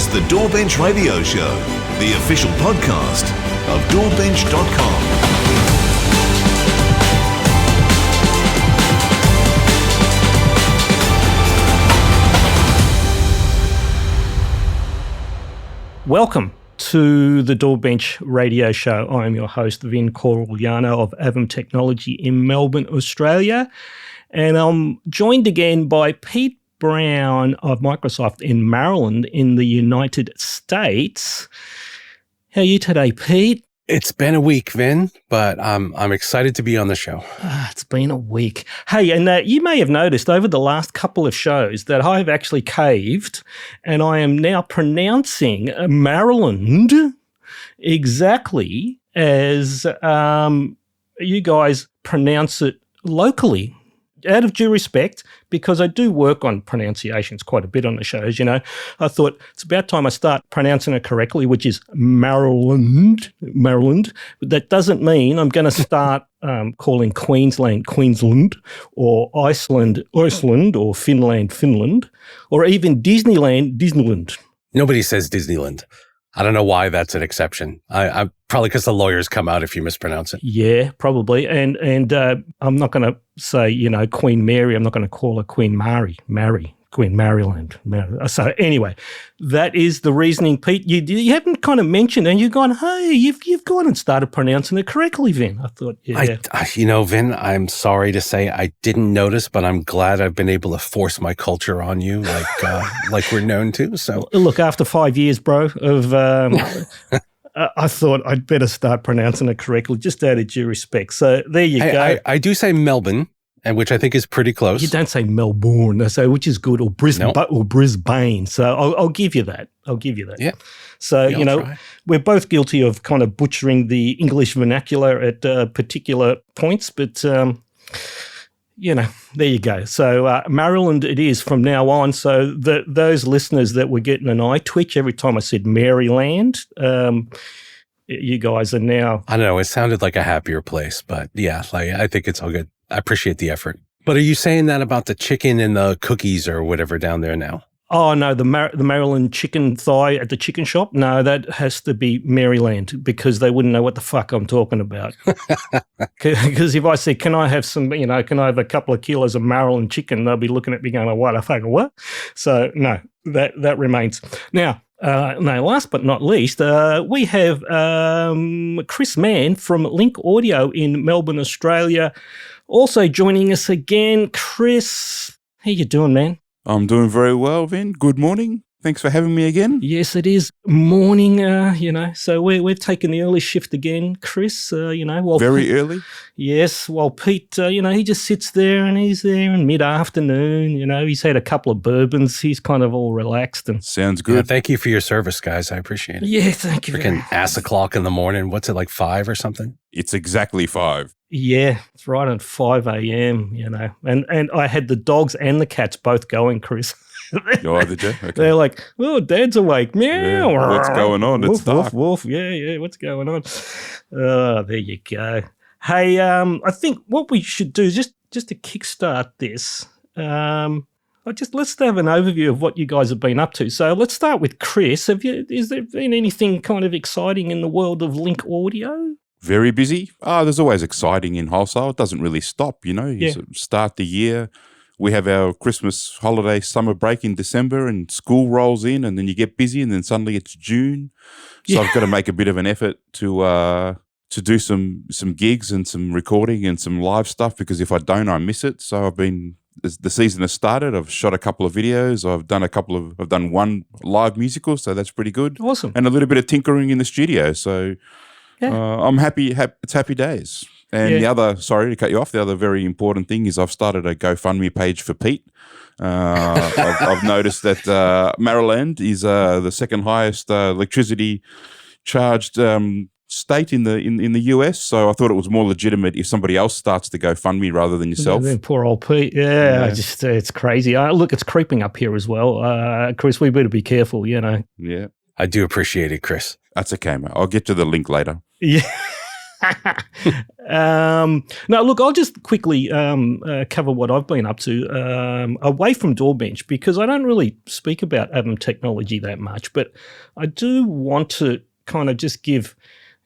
the DAWbench Radio Show, the official podcast of DAWbench.com. Welcome to the DAWbench Radio Show. I am your host, Curigliano of AAVIM Technology in Melbourne, Australia. And I'm joined again by Pete Brown of Microsoft in Maryland in the United States. How are you today, Pete? It's been a week, Vin, but I'm excited to be on the show. It's been a week. Hey, and you may have noticed over the last couple of shows that I've actually caved and I am now pronouncing Maryland exactly as you guys pronounce it locally. Out of due respect, because I do work on pronunciations quite a bit on the shows, you know, I thought it's about time I start pronouncing it correctly, which is Maryland. But that doesn't mean I'm going to start calling Queensland, or Iceland, or Finland, or even Disneyland. Nobody says Disneyland. I don't know why that's an exception. I probably because the lawyers come out if you mispronounce it. Yeah, probably. And I'm not going to say, you know, Queen Mary. I'm not going to call her Queen Queen Maryland. So anyway, that is the reasoning, Pete. You haven't kind of mentioned, and you've gone, hey, you've gone and started pronouncing it correctly, Vin. I thought, yeah. Vin, I'm sorry to say I didn't notice, but I'm glad I've been able to force my culture on you like we're known to. So look, after 5 years, bro, of I thought I'd better start pronouncing it correctly, just out of due respect. So there you go. I do say Melbourne, and which I think is pretty close. You don't say Melbourne, so which is good, or Brisbane, or Brisbane. So I'll give you that. Yeah. So you know, we're both guilty of kind of butchering the English vernacular at particular points, but you know, there you go. So Maryland it is from now on. So those listeners that were getting an eye twitch every time I said Maryland, you guys are now. I don't know. It sounded like a happier place, but yeah, I think it's all good. I appreciate the effort. But are you saying that about the chicken and the cookies or whatever down there now? Oh, no, the Maryland chicken thigh at the chicken shop? No, that has to be Maryland because they wouldn't know what the fuck I'm talking about. Because if I say, can I have some, you know, can I have a couple of kilos of Maryland chicken? They'll be looking at me going, what the fuck, what? So, no, that remains. Now, last but not least, we have Chris Mann from Link Audio in Melbourne, Australia, also joining us again. Chris, how you doing, man? I'm doing very well, Vin. Good morning. Thanks for having me again. Yes, it is morning, you know, so we've taken the early shift again, Chris, you know. While very early? Yes, while Pete, you know, he just sits there and he's there in mid-afternoon, you know, he's had a couple of bourbons, he's kind of all relaxed. And sounds good. Yeah, thank you for your service, guys. I appreciate it. Yeah, thank you. Freaking ass o'clock in the morning. What's it, like 5 or something? It's exactly 5. Yeah, it's right at 5 a.m., you know, and I had the dogs and the cats both going, Chris. Oh, did you? Okay. They're like, oh, Dad's awake. Meow. Yeah, what's going on? It's dark. Woof. Yeah, what's going on? Oh, there you go. Hey, I think what we should do is just to kickstart this, let's have an overview of what you guys have been up to. So let's start with Chris. Is there been anything kind of exciting in the world of Link Audio? Very busy. There's always exciting in wholesale. It doesn't really stop, you know. You start the year. We have our Christmas holiday summer break in December and school rolls in and then you get busy and then suddenly it's June. So I've got to make a bit of an effort to do some gigs and some recording and some live stuff because if I don't, I miss it. So the season has started. I've shot a couple of videos. I've done one live musical, so that's pretty good. Awesome. And a little bit of tinkering in the studio. So I'm happy. It's happy days. And the other, sorry to cut you off, the other very important thing is I've started a GoFundMe page for Pete. I've noticed that Maryland is the second highest electricity charged state in the US. So I thought it was more legitimate if somebody else starts to GoFundMe rather than yourself. Poor old Pete. Yeah. It's crazy. Look, it's creeping up here as well. Chris, we better be careful, you know. Yeah. I do appreciate it, Chris. That's okay, mate. I'll get to the link later. Yeah. No, look, I'll just quickly cover what I've been up to away from DAWbench, because I don't really speak about AAVIM technology that much, but I do want to kind of just give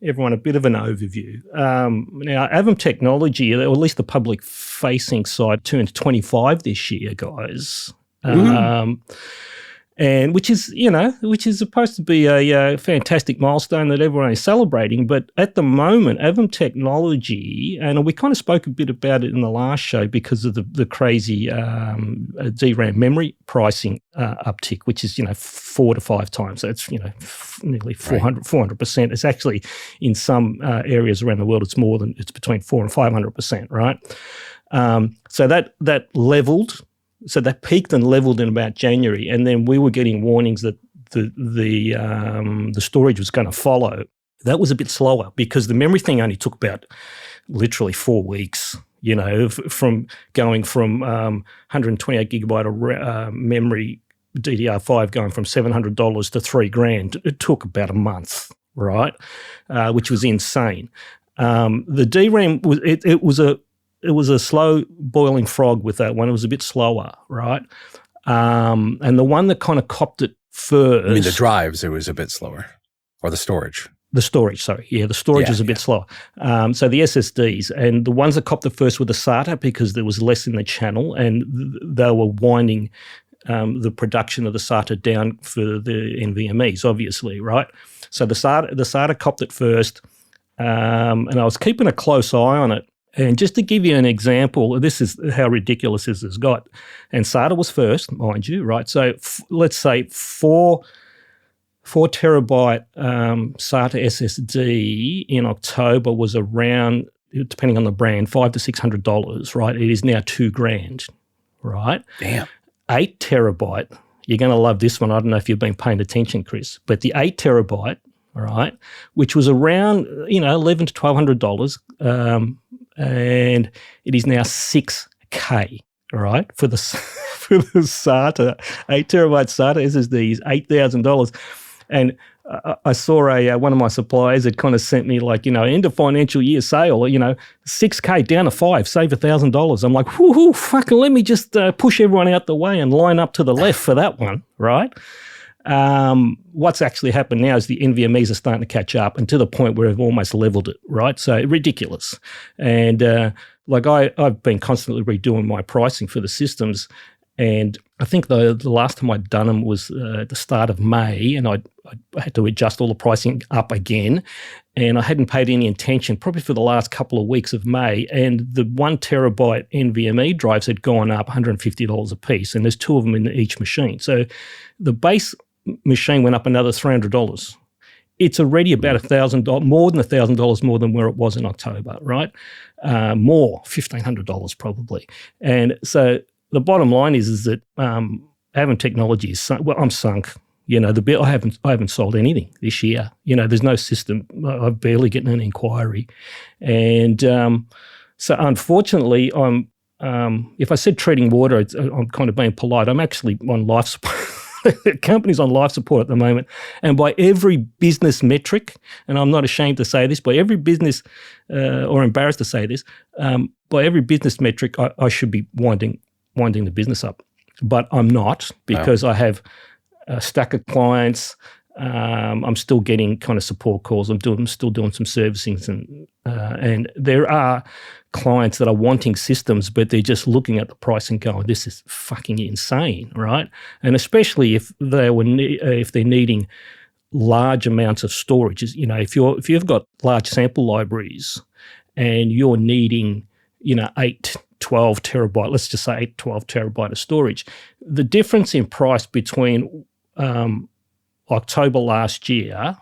everyone a bit of an overview. Now, AAVIM technology, or at least the public-facing side, turned 25 this year, guys. And which is supposed to be a fantastic milestone that everyone is celebrating. But at the moment, AAVIM technology, and we kind of spoke a bit about it in the last show because of the crazy DRAM memory pricing uptick, which is 4 to 5 times. So it's nearly 400%. It's actually in some areas around the world, it's between 400% and 500%, right? So that leveled. So that peaked and leveled in about January, and then we were getting warnings that the storage was going to follow. That was a bit slower because the memory thing only took about literally 4 weeks. From going from 128 gigabyte of memory DDR5 going from $700 to $3,000. It took about a month, right? Which was insane. The DRAM it was a slow boiling frog with that one. It was a bit slower, right? And the one that kind of copped it first. I mean, the drives, it was a bit slower, or the storage. The storage, sorry. Yeah, the storage was a bit slower. So the SSDs, and the ones that copped it first were the SATA because there was less in the channel, and they were winding the production of the SATA down for the NVMEs, obviously, right? So the SATA copped it first, and I was keeping a close eye on it. And just to give you an example, this is how ridiculous this has got. And SATA was first, mind you, right? So let's say 4 terabyte SATA SSD in October was around, depending on the brand, $500 to $600, right? It is now $2,000, right? Damn. 8 terabyte, you're going to love this one. I don't know if you've been paying attention, Chris, but the 8 terabyte, all right, which was around, $1,100 to $1,200, and it is now $6,000, all right, for the SATA 8 terabyte SATA SSD is $8,000, and I saw one of my suppliers had kind of sent me end of financial year sale, $6,000 down to $5,000, save $1,000. I'm like, whoo, fucking let me just push everyone out the way and line up to the left for that one, right? What's actually happened now is the NVMEs are starting to catch up, and to the point where they've almost leveled it, right? So ridiculous. And I've been constantly redoing my pricing for the systems, and I think the last time I'd done them was at the start of May, and I had to adjust all the pricing up again, and I hadn't paid any attention probably for the last couple of weeks of May, and the 1 terabyte NVMe drives had gone up $150 a piece, and there's 2 of them in each machine. So the base machine went up another $300. It's already about $1,000, more than $1,000 more than where it was in October, right? More, $1,500 probably. And so the bottom line is that AAVIM technology is sunk. Well, I'm sunk. I haven't sold anything this year. There's no system. I'm barely getting an inquiry, and so unfortunately, I'm. If I said treading water, I'm kind of being polite. I'm actually on life support. The company's on life support at the moment, and by every business metric, and I'm not ashamed to say this, by every business, or embarrassed to say this, by every business metric, I should be winding the business up, but I'm not, because I have a stack of clients. I'm still getting kind of support calls. I'm still doing some servicings, and there are clients that are wanting systems, but they're just looking at the price and going, "This is fucking insane," right? And especially if they're needing large amounts of storage. If you've got large sample libraries and you're needing 8, 12 terabyte, let's just say 8, 12 terabyte of storage, the difference in price between October last year,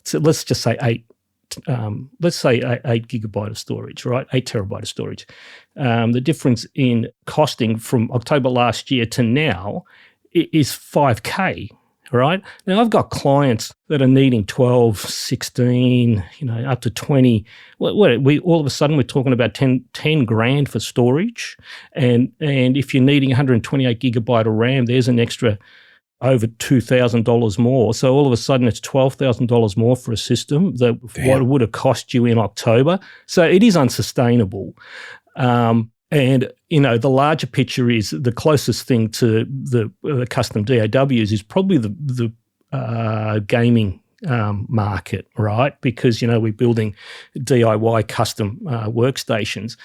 so let's just say 8 gigabyte of storage, right? 8 terabyte of storage. The difference in costing from October last year to now is $5,000, right? Now, I've got clients that are needing 12, 16, up to 20. All of a sudden, we're talking about 10 grand for storage. And if you're needing 128 gigabyte of RAM, there's an extra over $2,000 more. So all of a sudden it's $12,000 more for a system that what it would have cost you in October. So it is unsustainable. And, the larger picture is the closest thing to the custom DAWs is probably the gaming market, right? Because, we're building DIY custom workstations.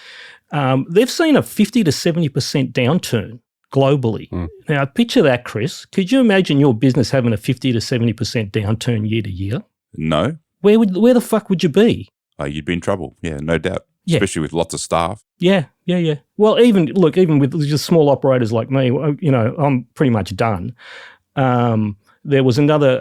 They've seen a 50 to 70% downturn globally. Now, picture that, Chris. Could you imagine your business having a 50 to 70% downturn year to year? No. Where the fuck would you be? You'd be in trouble. Yeah, no doubt. Yeah. Especially with lots of staff. Yeah. Well, even with just small operators like me, I'm pretty much done. There was another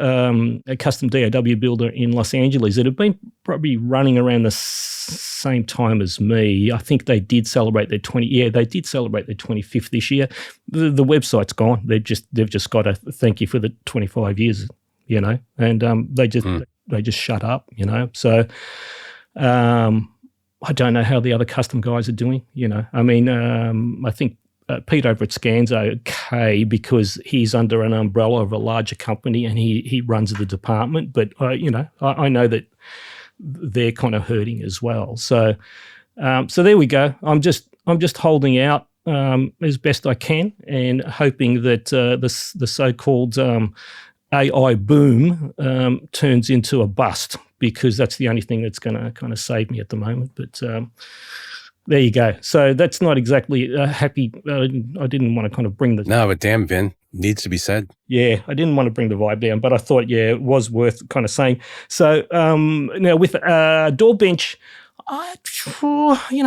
a custom DAW builder in Los Angeles that had been probably running around the same time as me. I think they did celebrate their 25th this year. The website's gone. They've just got to thank you for the 25 years, and they just shut up, So I don't know how the other custom guys are doing, I think Pete over at Scan's okay because he's under an umbrella of a larger company and he runs the department. But, I know that they're kind of hurting as well. So there we go. I'm just holding out as best I can and hoping that the so-called AI boom turns into a bust because that's the only thing that's going to kind of save me at the moment. But there you go. So that's not exactly happy. I didn't want to kind of bring the... No, but damn, Vin, needs to be said. Yeah, I didn't want to bring the vibe down, but I thought, it was worth kind of saying. So now with DAWbench, I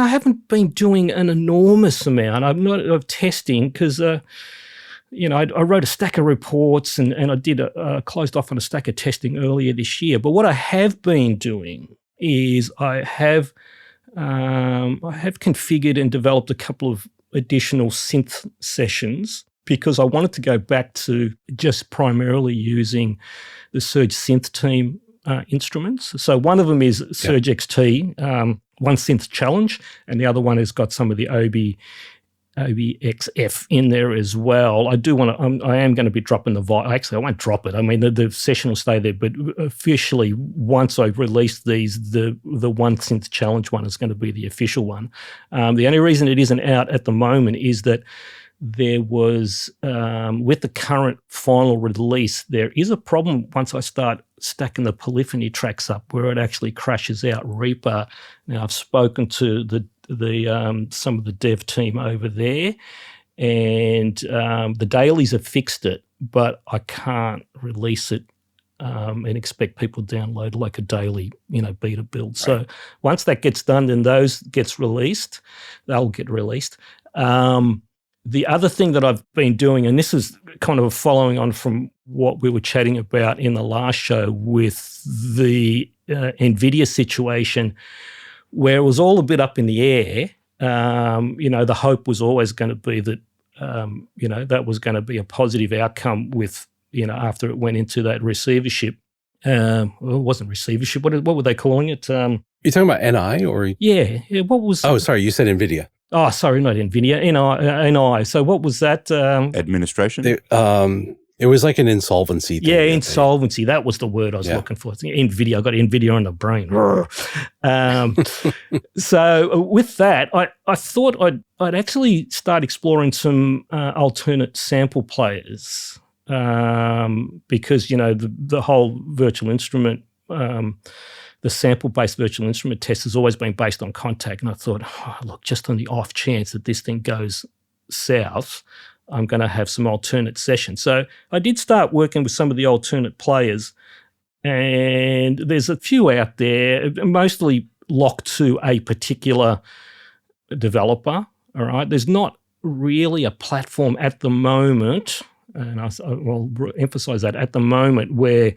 haven't been doing an enormous amount. I'm not of testing because, I wrote a stack of reports and I did closed off on a stack of testing earlier this year. But what I have been doing is I have configured and developed a couple of additional synth sessions because I wanted to go back to just primarily using the Surge Synth Team instruments. So one of them is Surge XT, one synth challenge, and the other one has got some of the OBXF in there as well. I am going to be dropping the vibe. Actually, I won't drop it. I mean, the session will stay there, but officially, once I've released these, the one synth challenge one is going to be the official one. The only reason it isn't out at the moment is that there was, with the current final release, there is a problem once I start stacking the polyphony tracks up where it actually crashes out Reaper. Now, I've spoken to some of the dev team over there, and the dailies have fixed it, but I can't release it and expect people to download like a daily, beta build. Right. So once that gets done, then those they'll get released. The other thing that I've been doing, and this is kind of following on from what we were chatting about in the last show with the NVIDIA situation, where it was all a bit up in the air. The hope was always going to be that, that was going to be a positive outcome with, after it went into that receivership. Well, it wasn't receivership. What were they calling it? You're talking about NI or? Yeah. What was? Oh, sorry. You said NVIDIA. Oh, sorry, not NVIDIA. NI. So what was that? Administration? It was like an insolvency thing. Yeah, insolvency. That was the word I was looking for. NVIDIA. I got NVIDIA on the brain. So with that, I thought I'd actually start exploring some alternate sample players because, the whole virtual instrument, the sample-based virtual instrument test has always been based on contact. And I thought, look, just on the off chance that this thing goes south, I'm going to have some alternate sessions. So I did start working with some of the alternate players, and there's a few out there, mostly locked to a particular developer, all right? There's not really a platform at the moment, and I will emphasize that, at the moment where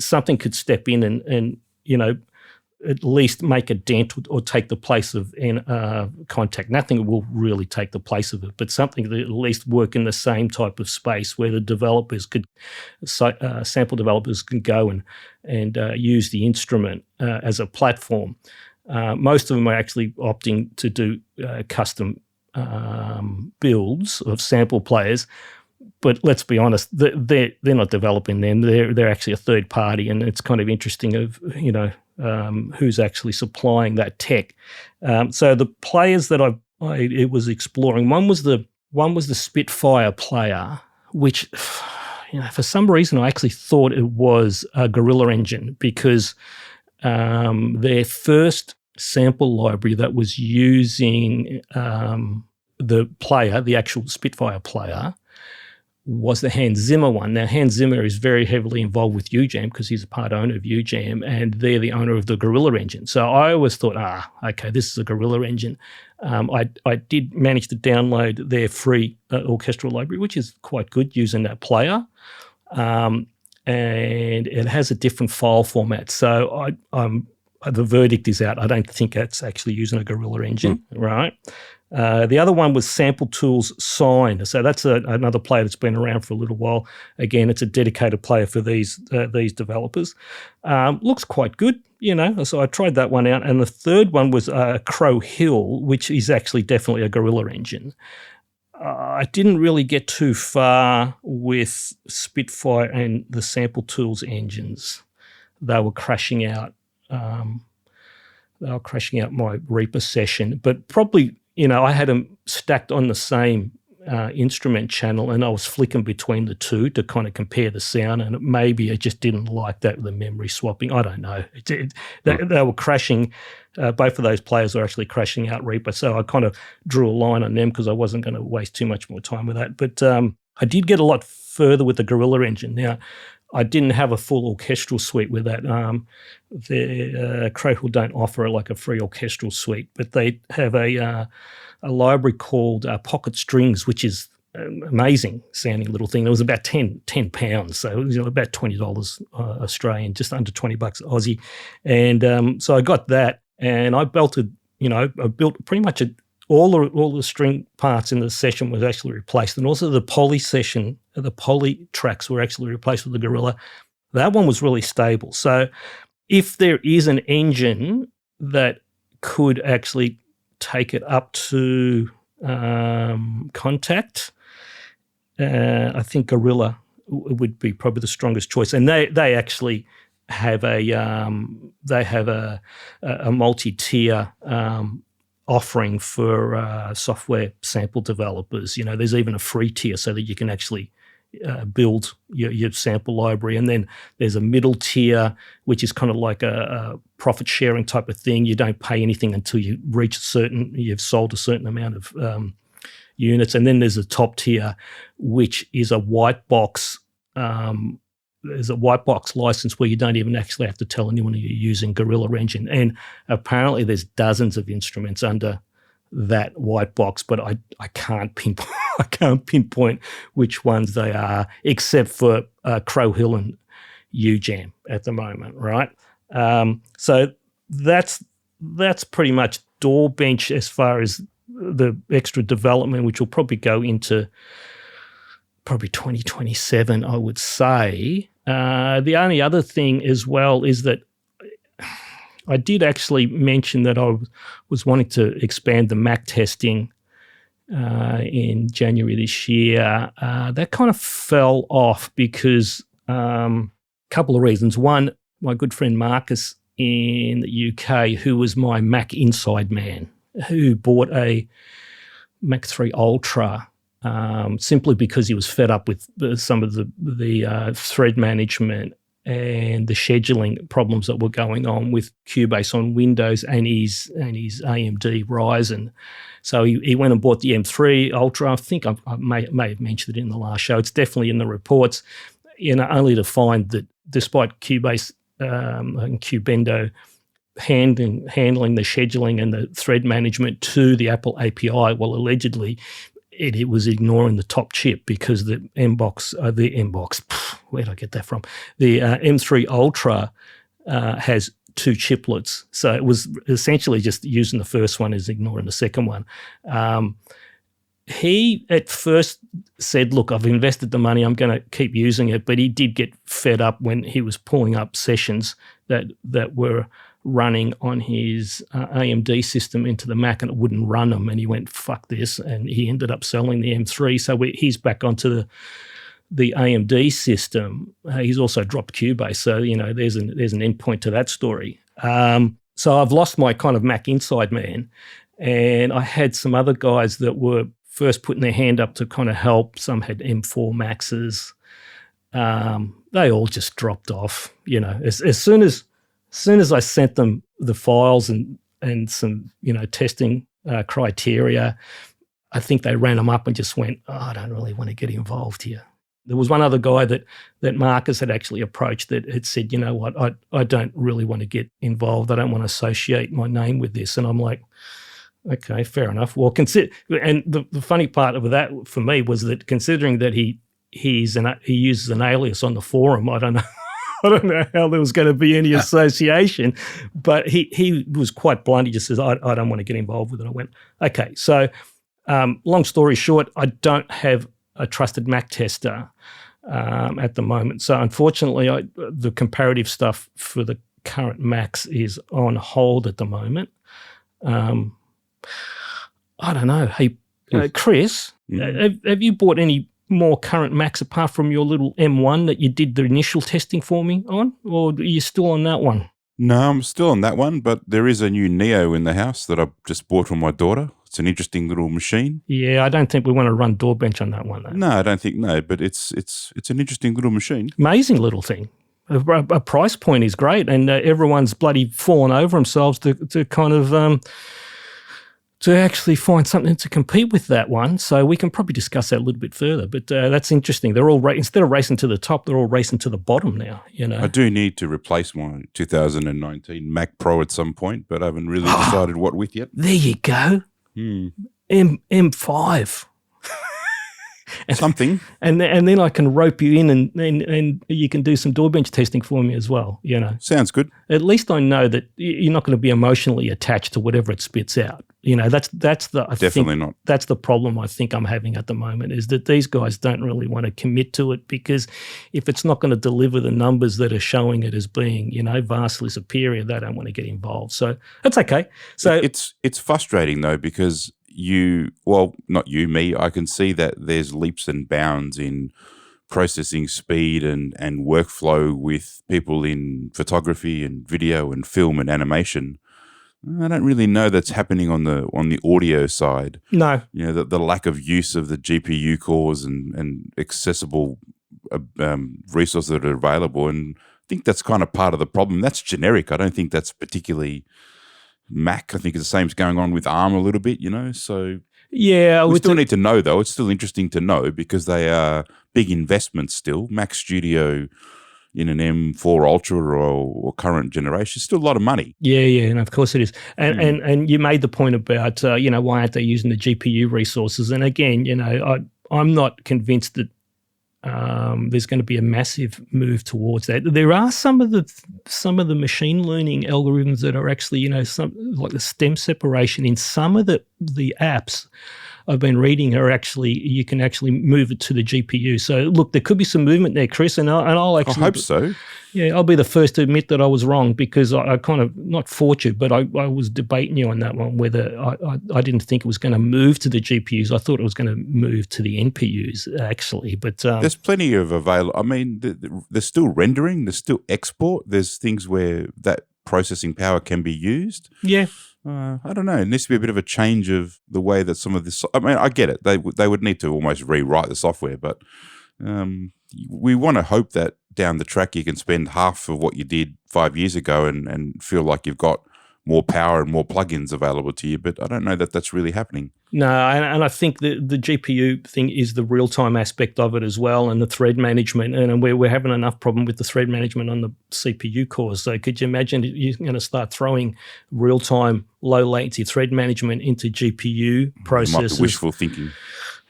something could step in and at least make a dent or take the place of contact. Nothing will really take the place of it, but something that at least work in the same type of space where the developers sample developers can go and use the instrument as a platform. Most of them are actually opting to do custom builds of sample players, But let's be honest, they're not developing them. They're actually a third party, and it's kind of interesting of who's actually supplying that tech. So the players that I was exploring, one was the Spitfire player, which for some reason I actually thought it was a Gorilla Engine because their first sample library that was using the actual Spitfire player, was the Hans Zimmer one. Now, Hans Zimmer is very heavily involved with UJAM because he's a part owner of UJAM, and they're the owner of the Gorilla Engine. So I always thought, okay, this is a Gorilla Engine. I did manage to download their free orchestral library, which is quite good using that player. And it has a different file format. So the verdict is out. I don't think it's actually using a Gorilla Engine, right? The other one was Sample Tools Sign. So that's another player that's been around for a little while. Again, it's a dedicated player for these developers. Looks quite good, So I tried that one out. And the third one was Crow Hill, which is actually definitely a Gorilla Engine. I didn't really get too far with Spitfire and the Sample Tools engines. They were crashing out. My Reaper session, but probably. I had them stacked on the same instrument channel, and I was flicking between the two to kind of compare the sound, and maybe I just didn't like that with the memory swapping. I don't know. They were crashing. Both of those players were actually crashing out Reaper, so I kind of drew a line on them because I wasn't going to waste too much more time with that. But I did get a lot further with the Gorilla Engine. Now, I didn't have a full orchestral suite with that. Crow Hill don't offer like a free orchestral suite, but they have a library called Pocket Strings, which is an amazing sounding little thing. It was about £10, so it was about $20 Australian, just under $20 Aussie. And so I got that, and I belted. I built pretty much all the string parts in the session was actually replaced, and also the poly tracks were actually replaced with the Gorilla. That one was really stable. So if there is an engine that could actually take it up to Contact, I think Gorilla would be probably the strongest choice. And they actually have a multi-tier offering for software sample developers. There's even a free tier so that you can actually build your sample library. And then there's a middle tier, which is kind of like a profit sharing type of thing. You don't pay anything until you reach you've sold a certain amount of units. And then there's a top tier, which is a white box. There's a white box license where you don't even actually have to tell anyone you're using Gorilla Engine. And apparently there's dozens of instruments under that white box, but I can't pinpoint which ones they are, except for Crow Hill and UJAM at the moment, right? So that's pretty much DAWbench as far as the extra development, which will probably go into probably 2027, I would say. The only other thing as well is that I did actually mention that I was wanting to expand the Mac testing in January this year. That kind of fell off because a couple of reasons. One, my good friend Marcus in the UK, who was my Mac inside man, who bought a Mac 3 Ultra simply because he was fed up with some of the thread management and the scheduling problems that were going on with Cubase on Windows and his AMD Ryzen. So he went and bought the M3 Ultra. I think I may have mentioned it in the last show. It's definitely in the reports, only to find that despite Cubase and Qbendo handling the scheduling and the thread management to the Apple API, well, allegedly it was ignoring the top chip because the where did I get that from? The M3 Ultra has two chiplets. So it was essentially just using the first one as ignoring the second one. He at first said, look, I've invested the money, I'm going to keep using it. But he did get fed up when he was pulling up sessions that were running on his AMD system into the Mac and it wouldn't run them. And he went, fuck this. And he ended up selling the M3. So he's back onto the AMD system, he's also dropped Cubase. So, there's an endpoint to that story. So I've lost my kind of Mac inside man, and I had some other guys that were first putting their hand up to kind of help. Some had M4 Maxes. They all just dropped off. As soon as I sent them the files and some testing criteria, I think they ran them up and just went, I don't really want to get involved here. There was one other guy that Marcus had actually approached that had said, you know what, I don't really want to get involved. I don't want to associate my name with this. And I'm like, okay, fair enough. Well, and the funny part of that for me was that considering that he uses an alias on the forum, I don't know how there was going to be any association, but he was quite blunt. He just says, I don't want to get involved with it. I went, okay. So long story short, I don't have a trusted Mac tester at the moment. So unfortunately, the comparative stuff for the current Macs is on hold at the moment. I don't know. Hey, Chris, have you bought any more current Macs apart from your little M1 that you did the initial testing for me on, or are you still on that one? No, I'm still on that one, but there is a new Neo in the house that I just bought from my daughter. It's an interesting little machine. Yeah, I don't think we want to run DAWbench on that one, though. No, I don't think but it's an interesting little machine. Amazing little thing. A price point is great, and everyone's bloody fallen over themselves to kind of to actually find something to compete with that one. So we can probably discuss that a little bit further. But that's interesting. They're all instead of racing to the top, they're all racing to the bottom now. I do need to replace my 2019 Mac Pro at some point, but I haven't really decided what with yet. There you go. M5. Something. And then I can rope you in and you can do some DAWbench testing for me as well, Sounds good. At least I know that you're not going to be emotionally attached to whatever it spits out. That's the problem I think I'm having at the moment, is that these guys don't really want to commit to it, because if it's not going to deliver the numbers that are showing it as being, vastly superior, they don't want to get involved. So that's okay. So it's frustrating though, because not you, me, I can see that there's leaps and bounds in processing speed and workflow with people in photography and video and film and animation. I don't really know that's happening on the audio side. No. The lack of use of the GPU cores and accessible resources that are available. And I think that's kind of part of the problem. That's generic. I don't think that's particularly Mac. I think it's the same as going on with ARM a little bit, so yeah, we still need to know, though. It's still interesting to know, because they are big investments still. Mac Studio in an M4 Ultra or current generation is still a lot of money. Yeah, and of course it is. And you made the point about why aren't they using the GPU resources? And again, I'm not convinced that there's going to be a massive move towards that. There are some of the machine learning algorithms that are actually, some like the stem separation in some of the apps I've been reading are actually, you can actually move it to the GPU. So look, there could be some movement there, Chris, and I'll actually. I hope so. Yeah, I'll be the first to admit that I was wrong, because I kind of, not fortunate, but I was debating you on that one, whether I didn't think it was going to move to the GPUs. I thought it was going to move to the NPUs, actually. But there's plenty of available. I mean, there's still rendering, there's still export. There's things where that processing power can be used. Yeah. I don't know. It needs to be a bit of a change of the way that some of this. I mean, I get it. They would need to almost rewrite the software, but we want to hope that down the track you can spend half of what you did 5 years ago and feel like you've got more power and more plugins available to you. But I don't know that that's really happening. No, and I think the GPU thing is the real-time aspect of it as well, and the thread management. And we're having enough problem with the thread management on the CPU cores. So could you imagine you're going to start throwing real-time, low-latency thread management into GPU processors? It might be wishful thinking.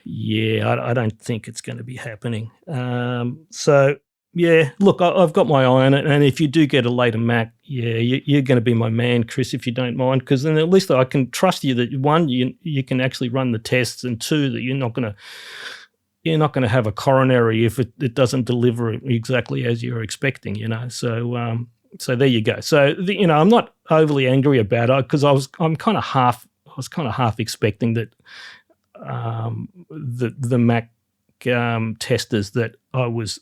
Yeah, I don't think it's going to be happening. So, yeah, look, I've got my eye on it, and if you do get a later Mac, yeah, you're going to be my man, Chris, if you don't mind, because then at least I can trust you that, one, you can actually run the tests, and two, that you're not going to have a coronary if it doesn't deliver exactly as you're expecting, So there you go. So I'm not overly angry about it, because I was kind of half expecting that the Mac testers that I was,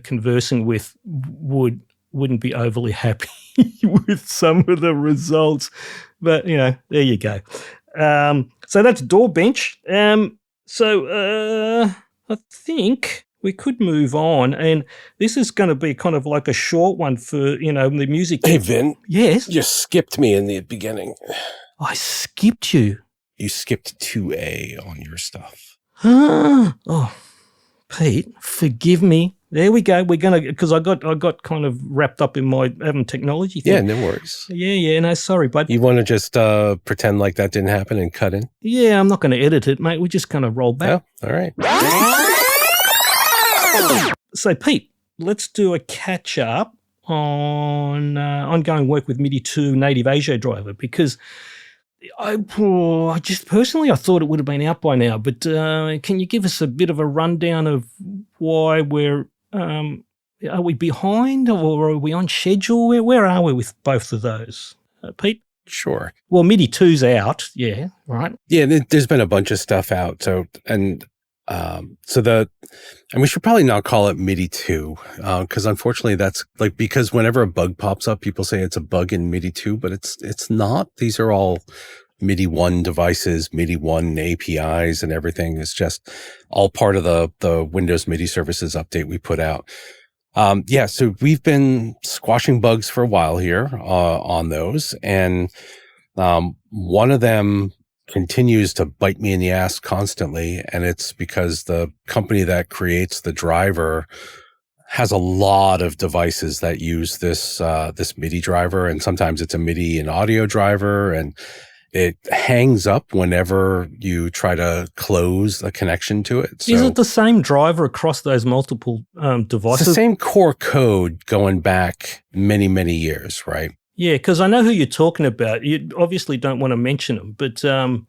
conversing with wouldn't be overly happy with some of the results. But, there you go. So that's DAWbench. I think we could move on. And this is going to be kind of like a short one for, the music. Hey, Vin. Yes? You skipped me in the beginning. I skipped you. You skipped 2A on your stuff. Oh, Pete, forgive me. There we go. We're going to, because I got kind of wrapped up in my AAVIM technology thing. Yeah, no worries. Yeah, no, sorry, bud. You want to just pretend like that didn't happen and cut in? Yeah, I'm not going to edit it, mate. We're just going to roll back. Oh, all right. So, Pete, let's do a catch-up on ongoing work with MIDI 2 native ASIO driver, because I just personally, I thought it would have been out by now, but can you give us a bit of a rundown of why are we behind or are we on schedule? Where are we with both of those, Pete? Sure. Well, MIDI 2's out, yeah, right? Yeah, there's been a bunch of stuff out. And we should probably not call it MIDI 2, because unfortunately that's because whenever a bug pops up, people say it's a bug in MIDI 2, but it's not. These are all MIDI 1 devices, MIDI 1 APIs and everything. It's just all part of the Windows MIDI services update we put out. So we've been squashing bugs for a while here, on those. And, one of them continues to bite me in the ass constantly. And it's because the company that creates the driver has a lot of devices that use this MIDI driver. And sometimes it's a MIDI and audio driver, and it hangs up whenever you try to close a connection to it. So is it the same driver across those multiple devices? It's the same core code going back many, many years, right? Yeah, because I know who you're talking about. You obviously don't want to mention them, but and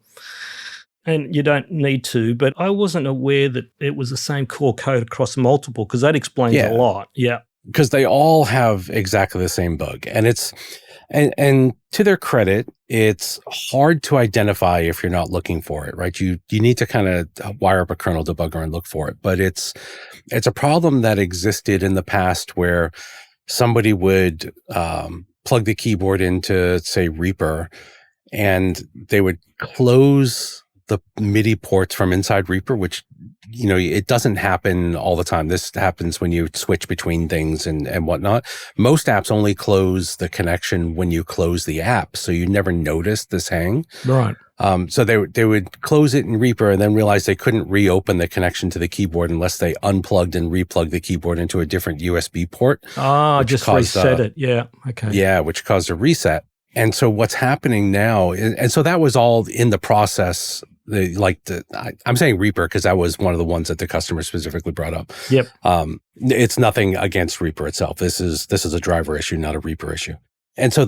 you don't need to. But I wasn't aware that it was the same core code across multiple, because that explains a lot. Yeah, because they all have exactly the same bug, and it's and to their credit, it's hard to identify if you're not looking for it, right? You need to kind of wire up a kernel debugger and look for it. But it's a problem that existed in the past where somebody would plug the keyboard into, say, Reaper, and they would close the MIDI ports from inside Reaper, which, it doesn't happen all the time. This happens when you switch between things and whatnot. Most apps only close the connection when you close the app, so you never notice this hang. Right. So they would close it in Reaper and then realize they couldn't reopen the connection to the keyboard unless they unplugged and replugged the keyboard into a different USB port. Just reset it. Yeah. Okay. Yeah, which caused a reset. And so what's happening now, and so that was all in the process. I'm saying Reaper because that was one of the ones that the customer specifically brought up. Yep. It's nothing against Reaper itself. This is a driver issue, not a Reaper issue. And so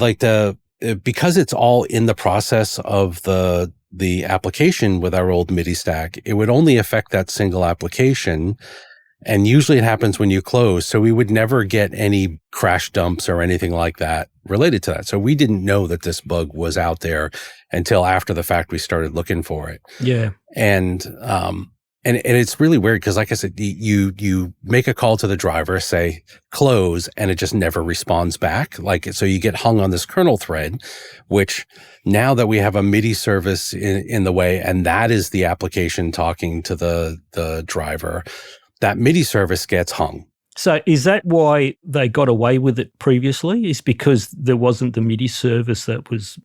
because it's all in the process of the application with our old MIDI stack, it would only affect that single application. And usually it happens when you close. So we would never get any crash dumps or anything like that related to that. So we didn't know that this bug was out there until after the fact we started looking for it. Yeah. And it's really weird because, like I said, you make a call to the driver, say close, and it just never responds back. So you get hung on this kernel thread, which now that we have a MIDI service in the way, and that is the application talking to the driver, that MIDI service gets hung. So is that why they got away with it previously? Is because there wasn't the MIDI service that was...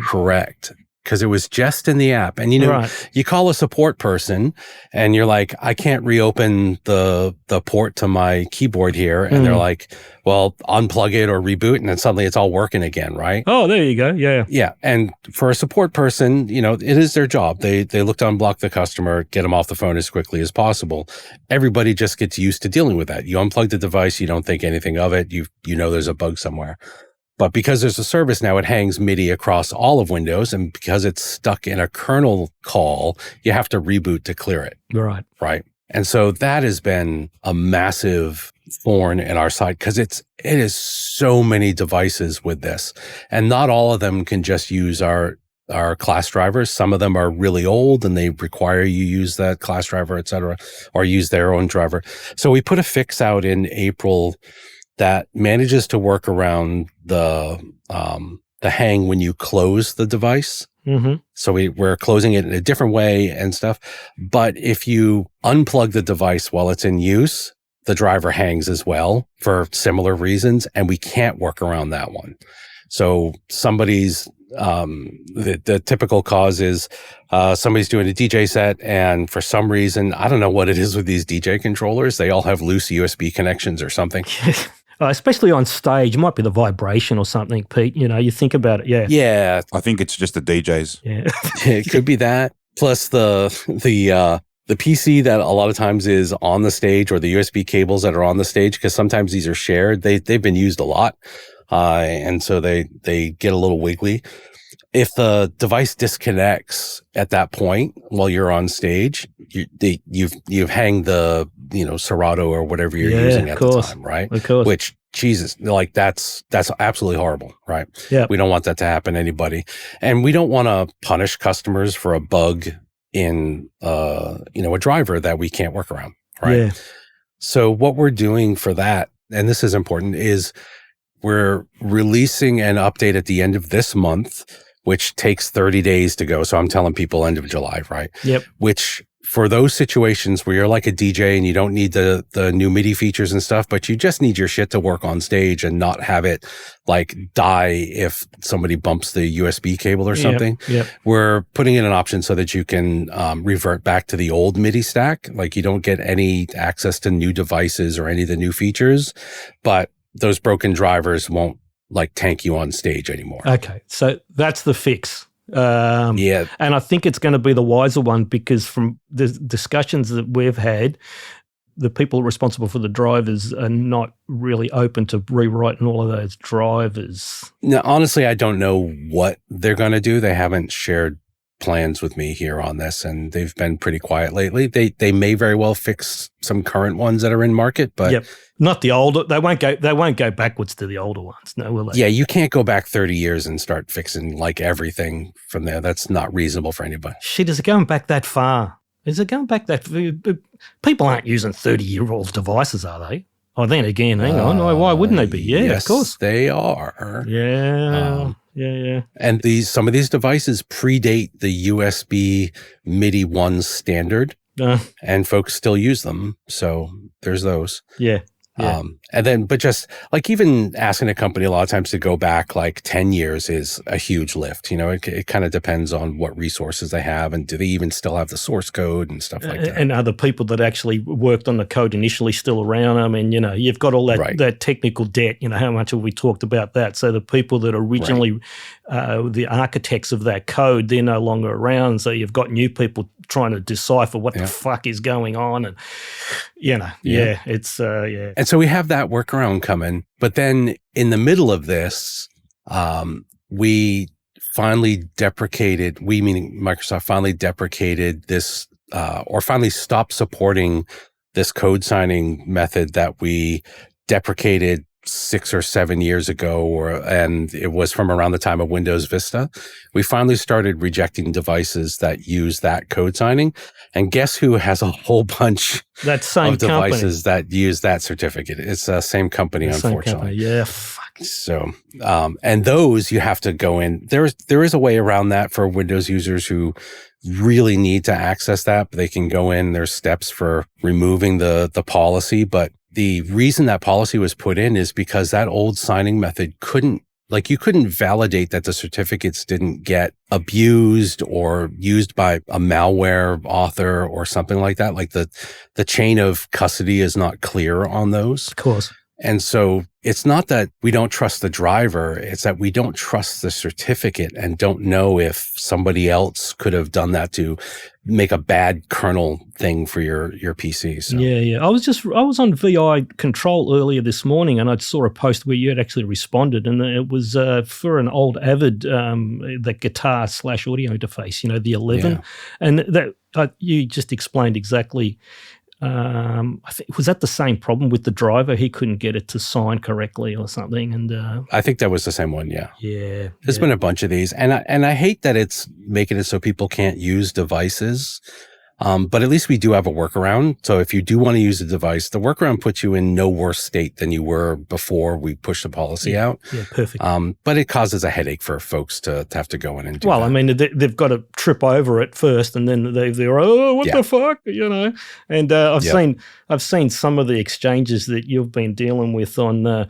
Correct. Because it was just in the app. And, You call a support person and you're like, I can't reopen the port to my keyboard here. And they're like, well, unplug it or reboot. And then suddenly it's all working again, right? Oh, there you go. Yeah. Yeah. And for a support person, it is their job. They look to unblock the customer, get them off the phone as quickly as possible. Everybody just gets used to dealing with that. You unplug the device, you don't think anything of it. You know there's a bug somewhere. But because there's a service now, it hangs MIDI across all of Windows. And because it's stuck in a kernel call, you have to reboot to clear it. Right. Right. And so that has been a massive thorn in our side because it is so many devices with this. And not all of them can just use our are class drivers. Some of them are really old and they require you use that class driver, et cetera, or use their own driver. So we put a fix out in April that manages to work around the hang when you close the device. Mm-hmm. So we're closing it in a different way and stuff. But if you unplug the device while it's in use, the driver hangs as well for similar reasons, and we can't work around that one. So somebody's the typical cause is somebody's doing a DJ set, and for some reason, I don't know what it is with these DJ controllers, they all have loose USB connections or something. Especially on stage, it might be the vibration or something, Pete. You know, you think about it, yeah. Yeah. I think it's just the DJs. Yeah. It could be that. Plus the PC that a lot of times is on the stage, or the USB cables that are on the stage, because sometimes these are shared. They've been used a lot. And so they get a little wiggly. If the device disconnects at that point while you're on stage, you've hanged the, Serato or whatever you're using at the time, right? Of course. Which, Jesus, like that's absolutely horrible, right? Yeah. We don't want that to happen to anybody. And we don't want to punish customers for a bug in, a driver that we can't work around, right? Yeah. So what we're doing for that, and this is important, is we're releasing an update at the end of this month, which takes 30 days to go. So I'm telling people end of July, right? Yep. Which for those situations where you're like a DJ and you don't need the new MIDI features and stuff, but you just need your shit to work on stage and not have it like die if somebody bumps the USB cable or something. Yep. We're putting in an option so that you can revert back to the old MIDI stack. Like you don't get any access to new devices or any of the new features, but those broken drivers won't like tank you on stage anymore. Okay. So that's the fix. Yeah. And I think it's going to be the wiser one, because from the discussions that we've had, the people responsible for the drivers are not really open to rewriting all of those drivers. Now, honestly, I don't know what they're going to do. They haven't shared plans with me here on this, and they've been pretty quiet lately. They may very well fix some current ones that are in market, but yep. Not the older. They won't go backwards to the older ones. No, will they? Yeah, you can't go back 30 years and start fixing like everything from there. That's not reasonable for anybody. Shit, is it going back that far? Is it going back that far? People aren't using 30-year-old devices, are they? Oh, then again, hang on. Why wouldn't they be? Yeah, yes, of course. They are. Yeah. Yeah. And some of these devices predate the USB MIDI 1 standard, and folks still use them. So there's those. Yeah. Yeah. And then, but just like even asking a company a lot of times to go back like 10 years is a huge lift. It kind of depends on what resources they have, and do they even still have the source code and stuff like that. And are the people that actually worked on the code initially still around? I mean, you've got all that, that technical debt. How much have we talked about that? So the people that originally, the architects of that code, they're no longer around. So you've got new people trying to decipher what the fuck is going on. And, it's, And so we have that workaround coming. But then in the middle of this, we finally deprecated, meaning Microsoft finally deprecated this, or finally stopped supporting this code signing method that we deprecated 6 or 7 years ago, and it was from around the time of Windows Vista. We finally started rejecting devices that use that code signing. And guess who has a whole bunch of devices that use that certificate? It's the same company, unfortunately. Yeah, fuck. So, and those you have to go in. There is a way around that for Windows users who really need to access that, but they can go in. There's steps for removing the policy, but the reason that policy was put in is because that old signing method you couldn't validate that the certificates didn't get abused or used by a malware author or something like that. Like the chain of custody is not clear on those. Of course. And so it's not that we don't trust the driver, it's that we don't trust the certificate and don't know if somebody else could have done that to make a bad kernel thing for your PC. So. Yeah. I was on VI Control earlier this morning, and I saw a post where you had actually responded, and it was for an old Avid, the guitar/audio interface, the 11, and that you just explained exactly I think was that the same problem with the driver? He couldn't get it to sign correctly or something. And I think that was the same one. Yeah. yeah, There's been a bunch of these, and I hate that it's making it so people can't use devices. But at least we do have a workaround. So if you do want to use a device, the workaround puts you in no worse state than you were before we pushed the policy out. Yeah, perfect. But it causes a headache for folks to have to go in and do well, that. I mean, they've got to trip over it first, and then they're what the fuck, you know? And I've seen some of the exchanges that you've been dealing with on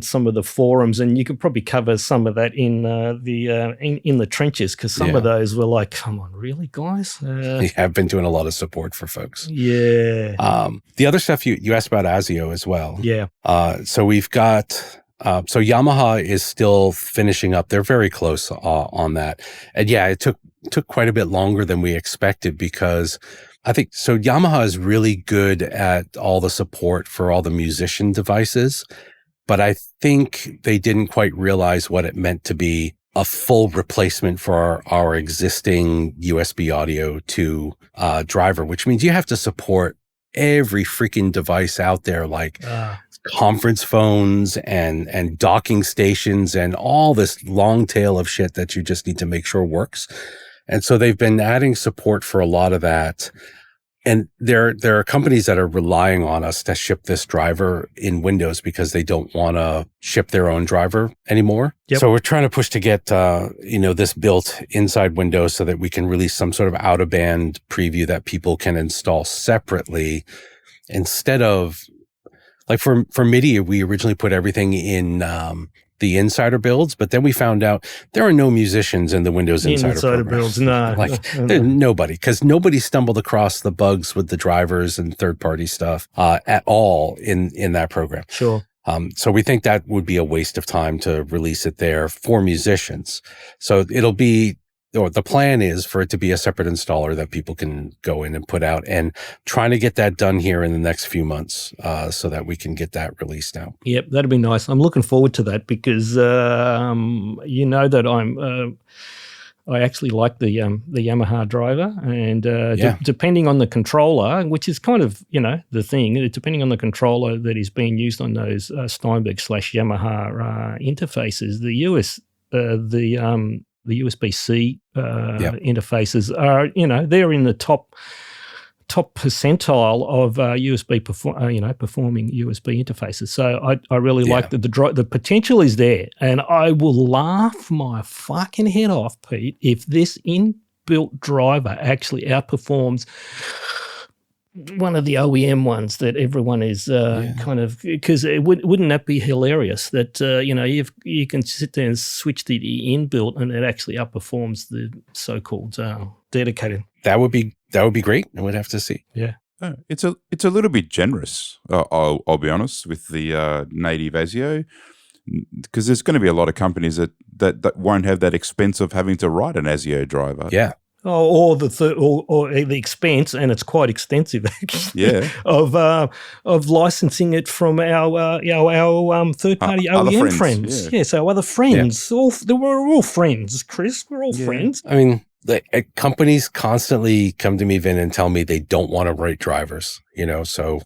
some of the forums, and you could probably cover some of that in the trenches, because some of those were like, come on, really, guys? I've been doing a lot of support for folks. Yeah. The other stuff you asked about ASIO as well. Yeah. So we've got so Yamaha is still finishing up. They're very close on that, and it took quite a bit longer than we expected, because I think so. Yamaha is really good at all the support for all the musician devices. But I think they didn't quite realize what it meant to be a full replacement for our existing USB audio to driver, which means you have to support every freaking device out there, like conference phones and docking stations and all this long tail of shit that you just need to make sure works. And so they've been adding support for a lot of that. And there are companies that are relying on us to ship this driver in Windows because they don't want to ship their own driver anymore. Yep. So we're trying to push to get, this built inside Windows so that we can release some sort of out-of-band preview that people can install separately, instead of, like for MIDI, we originally put everything in, the insider builds, but then we found out there are no musicians in the Windows insider builds. No, nobody, because nobody stumbled across the bugs with the drivers and third-party stuff at all in that program. Sure. So we think that would be a waste of time to release it there for musicians. So the plan is for it to be a separate installer that people can go in and put out, and trying to get that done here in the next few months so that we can get that released out. Yep, that'd be nice. I'm looking forward to that, because that I actually like the Yamaha driver, and depending on the controller, which is kind of the thing, depending on the controller that is being used on those Steinberg/Yamaha interfaces, the USB-C interfaces are, they're in the top percentile of USB performing USB interfaces. So I really like that the potential is there, and I will laugh my fucking head off, Pete, if this inbuilt driver actually outperforms one of the OEM ones that everyone is kind of, because wouldn't that be hilarious that you can sit there and switch the inbuilt and it actually outperforms the so-called dedicated. That would be great. I would have to see. Yeah. It's a little bit generous. I'll be honest with the native ASIO, because there's going to be a lot of companies that won't have that expense of having to write an ASIO driver. Yeah. Or the expense, and it's quite extensive actually. Of licensing it from our third-party OEM friends. Yeah, so other friends. Yeah. We're all friends, Chris. We're all friends. I mean, companies constantly come to me, Vin, and tell me they don't want to write drivers. So,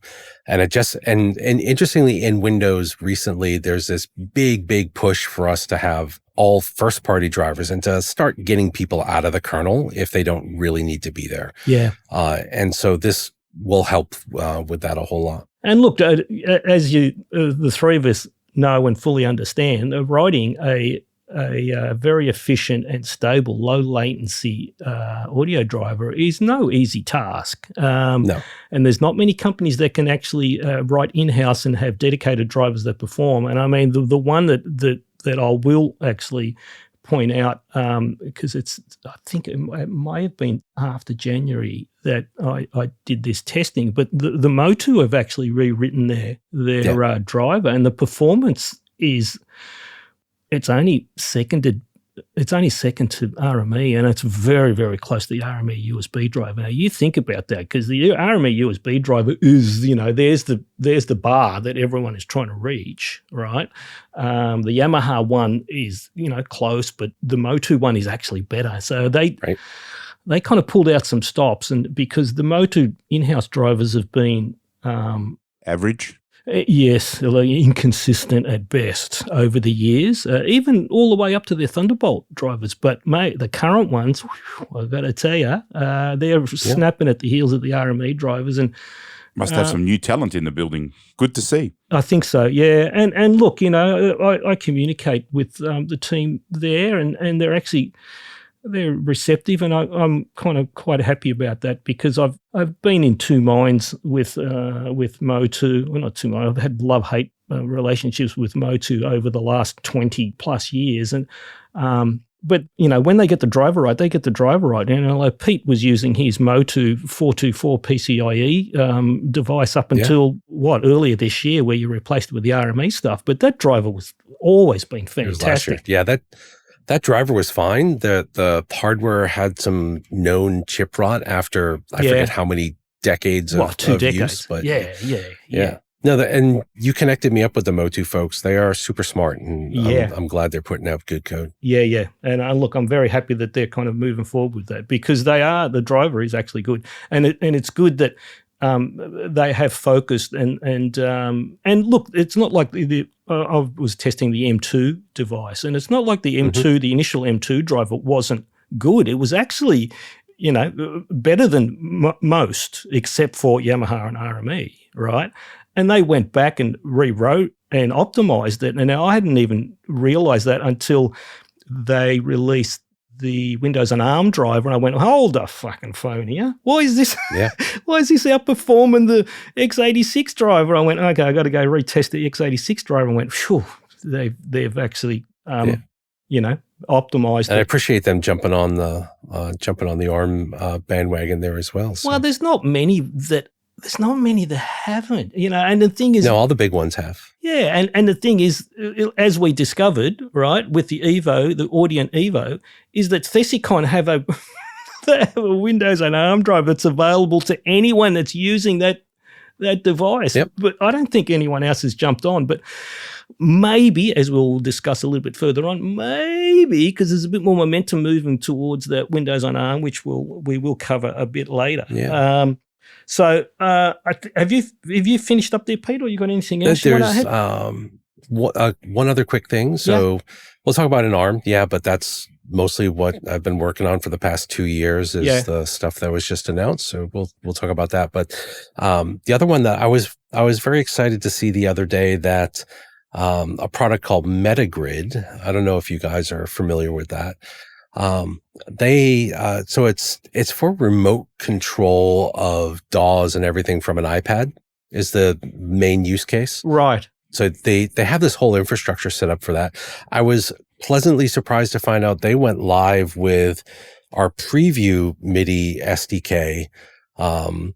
and interestingly, in Windows recently, there's this big push for us to have all first-party drivers and to start getting people out of the kernel if they don't really need to be there. Yeah. And so this will help with that a whole lot. And look, as the three of us know and fully understand, writing a very efficient and stable, low latency audio driver is no easy task. No. And there's not many companies that can actually write in-house and have dedicated drivers that perform. And I mean, the one that I will actually point out, because I think it might have been after January that I did this testing, but the Motu have actually rewritten their driver, and the performance is, it's only second to RME, and it's very, very close to the RME USB driver. Now, you think about that, because the RME USB driver is, there's the bar that everyone is trying to reach, right? The Yamaha one is, close, but the Motu one is actually better. So they kind of pulled out some stops, and because the Motu in-house drivers have been Average. yes, inconsistent at best over the years, even all the way up to their Thunderbolt drivers. But, mate, the current ones, I've got to tell you, they're snapping at the heels of the RME drivers. And must have some new talent in the building. Good to see. I think so, yeah. And look, you know, I communicate with the team there, and they're actually – they're receptive, and I'm kind of quite happy about that, because I've been in two minds with Motu. Well, not two minds. I've had love-hate relationships with Motu over the last 20 plus years, and but you know, when they get the driver right, they get the driver right. And like Pete was using his Motu 424 PCIe device up until earlier this year, where you replaced it with the RME stuff. But that driver was always been fantastic. Yeah, that driver was fine. The hardware had some known chip rot after I forget how many decades of use. But yeah. No, and you connected me up with the Motu folks. They are super smart, and I'm glad they're putting out good code. Yeah. And look, I'm very happy that they're kind of moving forward with that, because the driver is actually good, and it's good that they have focused and look, it's not like I was testing the M2 device, and it's not like the M2, the initial M2 driver wasn't good. It was actually, you know, better than most, except for Yamaha and RME, right? And they went back and rewrote and optimized it. And now I hadn't even realized that until they released the Windows and ARM driver, and I went, hold the fucking phone here. Why is this? Why is this outperforming the x86 driver? I went, okay, I got to go retest the x86 driver. And went, phew, they've actually, you know, optimized. And I appreciate them jumping on the ARM bandwagon there as well. So. Well, there's not many that haven't, you know, and the thing is... No, all the big ones have. Yeah, and the thing is, as we discovered, right, with the Evo, the Audient Evo, is that Thesicon have a Windows and ARM drive that's available to anyone that's using that device. Yep. But I don't think anyone else has jumped on. But maybe, as we'll discuss a little bit further on, maybe, because there's a bit more momentum moving towards that Windows on ARM, which we will cover a bit later. Yeah. So, have you finished up there, Pete, or you got anything else you want to add? One other quick thing. So we'll talk about an ARM. Yeah, but that's mostly what I've been working on for the past 2 years is the stuff that was just announced. So we'll talk about that. But the other one that I was very excited to see the other day, that a product called Metagrid. I don't know if you guys are familiar with that. So it's for remote control of DAWs and everything from an iPad is the main use case. Right. So they have this whole infrastructure set up for that. I was pleasantly surprised to find out they went live with our preview MIDI SDK, and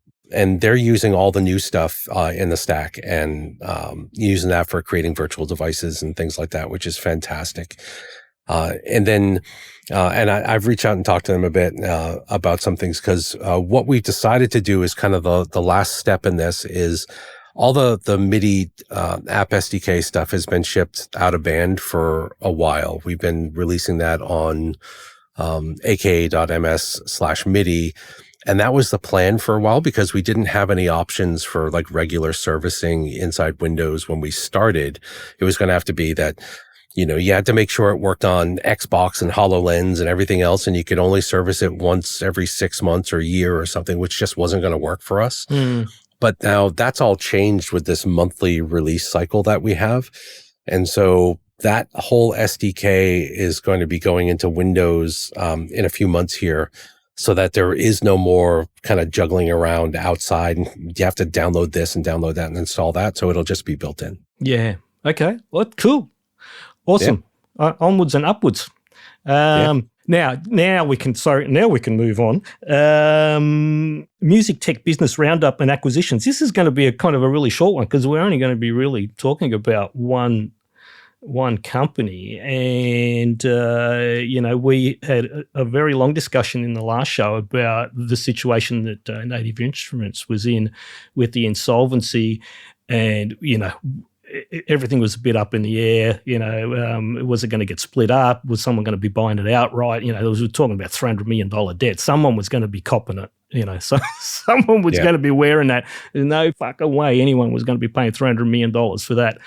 they're using all the new stuff in the stack and using that for creating virtual devices and things like that, which is fantastic. And then I've reached out and talked to them a bit about some things, because what we've decided to do is kind of the last step in this is all the MIDI app SDK stuff has been shipped out of band for a while. We've been releasing that on aka.ms/MIDI. And that was the plan for a while, because we didn't have any options for like regular servicing inside Windows when we started. It was going to have to be that, you know, you had to make sure it worked on Xbox and HoloLens and everything else, and you could only service it once every 6 months or a year or something, which just wasn't going to work for us. But now that's all changed with this monthly release cycle that we have. And so that whole SDK is going to be going into Windows in a few months here, so that there is no more kind of juggling around outside. You have to download this and download that and install that. So it'll just be built in. Yeah. Okay. Well, cool. Awesome. Yeah. Onwards and upwards. Now we can move on. Music Tech Business Roundup and Acquisitions. This is going to be a kind of a really short one, because we're only going to be really talking about one company. And, you know, we had a very long discussion in the last show about the situation that Native Instruments was in with the insolvency. And, you know, everything was a bit up in the air. Was it going to get split up? Was someone going to be buying it outright? We were talking about $300 million debt. Someone was going to be copping it. So someone was going to be wearing that. There's no fucking way anyone was going to be paying $300 million for that.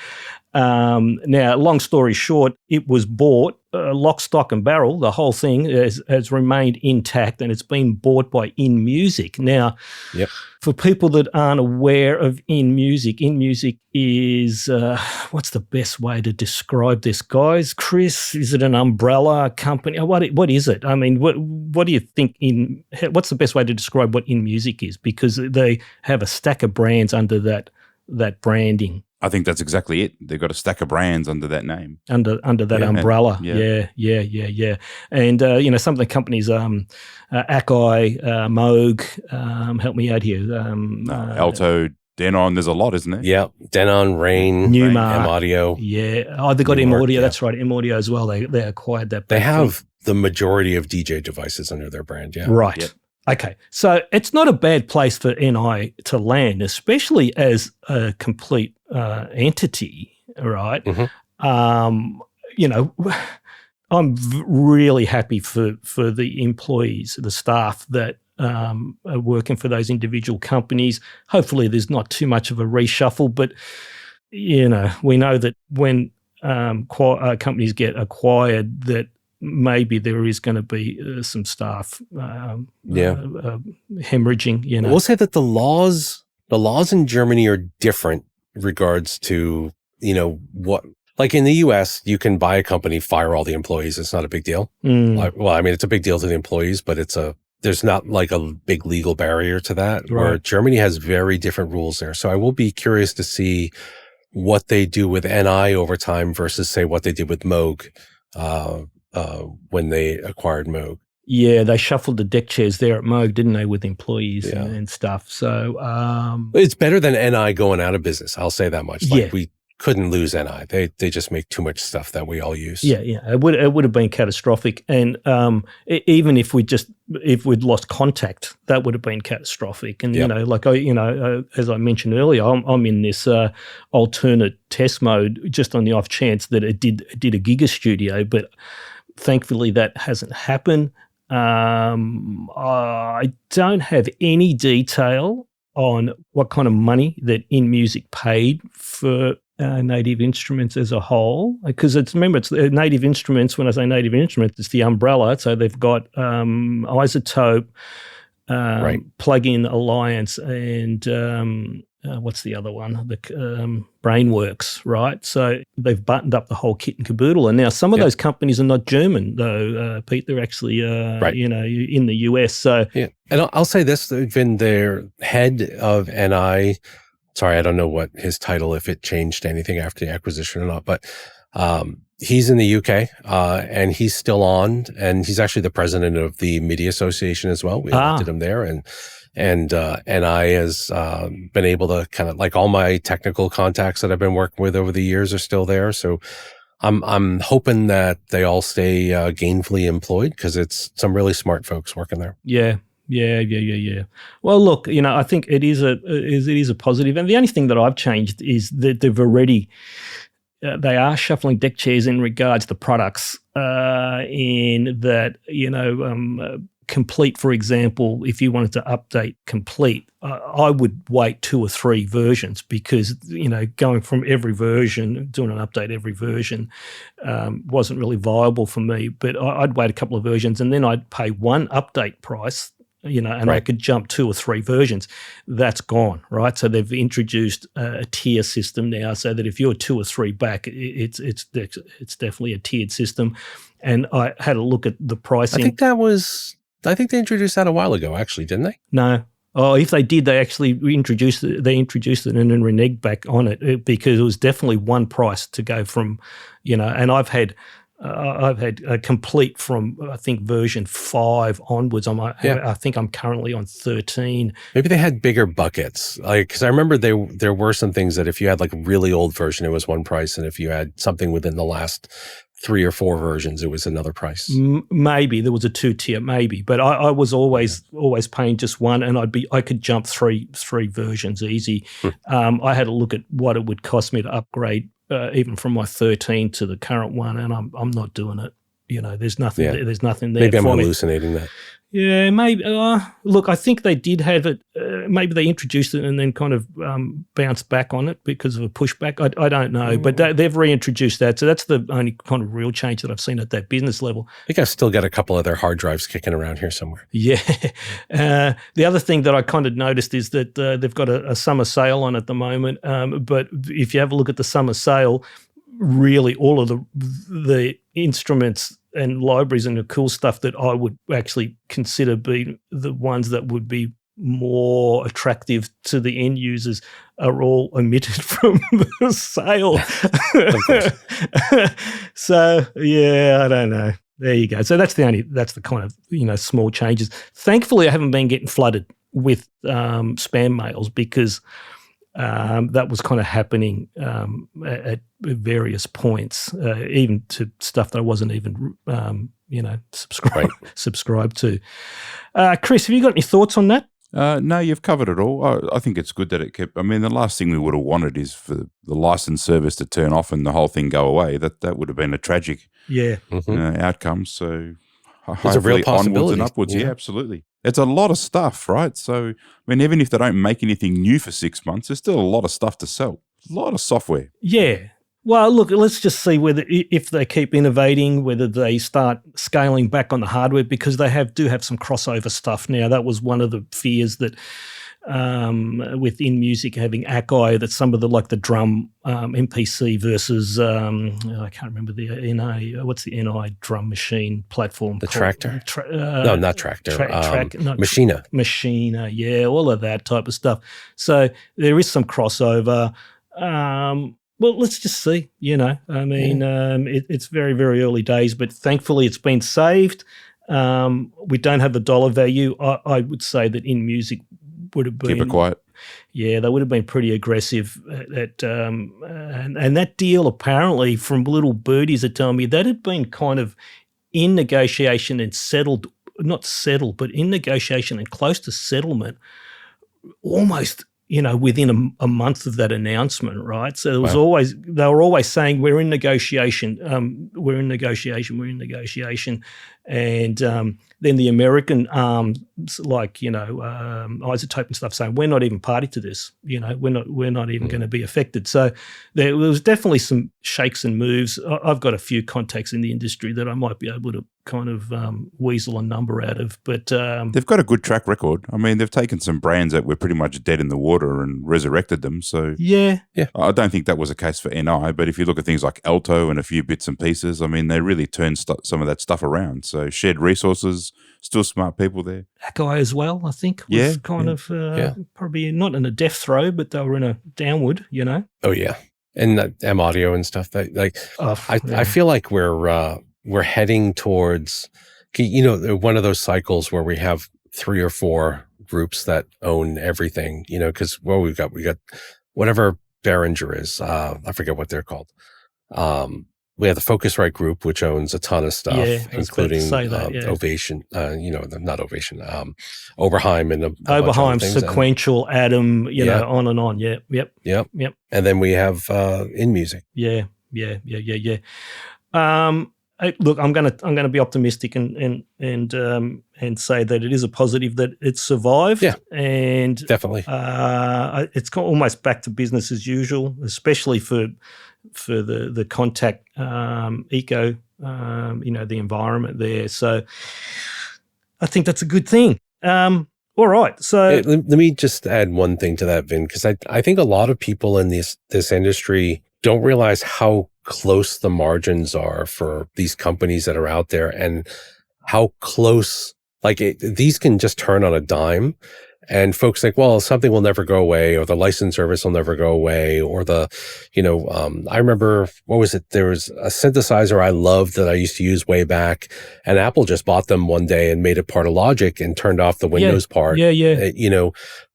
Now, long story short, it was bought lock, stock and barrel. The whole thing has remained intact, and it's been bought by InMusic. Now, for people that aren't aware of InMusic is, what's the best way to describe this, guys? Chris, is it an umbrella company? What is it? I mean, what do you think what's the best way to describe what InMusic is? Because they have a stack of brands under that branding. I think that's exactly it. They've got a stack of brands under that name. Under that umbrella. Yeah. And, some of the companies, Akai, Moog, help me out here. Alto, Denon, there's a lot, isn't there? Yeah. Denon, Rain, Newmark. M-Audio. Yeah. Oh, they got M-Audio. That's right. M-Audio as well. They acquired that. They have the majority of DJ devices under their brand. Yeah. Right. Yep. Okay, so it's not a bad place for NI to land, especially as a complete entity, right? Mm-hmm. I'm really happy for the employees, the staff that are working for those individual companies. Hopefully there's not too much of a reshuffle, but, we know that when companies get acquired that maybe there is going to be some staff hemorrhaging. We'll say that the laws in Germany are different in regards to, what, like in the US, you can buy a company, fire all the employees. It's not a big deal. It's a big deal to the employees, but there's not like a big legal barrier to that. Right. Where Germany has very different rules there. So I will be curious to see what they do with NI over time versus say what they did with Moog. When they acquired Moog. Yeah, they shuffled the deck chairs there at Moog, didn't they, with employees and stuff. So it's better than NI going out of business. I'll say that much. We couldn't lose NI. They just make too much stuff that we all use. Yeah. It would have been catastrophic. And even if we'd lost contact, that would have been catastrophic. And as I mentioned earlier, I'm in this alternate test mode just on the off chance that it did a Giga Studio, but thankfully that hasn't happened. I don't have any detail on what kind of money that InMusic paid for Native Instruments as a whole, because it's Native Instruments. When I say Native Instruments, it's the umbrella. So they've got Isotope, Plugin Alliance, and what's the other one? The Brainworks, right? So they've buttoned up the whole kit and caboodle. And now some of those companies are not German, though, Pete. They're actually, in the US. So and I'll say this: even their head of NI. Sorry, I don't know what his title, if it changed anything after the acquisition or not, but he's in the UK and he's still on, and he's actually the president of the MIDI Association as well. We elected him there, and I has been able to kind of, like, all my technical contacts that I've been working with over the years are still there. So I'm hoping that they all stay gainfully employed, because it's some really smart folks working there. Yeah. Well, look, I think it is a positive, and the only thing that I've changed is that they are shuffling deck chairs in regards to products. In that, Complete, for example, if you wanted to update Complete, I would wait 2 or 3 versions, because going from every version, doing an update every version, wasn't really viable for me. But I'd wait a couple of versions, and then I'd pay one update price. I could jump 2 or 3 versions. That's gone, right? So they've introduced a tier system now, so that if you're 2 or 3 back, it's definitely a tiered system. And I had a look at the pricing. I think they introduced that a while ago, actually, didn't they? No. Oh, if they did, they actually introduced it. They introduced it and then reneged back on it, because it was definitely one price to go from, and I've had a Complete from, I think, version 5 onwards. I think I'm currently on 13. Maybe they had bigger buckets, because I remember there were some things that if you had like a really old version, it was one price, and if you had something within the last 3 or 4 versions, it was another price. Maybe there was a 2-tier, maybe, but I was always paying just one, and I could jump three versions easy. I had to look at what it would cost me to upgrade, even from my 13 to the current one, and I'm not doing it. There's nothing. Yeah. There's nothing there. Maybe I'm hallucinating that. Yeah, maybe. Look, I think they did have it. Maybe they introduced it and then kind of bounced back on it because of a pushback. I don't know, but they've reintroduced that. So that's the only kind of real change that I've seen at that business level. I think I've still got a couple of their hard drives kicking around here somewhere. Yeah. The other thing that I kind of noticed is that they've got a summer sale on at the moment. But if you have a look at the summer sale, really all of the instruments and libraries and the cool stuff that I would actually consider being the ones that would be more attractive to the end users are all omitted from the sale. So, yeah, I don't know. There you go. So that's the kind of, small changes. Thankfully, I haven't been getting flooded with spam mails because that was kind of happening at various points, even to stuff that I wasn't even, subscribed to. Chris, have you got any thoughts on that? No, you've covered it all. I think it's good that it kept. I mean, the last thing we would have wanted is for the license service to turn off and the whole thing go away. That would have been a tragic outcome. So there's a real possibility. Onwards and upwards. Yeah, absolutely. It's a lot of stuff, right? So, I mean, even if they don't make anything new for 6 months, there's still a lot of stuff to sell. A lot of software. Yeah. Well, look, let's just see if they keep innovating, whether they start scaling back on the hardware, because they do have some crossover stuff now. That was one of the fears that within music having Akai, that some of the drum MPC versus I can't remember the NI. What's the NI drum machine platform? The Tractor? No, not Tractor. Machina. Machina, yeah, all of that type of stuff. So there is some crossover. Well, let's just see, I mean, it's very, very early days, but thankfully it's been saved. We don't have the dollar value. I would say that in music would have been— Keep it quiet. Yeah, they would have been pretty aggressive and that deal apparently from little birdies are telling me that had been kind of in negotiation and settled, not settled, but in negotiation and close to settlement almost within a month of that announcement, right? So there was they were always saying, we're in negotiation. And then the American arms, Isotope and stuff, saying we're not even party to this. We're not even going to be affected. So there was definitely some shakes and moves. I've got a few contacts in the industry that I might be able to kind of weasel a number out of. But they've got a good track record. I mean, they've taken some brands that were pretty much dead in the water and resurrected them. So yeah. I don't think that was a case for NI. But if you look at things like Alto and a few bits and pieces, I mean, they really turned some of that stuff around. So shared resources, still smart people there. Akai as well, I think, was probably not in a death throw, but they were in a downward, Oh yeah, and M Audio and stuff. I feel like we're heading towards, one of those cycles where we have 3 or 4 groups that own everything. Because we got whatever Behringer is. I forget what they're called. We have the Focusrite Group, which owns a ton of stuff, including Ovation, not Ovation, Oberheim and Oberheim, Sequential, Atom, on and on. Yep. And then we have In Music. Yeah. Look, I'm gonna be optimistic and say that it is a positive that it survived. Yeah, and definitely, it's almost back to business as usual, especially for the contact eco, the environment there. So I think that's a good thing. All right. So let me just add one thing to that, Vin, because I think a lot of people in this industry don't realize how close the margins are for these companies that are out there and how close, these can just turn on a dime. And folks think, well, something will never go away, or the license service will never go away, or I remember, what was it? There was a synthesizer I loved that I used to use way back, and Apple just bought them one day and made it part of Logic and turned off the Windows part. Yeah.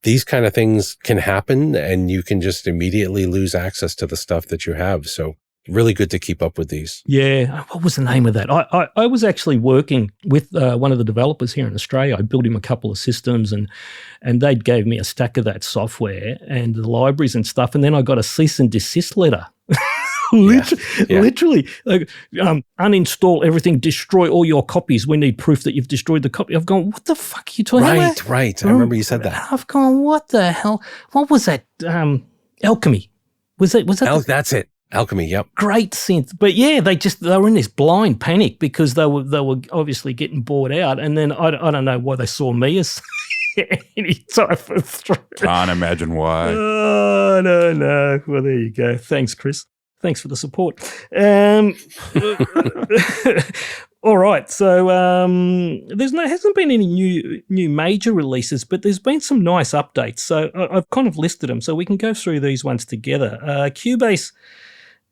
These kind of things can happen, and you can just immediately lose access to the stuff that you have. So, really good to keep up with these. Yeah. What was the name of that? I was actually working with one of the developers here in Australia. I built him a couple of systems and they gave me a stack of that software and the libraries and stuff. And then I got a cease and desist letter. Literally, like, uninstall everything, destroy all your copies. We need proof that you've destroyed the copy. I've gone, what the fuck are you talking about? Right. I remember you said that. I've gone, what the hell? What was that? Alchemy. Was that? That's it. Alchemy. Yep. Great synth. But yeah, they were in this blind panic because they were obviously getting bored out. And then I don't know why they saw me as any type of threat. Can't imagine why. Oh, no. Well, there you go. Thanks, Chris. Thanks for the support. All right. So hasn't been any new major releases, but there's been some nice updates. So I've kind of listed them, so we can go through these ones together. Cubase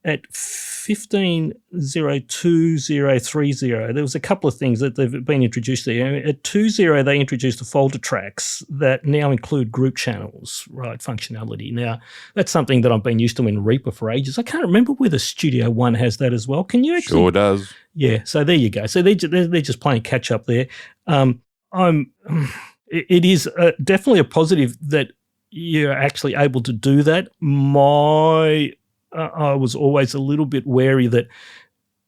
at 15.02030, there was a couple of things that they've been introduced there. At 2.0, they introduced the folder tracks that now include group channels, right, functionality. Now, that's something that I've been used to in Reaper for ages. I can't remember whether Studio One has that as well. Can you actually? Sure does. Yeah, so there you go. So they're just playing catch up there. It is definitely a positive that you're actually able to do that. I was always a little bit wary that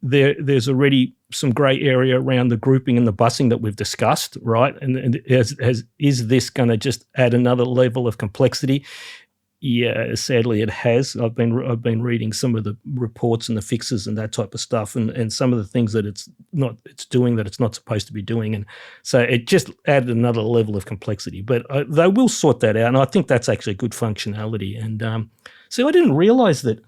there's already some grey area around the grouping and the busing that we've discussed, right? And is this going to just add another level of complexity? Yeah, sadly it has. I've been reading some of the reports and the fixes and that type of stuff, and some of the things that it's doing that it's not supposed to be doing, and so it just added another level of complexity. But they will sort that out, and I think that's actually good functionality. And so I didn't realize that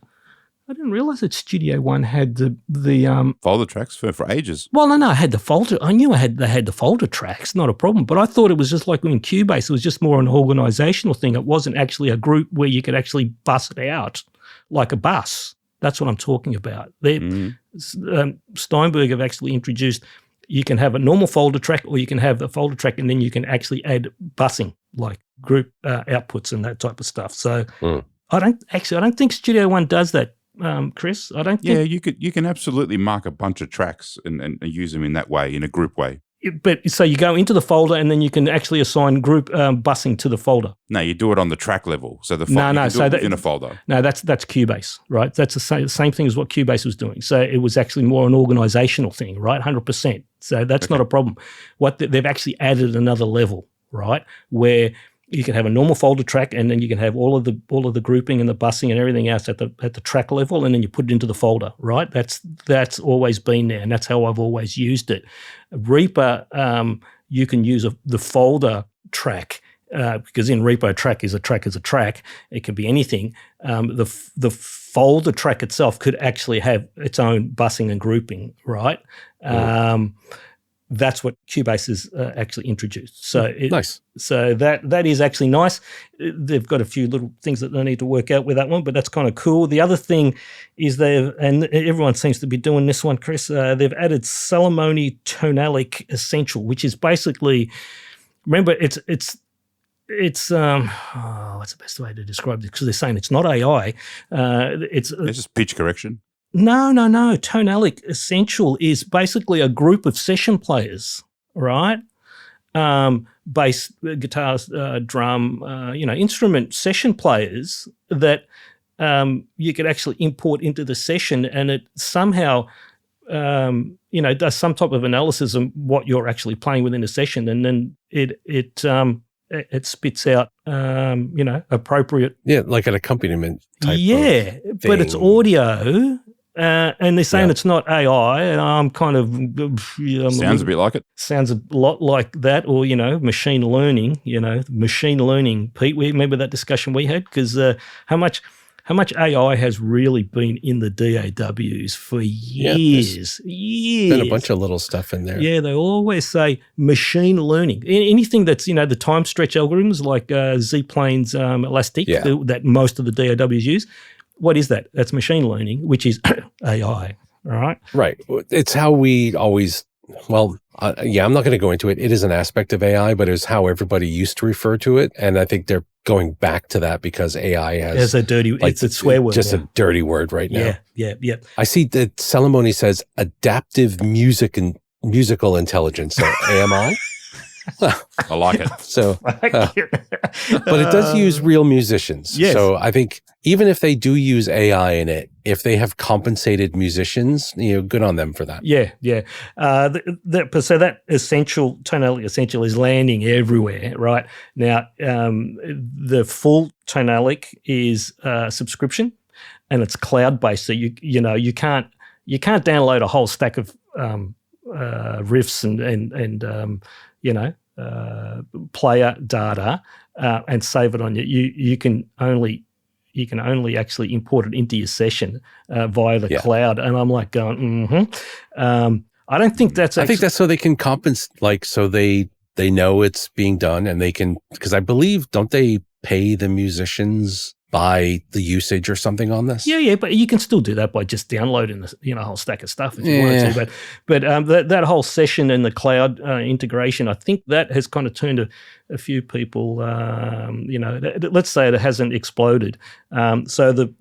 Studio One had the folder tracks for ages. Well, no, I had the folder. I knew they had the folder tracks, not a problem. But I thought it was just like in Cubase, it was just more an organizational thing. It wasn't actually a group where you could actually bus it out like a bus. That's what I'm talking about. Steinberg have actually introduced. You can have a normal folder track, or you can have a folder track, and then you can actually add busing, like group outputs and that type of stuff. So I don't think Studio One does that. Chris, I don't think. Yeah, you can absolutely mark a bunch of tracks and use them in that way, in a group way. But so you go into the folder and then you can actually assign group busing to the folder. No, you do it on the track level. So the in a folder. No, that's Cubase, right? That's the same thing as what Cubase was doing. So it was actually more an organizational thing, right? 100%. So that's not a problem. They've actually added another level, right, where you can have a normal folder track, and then you can have all of the grouping and the busing and everything else at the track level, and then you put it into the folder, right? That's always been there, and that's how I've always used it. Reaper, you can use the folder track because in Reaper, a track is a track is a track. It can be anything. The folder track itself could actually have its own busing and grouping, right? That's what Cubase has actually introduced. So nice. So that is actually nice. They've got a few little things that they need to work out with that one, but that's kind of cool. The other thing is and everyone seems to be doing this one, Chris, they've added Salamone Tonalic Essential, which is basically, remember, it's what's the best way to describe this? Because they're saying it's not AI. It's just pitch correction. No. Tonalic Essential is basically a group of session players, right? Bass, guitars, drum, instrument session players that you could actually import into the session, and it somehow, does some type of analysis of what you're actually playing within a session, and then it spits out, appropriate. Yeah, like an accompaniment type. Yeah, but it's audio. And they're saying it's not AI, and I'm kind of sounds a bit like it. Sounds a lot like that, or machine learning. Machine learning. Pete, we remember that discussion we had, because how much AI has really been in the DAWs for years. Been a bunch of little stuff in there. Yeah, they always say machine learning. Anything that's the time stretch algorithms like Z-planes, elastic that most of the DAWs use. What is that? That's machine learning, which is AI, right? Right. It's how we always, I'm not going to go into it. It is an aspect of AI, but it's how everybody used to refer to it. And I think they're going back to that because AI has There's a dirty, it's a swear word. Just now. a dirty word right now. Yeah. I see that Celemony says adaptive musical intelligence. So AMI. I like it. So, but it does use real musicians. Yes. So I think even if they do use AI in it, if they have compensated musicians, good on them for that. Yeah. So that tonality essential is landing everywhere, right? Now, the full tonalic is subscription, and it's cloud-based. So you can't download a whole stack of riffs and player data and save it on you can only actually import it into your session via the cloud. And I'm like going, I don't think that's I think that's so they can compensate, so they know it's being done, and they can, because I believe, don't they pay the musicians by the usage or something on this? Yeah, but you can still do that by just downloading a whole stack of stuff if you wanted to. But that whole session and the cloud integration, I think that has kind of turned a few people. Let's say it hasn't exploded. So the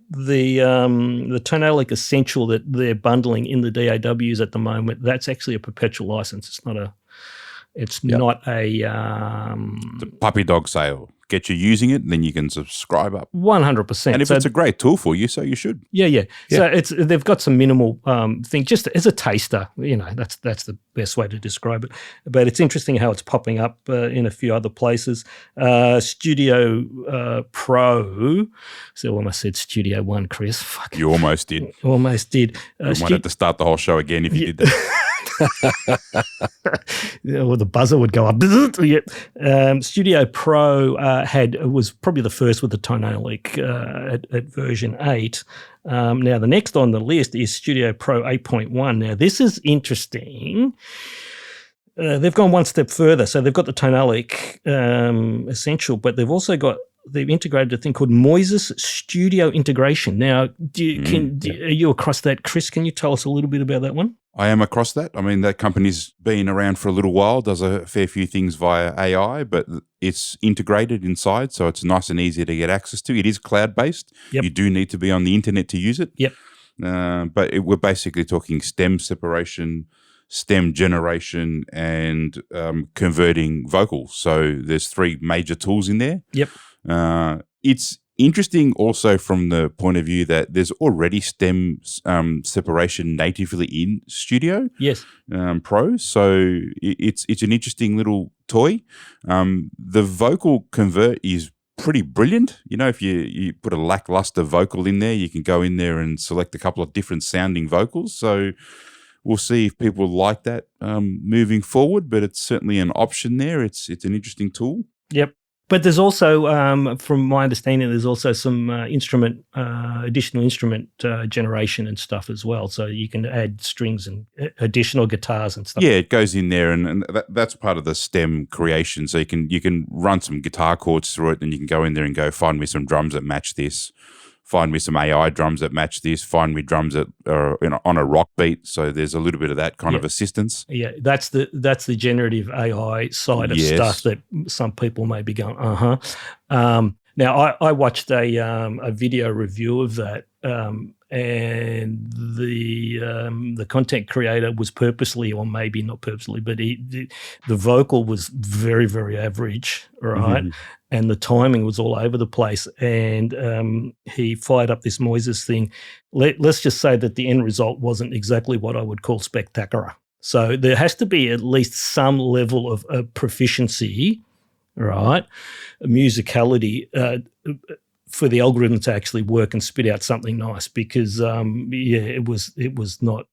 tonalic essential that they're bundling in the DAWs at the moment, that's actually a perpetual license. It's not a. The puppy dog sale. Get you using it, and then you can subscribe up 100%. And if it's a great tool for you, so you should. Yeah. So they've got some minimal thing just as a taster. That's the best way to describe it. But it's interesting how it's popping up in a few other places. Studio Pro. So I almost said Studio One, Chris. Fuck. You almost did. Almost did. You might have to start the whole show again if you did that. Or the buzzer would go up. Studio Pro was probably the first with the tonalic at version 8. Now the next on the list is Studio Pro 8.1. Now this is interesting. They've gone one step further. So they've got the tonalic essential, but they've integrated a thing called Moises Studio Integration. Now, are you across that, Chris? Can you tell us a little bit about that one? I am across that. I mean, that company's been around for a little while, does a fair few things via AI, but it's integrated inside, so it's nice and easy to get access to. It is cloud-based. Yep. You do need to be on the internet to use it. Yep. But we're basically talking stem separation, stem generation, and converting vocals. So there's 3 major tools in there. Yep. It's interesting also from the point of view that there's already stem separation natively in Studio Pro. So it's an interesting little toy. The vocal convert is pretty brilliant. If you put a lackluster vocal in there, you can go in there and select a couple of different sounding vocals. So we'll see if people like that moving forward, but it's certainly an option there. It's an interesting tool. Yep. But there's also, from my understanding, there's also some additional instrument generation and stuff as well. So you can add strings and additional guitars and stuff. Yeah, it goes in there, and that's part of the stem creation. So you can run some guitar chords through it, and you can go in there and go, find me some drums that match this. Find me some AI drums that match this. Find me drums that are on a rock beat. So there's a little bit of that kind of assistance. Yeah, that's the generative AI side of stuff that some people may be going, Now I watched a video review of that, and the content creator was purposely, or maybe not purposely, but the vocal was very, very average, right? Mm-hmm. And the timing was all over the place. And he fired up this Moises thing. Let's just say that the end result wasn't exactly what I would call spectacular. So there has to be at least some level of proficiency, right, musicality, for the algorithm to actually work and spit out something nice. Because it was not.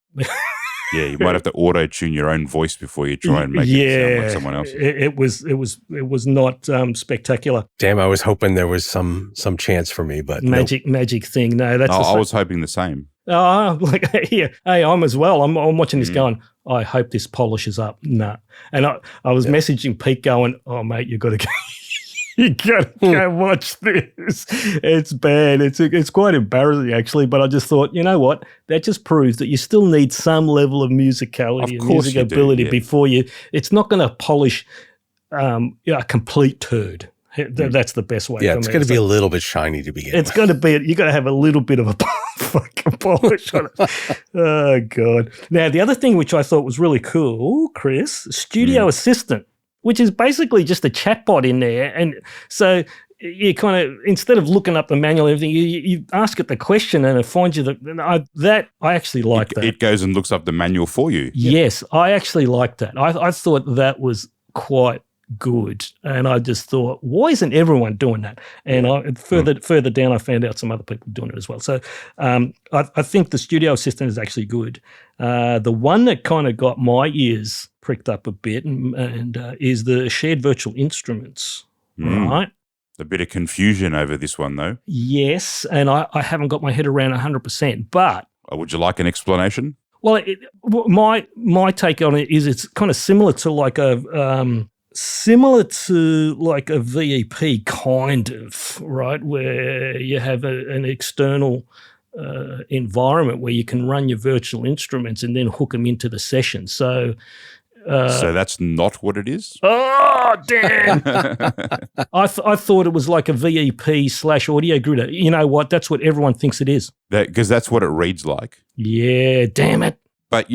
Yeah, you might have to auto-tune your own voice before you try and make it sound like someone else. It was not spectacular. Damn, I was hoping there was some chance for me, but magic thing. No, that's. I was hoping the same. Oh, hey, I'm as well. I'm watching this going, I hope this polishes up. Nah. And I was messaging Pete going, oh, mate, you got to go. You got to go watch this. It's bad. It's quite embarrassing, actually. But I just thought, you know what? That just proves that you still need some level of musicality and music ability before you. It's not going to polish a complete turd. That's the best way. Yeah, for it's me. going to be a little bit shiny to begin It's with. going to be, you got to have a little bit of a fucking polish on it. Oh, God. Now, the other thing which I thought was really cool, Chris, Studio Assistant, which is basically just a chatbot in there. And so you kind of, instead of looking up the manual and everything, you ask it the question and it finds you I actually like that. It goes and looks up the manual for you. Yes, I actually like that. I thought that was quite good, and I just thought, why isn't everyone doing that? And further down, I found out some other people doing it as well. So I think the Studio Assistant is actually good. The one that kind of got my ears pricked up a bit and is the shared virtual instruments, right? A bit of confusion over this one, though. Yes, and I haven't got my head around 100%, but would you like an explanation? well, my take on it is it's kind of similar to like a VEP kind of, right, where you have an external environment where you can run your virtual instruments and then hook them into the session. So that's not what it is? Oh, damn. I thought it was like a VEP/audio grid. You know what? That's what everyone thinks it is. Because that's what it reads like. Yeah, damn it. But,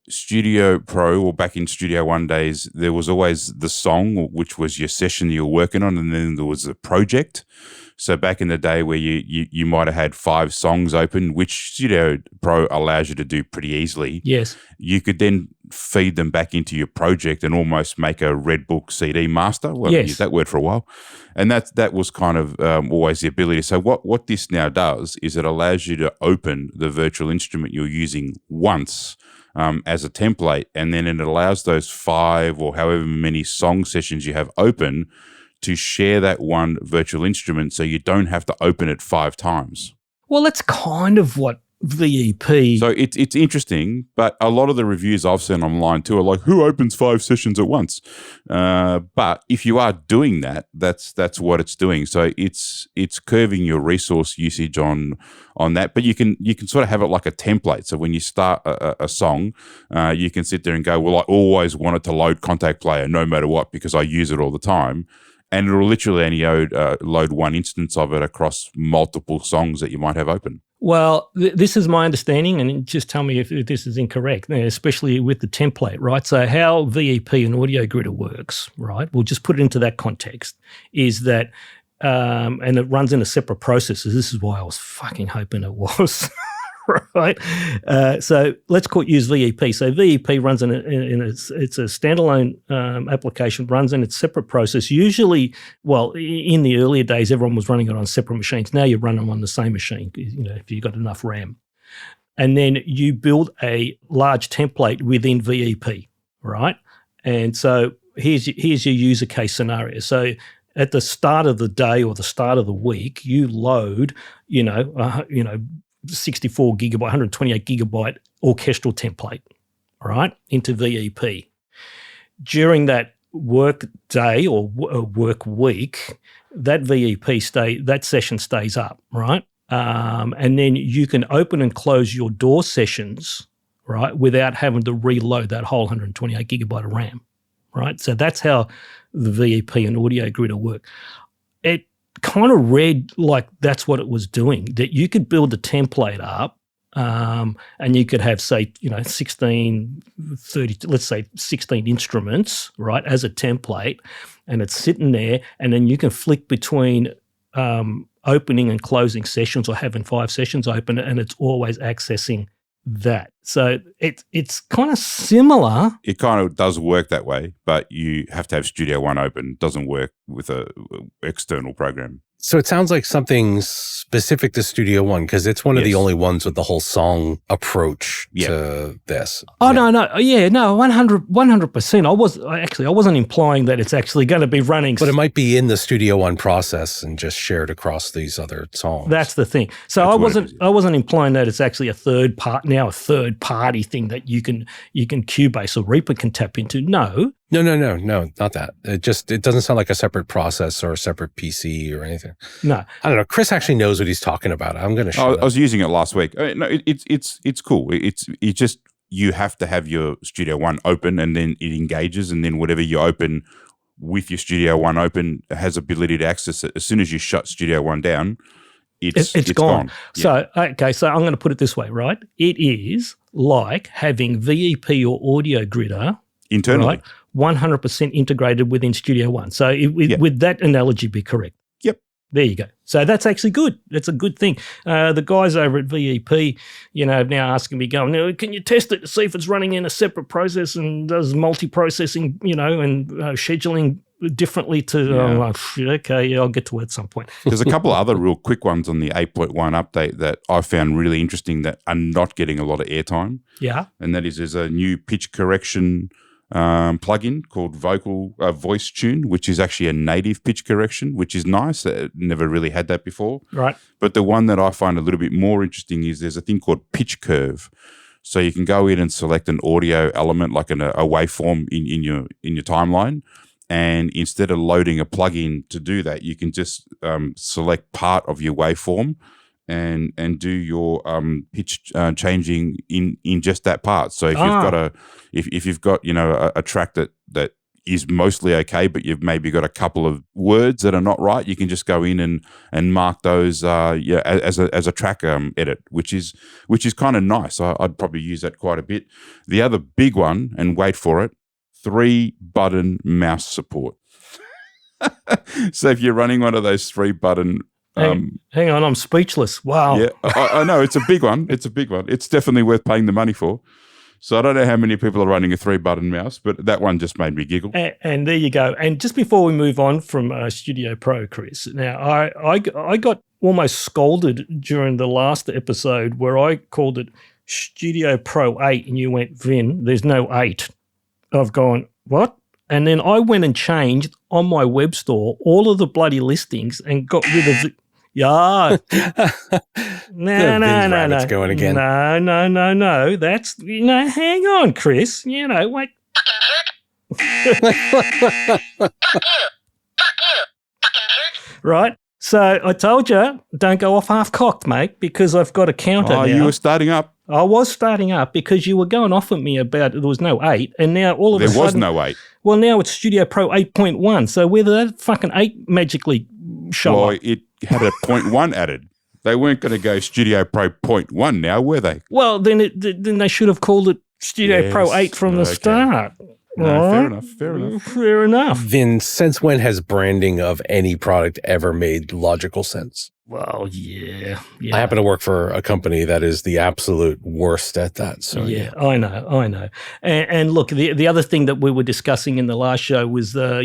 Studio Pro, or back in Studio One days, there was always the song, which was your session you were working on, and then there was a project. So back in the day where you might have had 5 songs open, which Studio Pro allows you to do pretty easily. Yes. You could then feed them back into your project and almost make a Red Book CD master. Well, yes. I used that word for a while. And that was kind of always the ability. So what this now does is it allows you to open the virtual instrument you're using once as a template, and then it allows those 5 or however many song sessions you have open to share that one virtual instrument so you don't have to open it 5 times. Well, that's kind of what VEP... So it's interesting, but a lot of the reviews I've seen online too are like, who opens 5 sessions at once? But if you are doing that, that's what it's doing. So it's curving your resource usage on that, but you can sort of have it like a template. So when you start a song, you can sit there and go, well, I always want it to load Contact Player no matter what because I use it all the time. And it'll literally only load one instance of it across multiple songs that you might have open. Well, this is my understanding, and just tell me if this is incorrect, especially with the template, right? So how VEP and Audio Gridder works, right? We'll just put it into that context, is that, and it runs in a separate process. This is why I was fucking hoping it was, right? So let's use VEP. So VEP runs it's a standalone application, runs in its separate process. Usually, well, in the earlier days, everyone was running it on separate machines. Now you run them on the same machine, if you've got enough RAM. And then you build a large template within VEP, right? And so here's your user case scenario. So at the start of the day or the start of the week, you load, 64 gigabyte, 128 gigabyte orchestral template, right, into VEP. During that work day or work week, that that session stays up, right? And then you can open and close your DAW sessions, right, without having to reload that whole 128 gigabyte of RAM, right? So that's how the VEP and Audio Gridder work. It kind of read like that's what it was doing, that you could build a template up and you could have, say, 16 instruments, right, as a template, and it's sitting there, and then you can flick between opening and closing sessions or having 5 sessions open, and it's always accessing that. So it's kind of similar. It kind of does work that way, but you have to have Studio One open. It doesn't work with a external program. So it sounds like something specific to Studio One, because it's one of the only ones with the whole song approach to this. Oh, no. Yeah, no, 100%. I wasn't implying that it's actually going to be running. But it might be in the Studio One process and just shared across these other songs. That's the thing. So I wasn't implying that it's actually a third party thing that you can Cubase or Reaper can tap into. No, not that. It doesn't sound like a separate process or a separate PC or anything. No, I don't know. Chris actually knows what he's talking about. I'm going to show. I was using it last week. No, it's cool. It's just you have to have your Studio One open, and then it engages, and then whatever you open with your Studio One open has ability to access it. As soon as you shut Studio One down, it's gone. Yeah. So, okay, so I'm going to put it this way, right? It is like having VEP or Audio Gridder internally, right, 100% integrated within Studio One. So would that analogy be correct? Yep. There you go. So that's actually good. That's a good thing. The guys over at VEP, have now asking me, going, can you test it to see if it's running in a separate process and does multi-processing, and scheduling differently to, okay, I'll get to it at some point. There's a couple of other real quick ones on the 8.1 update that I found really interesting that are not getting a lot of airtime. Yeah. And that is there's a new pitch correction plugin called Voice Tune, which is actually a native pitch correction, which is nice. Never really had that before. Right. But the one that I find a little bit more interesting is there's a thing called Pitch Curve. So you can go in and select an audio element like a waveform in your timeline. And instead of loading a plugin to do that, you can just select part of your waveform and do your pitch changing in just that part. So if you've got a track that is mostly okay, but you've maybe got a couple of words that are not right, you can just go in and mark those as a track edit, which is kind of nice. I'd probably use that quite a bit. The other big one, and wait for it, 3-button mouse support. So if you're running one of those 3-button hang on, I'm speechless. Wow. Yeah, I know. It's a big one. It's a big one. It's definitely worth paying the money for. So I don't know how many people are running a 3-button mouse, but that one just made me giggle. And there you go. And just before we move on from Studio Pro, Chris, now I got almost scolded during the last episode where I called it Studio Pro 8 and you went, Vin, there's no 8. I've gone, what? And then I went and changed on my web store all of the bloody listings and got rid of the... Yeah. No. Going again. No. That's, hang on, Chris. Wait. Right. So I told you, don't go off half-cocked, mate, because I've got a counter now. You were starting up. I was starting up because you were going off at me about there was no 8, and now all of a sudden... There was no 8. Well, now it's Studio Pro 8.1, so where did that fucking 8 magically show up? Well, it had a 0.1 added. They weren't going to go Studio Pro 0.1 now, were they? Well, then they should have called it Studio Pro 8 from the start. No, fair enough. Fair enough. Vin, since when has branding of any product ever made logical sense? Well, yeah. I happen to work for a company that is the absolute worst at that. So yeah. I know. And look, the other thing that we were discussing in the last show was the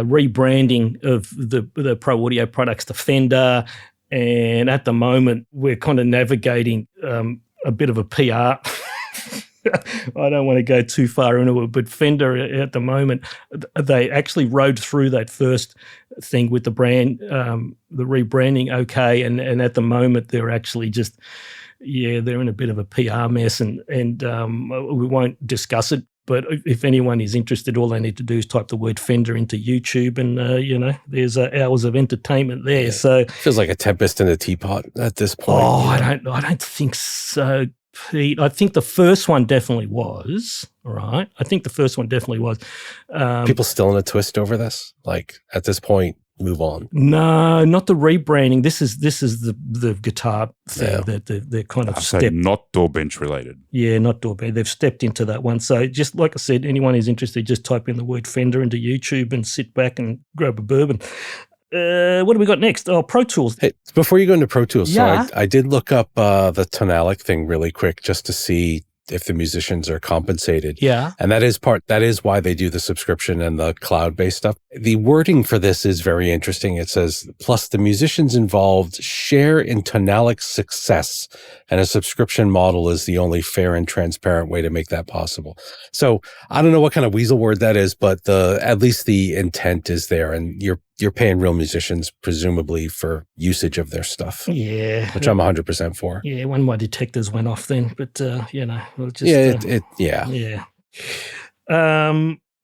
rebranding of the Pro Audio products to Fender, and at the moment we're kind of navigating a bit of a PR. I don't want to go too far into it, but Fender at the moment, they actually rode through that first thing with the brand, the rebranding okay, and at the moment they're actually just, they're in a bit of a PR mess, and we won't discuss it. But if anyone is interested, all they need to do is type the word Fender into YouTube, and there's hours of entertainment there. Yeah. So feels like a tempest in a teapot at this point. Oh, I don't think so, Pete. I think the first one definitely was, right? I think the first one definitely was. People still in a twist over this? Like, at this point, move on. No, not the rebranding. This is the guitar thing that they're kind of stepped. Not DAWbench related. Yeah, not DAWbench. They've stepped into that one. So just like I said, anyone who's interested, just type in the word Fender into YouTube and sit back and grab a bourbon. What do we got next? Oh, Pro Tools. Hey, before you go into Pro Tools, yeah. So I did look up the Tonalic thing really quick just to see if the musicians are compensated. Yeah. And that is why they do the subscription and the cloud-based stuff. The wording for this is very interesting. It says, plus the musicians involved share in Tonalic's success, and a subscription model is the only fair and transparent way to make that possible. So I don't know what kind of weasel word that is, but at least the intent is there, and you're paying real musicians, presumably, for usage of their stuff. Yeah. Which I'm 100% for. Yeah, one of my detectors went off then, but, we'll just... Yeah.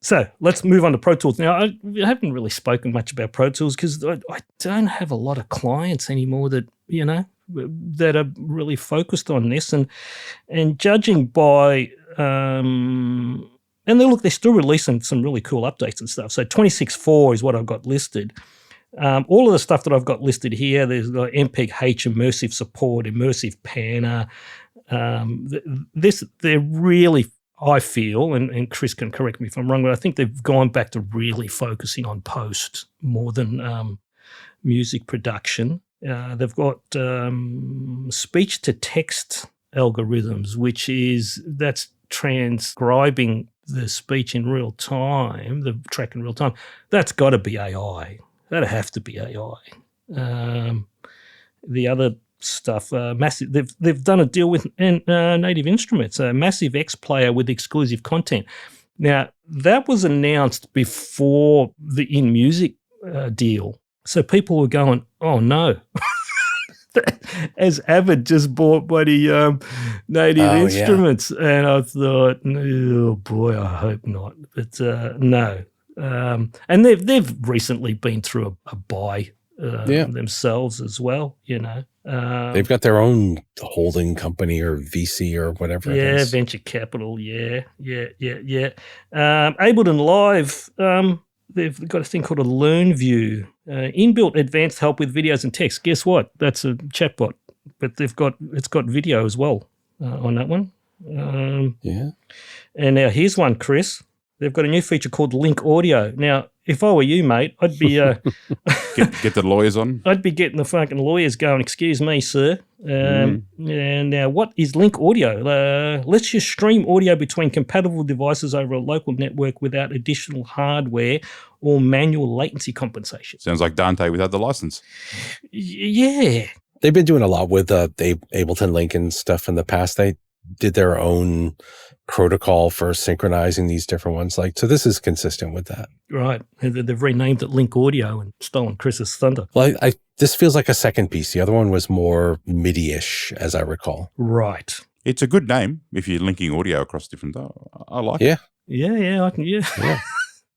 So let's move on to Pro Tools. Now, I haven't really spoken much about Pro Tools because I don't have a lot of clients anymore that, that are really focused on this. And judging by And they're still releasing some really cool updates and stuff. So 26.4 is what I've got listed. All of the stuff that I've got listed here, there's the MPEG-H immersive support, immersive panner. They're really, I feel, and Chris can correct me if I'm wrong, but I think they've gone back to really focusing on post more than music production. They've got speech-to-text algorithms, that's transcribing the speech in real time, the track in real time. That's got to be AI. That'd have to be AI. The other stuff, massive. They've done a deal with Native Instruments, a massive X player with exclusive content. Now that was announced before the In Music deal, so people were going, "Oh no." As Avid just bought bloody Native Instruments, and I thought, oh boy, I hope not. But no, and they've recently been through a buy themselves as well. They've got their own holding company or VC or whatever. it is. Venture capital. Yeah. Ableton Live. They've got a thing called a Learn View, inbuilt advanced help with videos and text. Guess what? That's a chatbot, but it's got video as well on that one. And now here's one, Chris. They've got a new feature called Link Audio. Now, if I were you, mate, I'd be get the lawyers on. I'd be getting the fucking lawyers going. Excuse me, sir. And now, what is Link Audio? Lets you stream audio between compatible devices over a local network without additional hardware or manual latency compensation. Sounds like Dante without the license. Yeah. They've been doing a lot with Ableton Link and stuff in the past. They did their own protocol for synchronizing these different ones. So this is consistent with that. Right. They've renamed it Link Audio and stolen Chris's thunder. Well, this feels like a second piece. The other one was more MIDI-ish, as I recall. Right. It's a good name if you're linking audio across different. I like it. Yeah. I can. Yeah.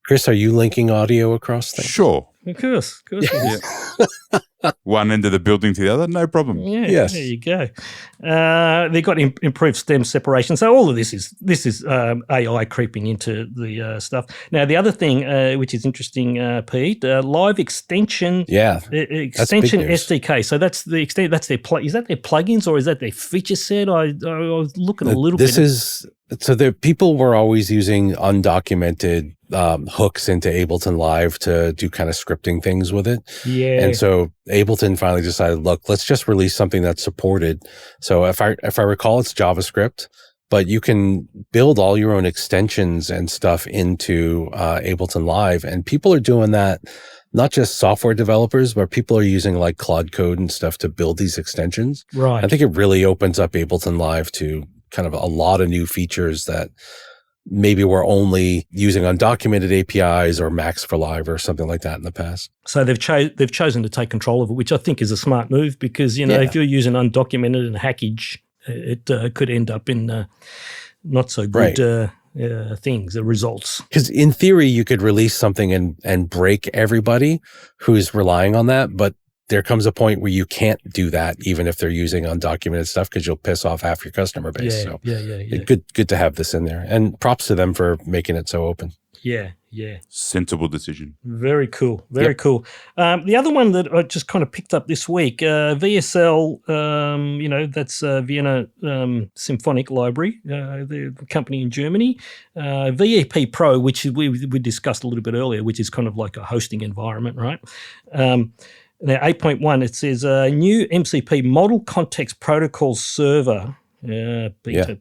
Chris, are you linking audio across things? Sure. Of course. One end of the building to the other, no problem. Yeah, yes. There you go. They've got improved stem separation. So all of this is AI creeping into the stuff. Now, the other thing, which is interesting, Pete, live extension. Yeah, extension SDK. So that's the extent. That's their is that their plugins or is that their feature set? I was looking a little bit. So the people were always using undocumented hooks into Ableton Live to do kind of scripting things with it. Yeah. And so Ableton finally decided, look, let's just release something that's supported. So if I recall, it's JavaScript, but you can build all your own extensions and stuff into Ableton Live. And people are doing that, not just software developers, but people are using like Claude Code and stuff to build these extensions. Right. I think it really opens up Ableton Live to kind of a lot of new features that maybe we're only using undocumented APIs or Max for Live or something like that in the past. So they've chosen to take control of it, which I think is a smart move because, if you're using undocumented and hackage, it could end up in not so good things, the results. Because in theory, you could release something and break everybody who's relying on that, but there comes a point where you can't do that, even if they're using undocumented stuff, because you'll piss off half your customer base. Yeah. Good to have this in there, and props to them for making it so open. Yeah. Sensible decision. Very cool. Very cool. The other one that I just kind of picked up this week, VSL, that's Vienna Symphonic Library, the company in Germany. VEP Pro, which we discussed a little bit earlier, which is kind of like a hosting environment, right? Now, 8.1, it says new MCP model context protocol server,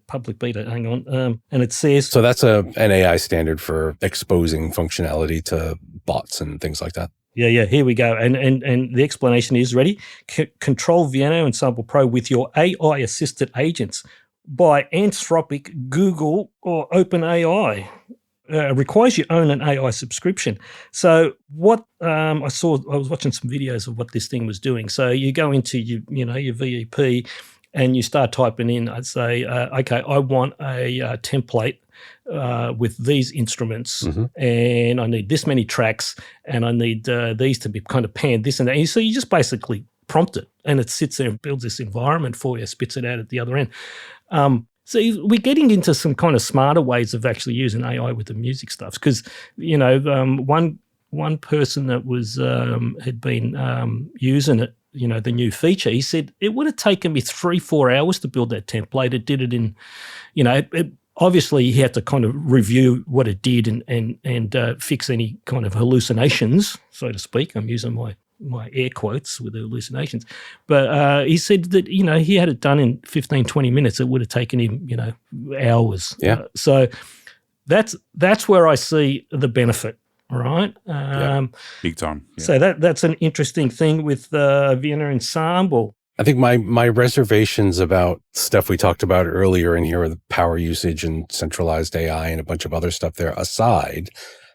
public beta, hang on. And it says... So that's an AI standard for exposing functionality to bots and things like that. Yeah, here we go. And the explanation is, ready? Control Vienna Ensemble Pro with your AI-assisted agents by Anthropic, Google, or OpenAI. Requires you own an AI subscription. So what I was watching some videos of what this thing was doing. So you go into your VEP and you start typing in. I'd say, okay, I want a template with these instruments, and I need this many tracks, and I need these to be kind of panned this and that. And so you just basically prompt it, and it sits there and builds this environment for you, spits it out at the other end. So we're getting into some kind of smarter ways of actually using AI with the music stuff. Because, one person that was had been using it, the new feature, he said it would have taken me 3-4 hours to build that template. It did it in, obviously he had to kind of review what it did and fix any kind of hallucinations, so to speak. I'm using my air quotes with the hallucinations. But he said that, he had it done in 15, 20 minutes. It would have taken him, hours. Yeah. So that's where I see the benefit, right? Big time. Yeah. So that's an interesting thing with Vienna Ensemble. I think my reservations about stuff we talked about earlier in here, the power usage and centralized AI and a bunch of other stuff there aside,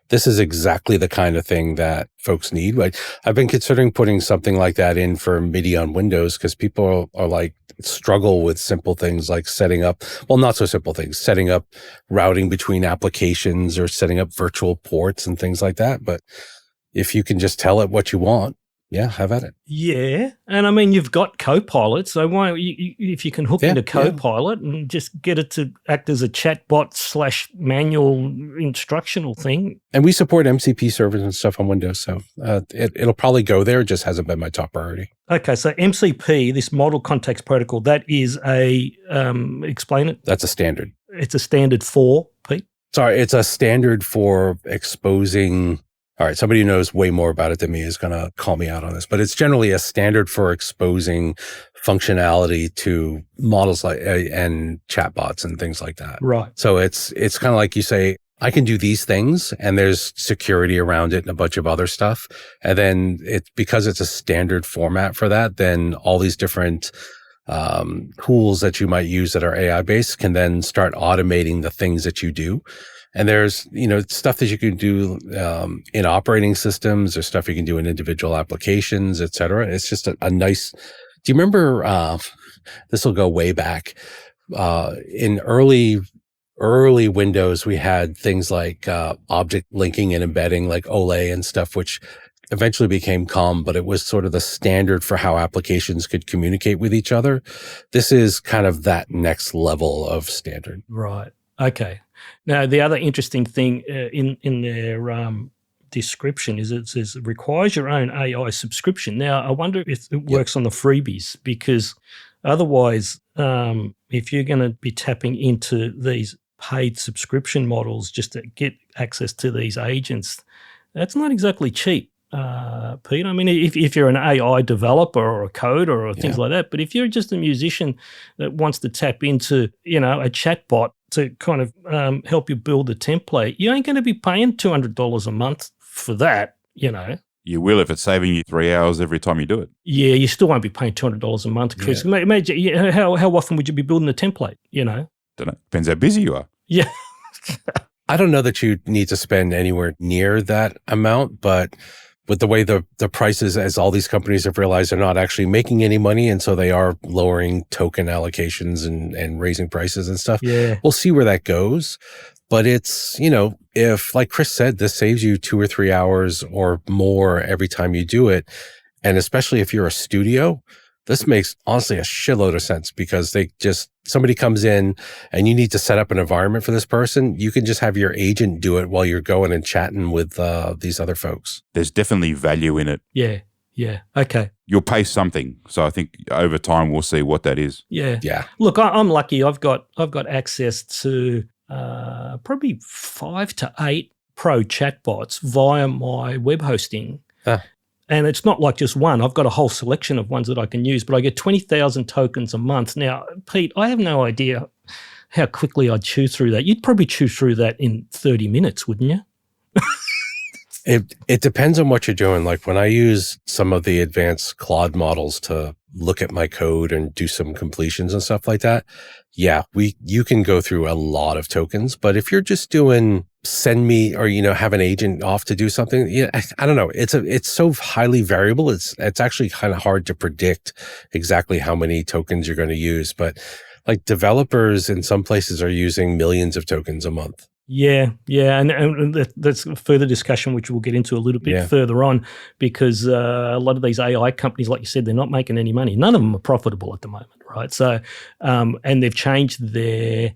this is exactly the kind of thing that folks need. Like, I've been considering putting something like that in for MIDI on Windows because people are like struggle with simple things like setting up, well, not so simple things, setting up routing between applications or setting up virtual ports and things like that. But if you can just tell it what you want, yeah, have at it. Yeah. And I mean, you've got Copilot. So why, if you can hook into Copilot and just get it to act as a chatbot / manual instructional thing. And we support MCP servers and stuff on Windows. So it'll probably go there. It just hasn't been my top priority. Okay. So MCP, this Model Context Protocol, that is explain it. That's a standard. It's a standard for, Pete? Sorry, it's a standard for exposing. All right, somebody who knows way more about it than me is going to call me out on this, but it's generally a standard for exposing functionality to models like and chatbots and things like that. Right. So it's kind of like you say, I can do these things, and there's security around it and a bunch of other stuff. And then because it's a standard format for that, then all these different tools that you might use that are AI based can then start automating the things that you do. And there's, stuff that you can do in operating systems. There's stuff you can do in individual applications, et cetera. It's just a nice. Do you remember? This will go way back. In early Windows, we had things like object linking and embedding, like Ole and stuff, which eventually became COM, but it was sort of the standard for how applications could communicate with each other. This is kind of that next level of standard. Right. Okay. Now, the other interesting thing in their description is it says it requires your own AI subscription. Now, I wonder if it works on the freebies, because otherwise, if you're going to be tapping into these paid subscription models just to get access to these agents, that's not exactly cheap. Pete, I mean, if you're an AI developer or a coder or things like that, but if you're just a musician that wants to tap into, a chatbot to kind of help you build a template, you ain't going to be paying $200 a month for that, You will if it's saving you 3 hours every time you do it. Yeah, you still won't be paying $200 a month, Chris. Yeah. Imagine, how often would you be building a template, Don't know. Depends how busy you are. Yeah. I don't know that you need to spend anywhere near that amount, but with the way the prices, as all these companies have realized, they're not actually making any money, and so they are lowering token allocations and raising prices and stuff. Yeah. We'll see where that goes. But it's, if, like Chris said, this saves you 2 or 3 hours or more every time you do it, and especially if you're a studio, this makes, honestly, a shitload of sense, because somebody comes in and you need to set up an environment for this person. You can just have your agent do it while you're going and chatting with these other folks. There's definitely value in it. Yeah. Yeah. Okay. You'll pay something. So I think over time we'll see what that is. Yeah. Yeah. Look, I'm lucky. I've got access to probably 5 to 8 pro chatbots via my web hosting. And it's not like just one. I've got a whole selection of ones that I can use, but I get 20,000 tokens a month. Now, Pete, I have no idea how quickly I'd chew through that. You'd probably chew through that in 30 minutes, wouldn't you? It depends on what you're doing. Like when I use some of the advanced Claude models to look at my code and do some completions and stuff like that, you can go through a lot of tokens. But if you're just doing send me or have an agent off to do something, I don't know. It's so highly variable. It's actually kind of hard to predict exactly how many tokens you're going to use. But like developers in some places are using millions of tokens a month. Yeah, and that's a further discussion, which we'll get into a little bit further on, because a lot of these AI companies, like you said, they're not making any money. None of them are profitable at the moment, right? So, and they've changed their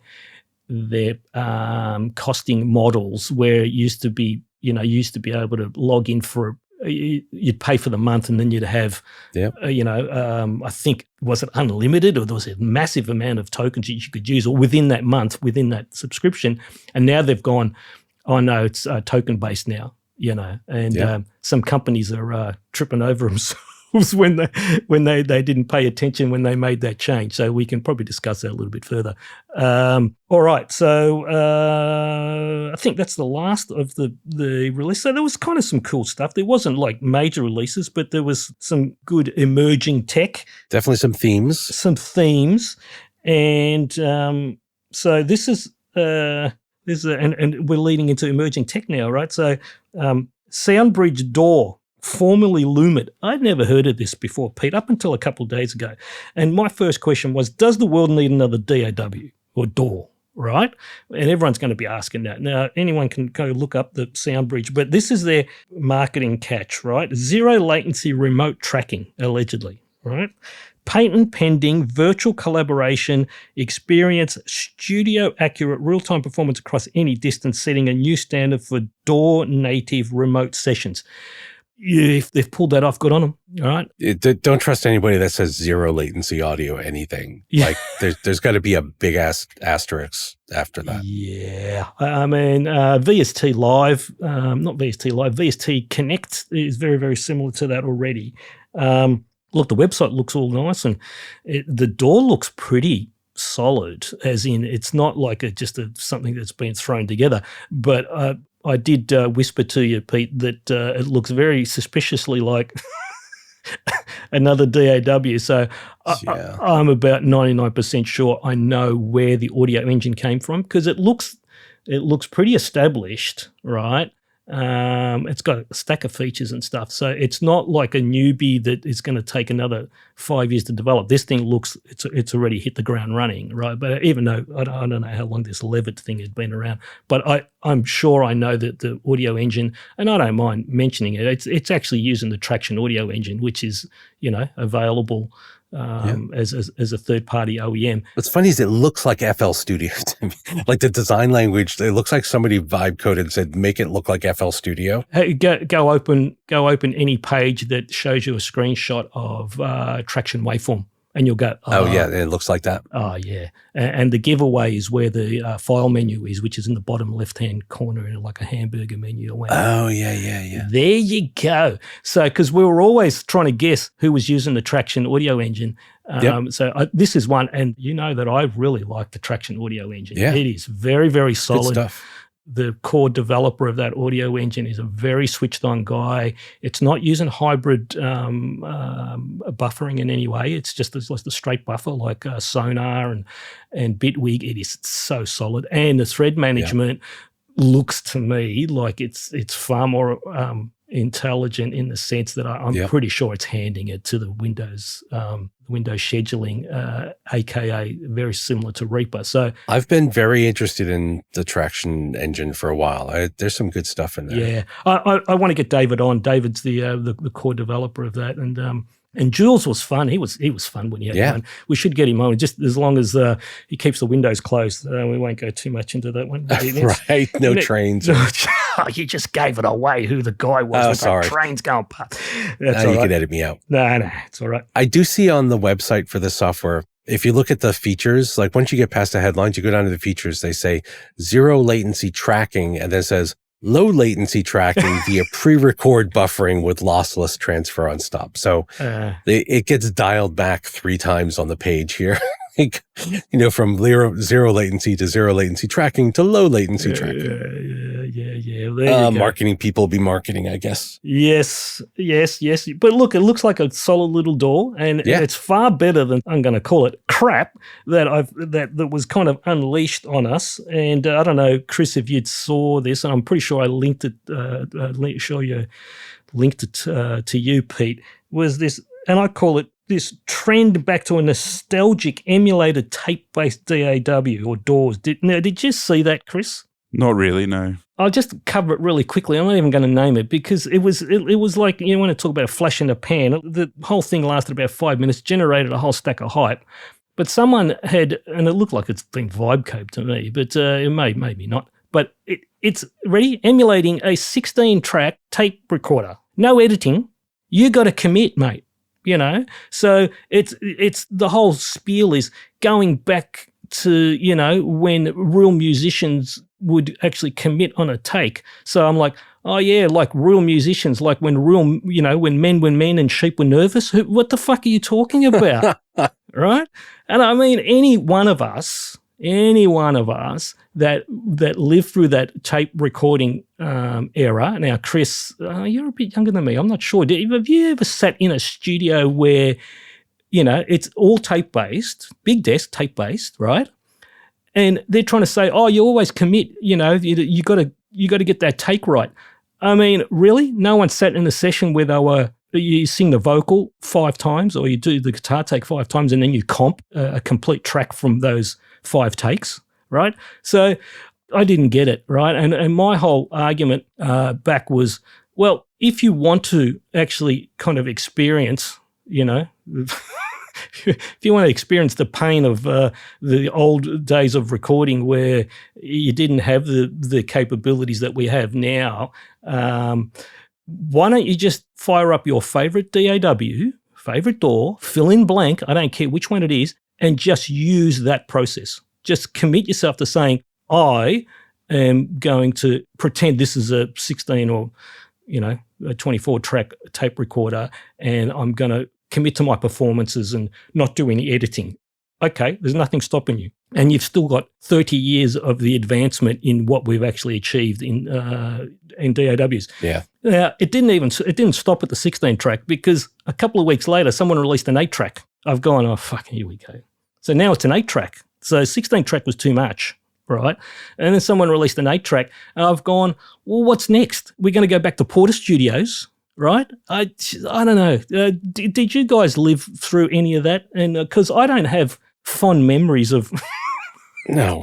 costing models where it used to be able to log in for, you'd pay for the month and then you'd have, I think, was it unlimited, or there was a massive amount of tokens that you could use, or within that month, within that subscription. And now they've gone, oh no, it's token based now, and some companies are tripping over themselves when they didn't pay attention when they made that change. So we can probably discuss that a little bit further. All right, so I think that's the last of the release. So there was kind of some cool stuff. There wasn't like major releases, but there was some good emerging tech. Definitely some themes. And so this is and we're leading into emerging tech now, right? So SoundBridge DAW, formerly Lumit. I'd never heard of this before, Pete, up until a couple of days ago. And my first question was, does the world need another DAW or DAW, right? And everyone's going to be asking that. Now, anyone can go look up the SoundBridge, but this is their marketing catch, right? Zero latency remote tracking, allegedly, right? Patent pending, virtual collaboration, experience studio accurate real-time performance across any distance, setting a new standard for DAW native remote sessions. If they've pulled that off, good on them. All right. Don't trust anybody that says zero latency audio anything. Yeah. Like there's got to be a big ass asterisk after that. Yeah. I mean, VST Live, not VST Live, VST Connect is very, very similar to that already. Look, the website looks all nice, and the DAW looks pretty solid, as in it's not like just something that's been thrown together. But I did whisper to you, Pete, that it looks very suspiciously like another DAW. So I'm about 99% sure I know where the audio engine came from, because it looks pretty established, right? It's got a stack of features and stuff. So it's not like a newbie that is going to take another 5 years to develop. This thing looks, it's already hit the ground running, right? But even though I don't know how long this Levitt thing has been around, but I'm sure I know that the audio engine, and I don't mind mentioning it, it's actually using the Traction audio engine, which is, available as a third-party OEM. What's funny is it looks like FL Studio to me. Like the design language, it looks like somebody vibe coded and said, make it look like FL Studio. Hey, go open any page that shows you a screenshot of Traction waveform, and you'll go, oh yeah, it looks like that. Oh yeah, and the giveaway is where the file menu is, which is in the bottom left-hand corner, in like a hamburger menu. Oh yeah. There you go. So, because we were always trying to guess who was using the Traction audio engine. So this is one, and you know that I really like the Traction audio engine. Yeah. It is very, very solid. Good stuff. The core developer of that audio engine is a very switched-on guy. It's not using hybrid buffering in any way. It's just a straight buffer like Sonar and Bitwig. It is so solid. And the thread management looks to me like it's far more intelligent, in the sense that I'm pretty sure it's handing it to the Windows scheduling, aka very similar to Reaper. So I've been very interested in the Traction engine for a while. There's some good stuff in there. Yeah, I want to get David on. David's the core developer of that, and Jules was fun. He was fun when he had one. We should get him on, just as long as he keeps the windows closed. We won't go too much into that one. Right, no trains. You just gave it away who the guy was. Sorry. The trains going past. That's you can edit me out. No, it's all right. I do see on the website for the software, if you look at the features, like once you get past the headlines, you go down to the features, they say zero latency tracking, and then it says low latency tracking via pre-record buffering with lossless transfer on stop. So it gets dialed back 3 times on the page here. From zero latency to zero latency tracking to low latency tracking. Yeah. Marketing people be marketing, I guess. Yes. But look, it looks like a solid little door, and it's far better than, I'm going to call it, crap that was kind of unleashed on us. And I don't know, Chris, if you saw this, and I'm pretty sure I linked it. Linked it to you, Pete. Was this, and I call it, this trend back to a nostalgic emulated tape-based DAW or DAWs. Did you see that, Chris? Not really, no. I'll just cover it really quickly. I'm not even going to name it, because it was like, you want to talk about a flash in the pan. The whole thing lasted about 5 minutes, generated a whole stack of hype. But someone had, and it looked like it's been vibe coped to me, but it maybe not. But it's ready, emulating a 16-track tape recorder. No editing. You got to commit, mate. You know, so it's the whole spiel is going back to, you know, when real musicians would actually commit on a take. So I'm like, oh yeah, like real musicians, like when men and sheep were nervous. What the fuck are you talking about? Right? And I mean, any one of us that lived through that tape recording era. Now, Chris, you're a bit younger than me. I'm not sure. Have you ever sat in a studio where, you know, it's all tape-based, big desk, tape-based, right? And they're trying to say, oh, you always commit, you know, you got to get that take right. I mean, really? No one sat in a session where you sing the vocal 5 times or you do the guitar take 5 times and then you comp a complete track from those 5 takes, right? So I didn't get it, right? And my whole argument back was, well, if you want to actually kind of experience, you know, if you want to experience the pain of the old days of recording where you didn't have the capabilities that we have now, why don't you just fire up your favorite DAW, favorite DAW, fill in blank, I don't care which one it is, and just use that process. Just commit yourself to saying, I am going to pretend this is a 16 or, you know, a 24-track tape recorder, and I'm going to commit to my performances and not do any editing. Okay, there's nothing stopping you. And you've still got 30 years of the advancement in what we've actually achieved in DAWs. Yeah. Now, it didn't stop at the 16-track because a couple of weeks later, someone released an 8-track. I've gone, oh, fuck, here we go. So now it's an 8-track. So 16-track was too much, right? And then someone released an 8-track, and I've gone, well, what's next? We're going to go back to Porter Studios, right? I don't know. Did you guys live through any of that? And because I don't have fond memories of. No,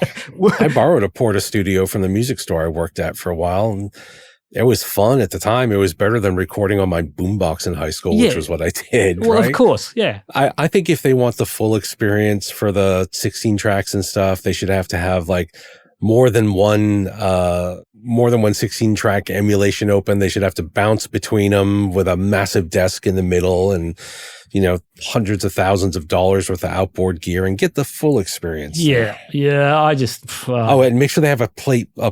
I borrowed a Porta studio from the music store I worked at for a while, and it was fun at the time. It was better than recording on my boombox in high school, which was what I did. Well, right? Of course, yeah. I think if they want the full experience for the 16 tracks and stuff, they should have to have like more than one 16 track emulation open. They should have to bounce between them with a massive desk in the middle and, you know, hundreds of thousands of dollars worth of outboard gear and get the full experience. Yeah. I just. And make sure they have a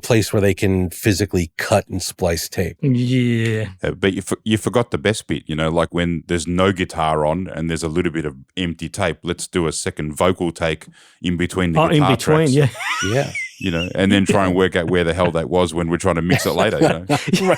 place where they can physically cut and splice tape. Yeah. But you forgot the best bit, you know, like when there's no guitar on and there's a little bit of empty tape. Let's do a second vocal take in between the guitar tracks. Yeah. Yeah. You know, and then try and work out where the hell that was when we're trying to mix it later, you know.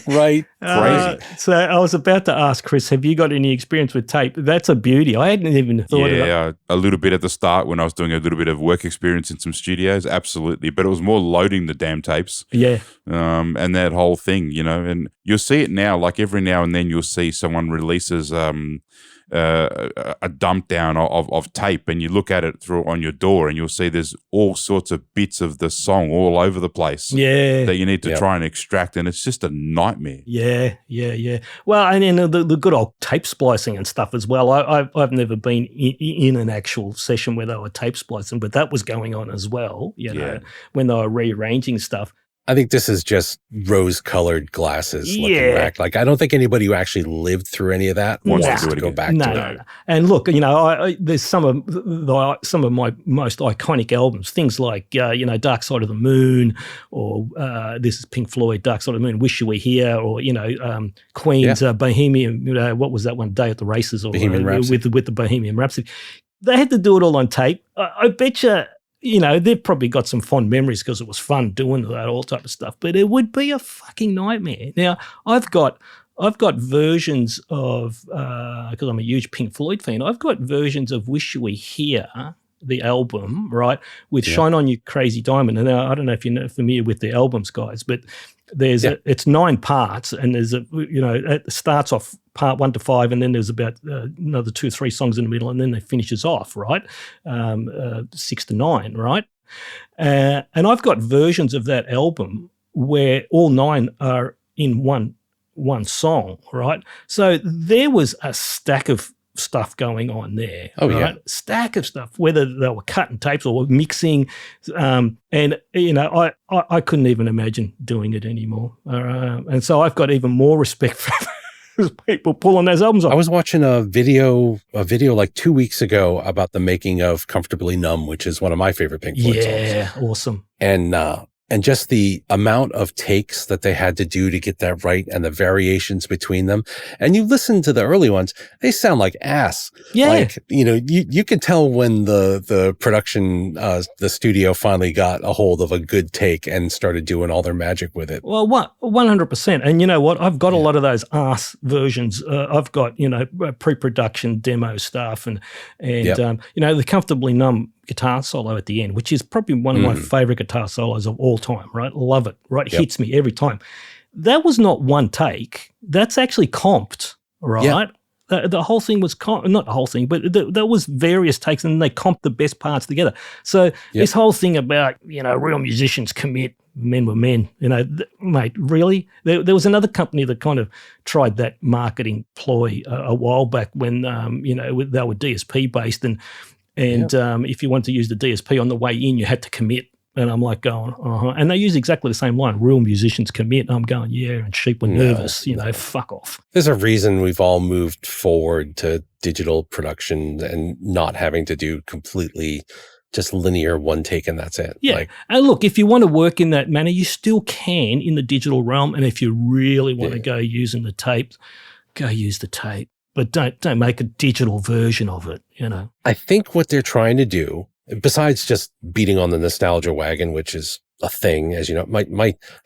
Right. Crazy. So I was about to ask, Chris, have you got any experience with tape? That's a beauty. I hadn't even thought of it. Yeah, a little bit at the start when I was doing a little bit of work experience in some studios, absolutely. But it was more loading the damn tapes. Yeah. And that whole thing, you know. And you'll see it now, like every now and then you'll see someone releases a dump down of tape, and you look at it through on your door and you'll see there's all sorts of bits of the song all over the place that you need to try and extract, and it's just a nightmare. Yeah. Well, and then the good old tape splicing and stuff as well. I've never been in an actual session where they were tape splicing, but that was going on as well, you know, when they were rearranging stuff. I think this is just rose-colored glasses looking back. Like, I don't think anybody who actually lived through any of that wants to go back to it. No. And look, you know, there's some of my most iconic albums, things like, you know, Dark Side of the Moon, or this is Pink Floyd, Dark Side of the Moon, Wish You Were Here, or, you know, Queen's Bohemian, you know, what was that one, Day at the Races, or Bohemian Rhapsody. with the Bohemian Rhapsody. They had to do it all on tape. I bet you know, they've probably got some fond memories because it was fun doing that, all type of stuff, but it would be a fucking nightmare. Now, I've got versions of, because I'm a huge Pink Floyd fan, I've got versions of Wish You Were Here, the album, right, with Shine On You Crazy Diamond. And I don't know if you're familiar with the albums, guys, but there's it's 9 parts, and there's you know, it starts off part 1 to 5, and then there's about another 2 or 3 songs in the middle, and then it finishes off, right, 6 to 9, right? And I've got versions of that album where all 9 are in one song, right? So there was a stack of stuff going on there. Oh, right? yeah. Stack of stuff, whether they were cutting tapes or mixing. And, I couldn't even imagine doing it anymore. And so I've got even more respect for people pulling those albums off. I was watching a video like 2 weeks ago about the making of Comfortably Numb, which is one of my favorite Pink Floyd songs. Yeah, awesome. And just the amount of takes that they had to do to get that right and the variations between them. And you listen to the early ones, they sound like ass. Yeah. Like, you could tell when the production, the studio finally got a hold of a good take and started doing all their magic with it. Well, 100%. And you know what? I've got a lot of those ass versions. I've got, pre-production demo stuff and the Comfortably Numb guitar solo at the end, which is probably one of my favorite guitar solos of all time, right? Love it, right? It hits me every time. That was not one take. That's actually comped, right? Yep. The whole thing was not the whole thing, but there was various takes, and they comped the best parts together. So this whole thing about, real musicians commit, men were men, mate, really? There was another company that kind of tried that marketing ploy a while back when, they were DSP based, and if you wanted to use the DSP on the way in, you had to commit. And I'm like going, And they use exactly the same line, real musicians commit. And I'm going, yeah, and sheep were nervous, fuck off. There's a reason we've all moved forward to digital production and not having to do completely just linear one take and that's it. Yeah. And look, if you want to work in that manner, you still can in the digital realm. And if you really want to go using the tape, go use the tape. But don't make a digital version of it, I think what they're trying to do, besides just beating on the nostalgia wagon, which is a thing, as you know, my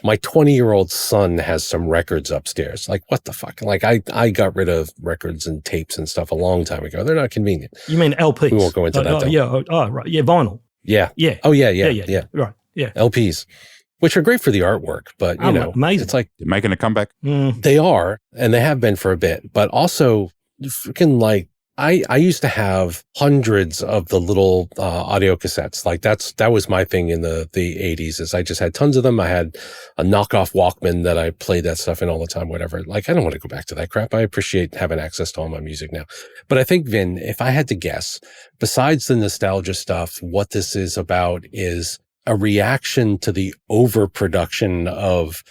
20-year-old son has some records upstairs. Like, what the fuck? Like, I got rid of records and tapes and stuff a long time ago. They're not convenient. You mean LPs? We won't go into that. Yeah. Oh, right. Yeah, vinyl. Yeah. Yeah. Oh, yeah. Right. Yeah. LPs, which are great for the artwork, but amazing. It's like they're making a comeback. They are, and they have been for a bit. But also, freaking like, I used to have hundreds of the little audio cassettes. Like that was my thing in the 80s. Is I just had tons of them. I had a knockoff Walkman that I played that stuff in all the time. Whatever. Like, I don't want to go back to that crap. I appreciate having access to all my music now. But I think, Vin, if I had to guess, besides the nostalgia stuff, what this is about is a reaction to the overproduction of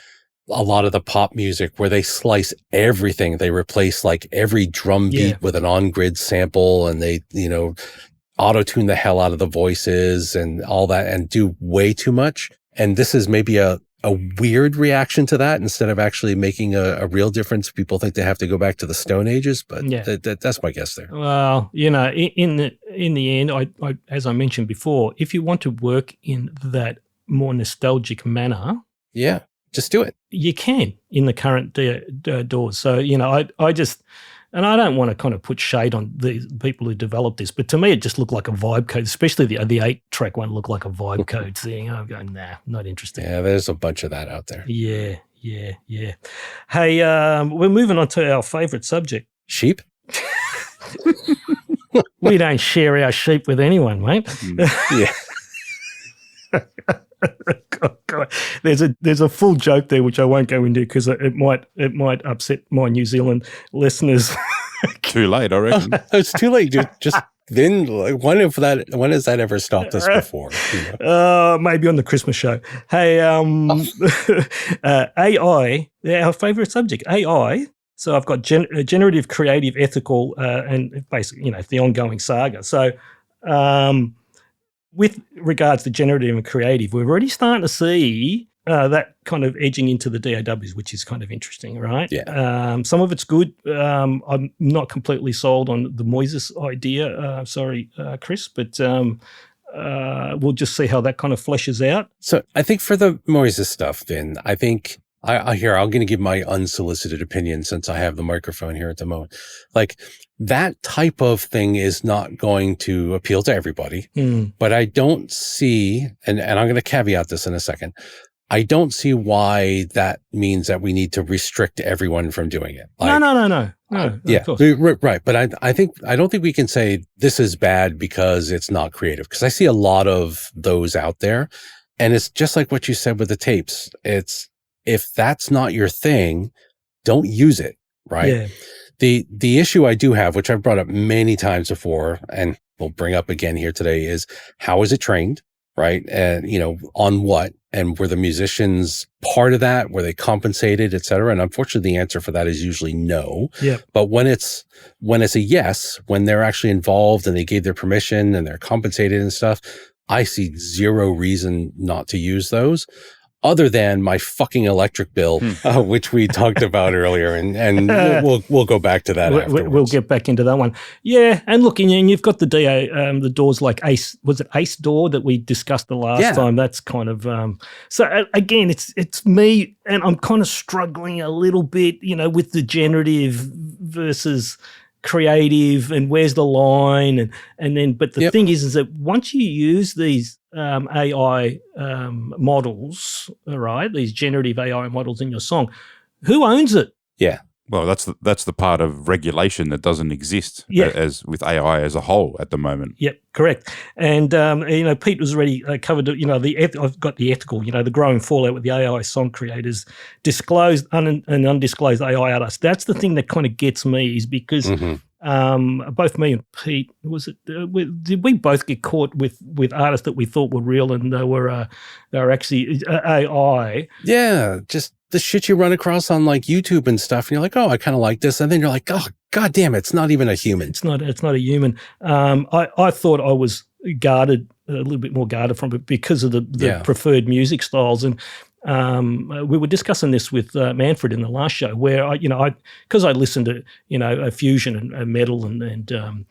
a lot of the pop music where they slice everything. They replace like every drum beat with an on-grid sample, and they, auto-tune the hell out of the voices and all that and do way too much. And this is maybe a weird reaction to that instead of actually making a real difference. People think they have to go back to the Stone Ages, but that's my guess there. Well, in the end, I as I mentioned before, if you want to work in that more nostalgic manner, just do it. You can in the current DAWs. So, I just, and I don't want to kind of put shade on the people who developed this, but to me, it just looked like a vibe code, especially the 8-track one looked like a vibe code thing. I'm going, nah, not interested. Yeah, there's a bunch of that out there. Yeah. Hey, we're moving on to our favorite subject. Sheep? We don't share our sheep with anyone, mate. Yeah. God. There's a full joke there which I won't go into because it might upset my New Zealand listeners. Too late, I reckon. It's too late, dude. Just then, like, when has that ever stopped us before? Maybe on the Christmas show. Hey, AI, our favorite subject, AI. So I've got generative, creative, ethical, and basically, the ongoing saga. So, with regards to generative and creative, we're already starting to see that kind of edging into the DAWs, which is kind of interesting, right? Yeah. Some of it's good. I'm not completely sold on the Moises idea. Sorry, Chris, but we'll just see how that kind of fleshes out. So I think for the Moises stuff, then I think I'm going to give my unsolicited opinion since I have the microphone here at the moment. Like, that type of thing is not going to appeal to everybody, but I don't see, and I'm going to caveat this in a second, I don't see why that means that we need to restrict everyone from doing it. Like, no. Yeah, right. But I don't think we can say this is bad because it's not creative, because I see a lot of those out there, and it's just like what you said with the tapes. It's, if that's not your thing, don't use it, right? Yeah. The issue I do have, which I've brought up many times before, and we'll bring up again here today, is how is it trained, right? And, on what? And were the musicians part of that? Were they compensated, et cetera? And unfortunately, the answer for that is usually no. Yeah. But when it's a yes, when they're actually involved and they gave their permission and they're compensated and stuff, I see zero reason not to use those. Other than my fucking electric bill, which we talked about earlier, and we'll go back to that afterwards. We'll get back into that one. Yeah, and look, and you've got the the DAWs like Ace. Was it Ace DAW that we discussed the last time? That's kind of so again, it's me, and I'm kind of struggling a little bit, with the generative versus creative, and where's the line, and then. But the thing is that once you use these AI models, all right, these generative AI models in your song, who owns it? Yeah. Well, that's the part of regulation that doesn't exist as with AI as a whole at the moment. Yep, correct. And Pete was already covered. I've got the ethical. The growing fallout with the AI song creators, disclosed and undisclosed AI artists. That's the thing that kind of gets me, is because both me and Pete, did we both get caught with artists that we thought were real and they were actually AI? Yeah, just the shit you run across on like YouTube and stuff, and you're like, oh, I kind of like this, and then you're like, oh, god damn it, it's not even a human. It's not a human. I thought I was guarded, a little bit more guarded from it because of the preferred music styles, and we were discussing this with Manfred in the last show, where because I listened to fusion and metal and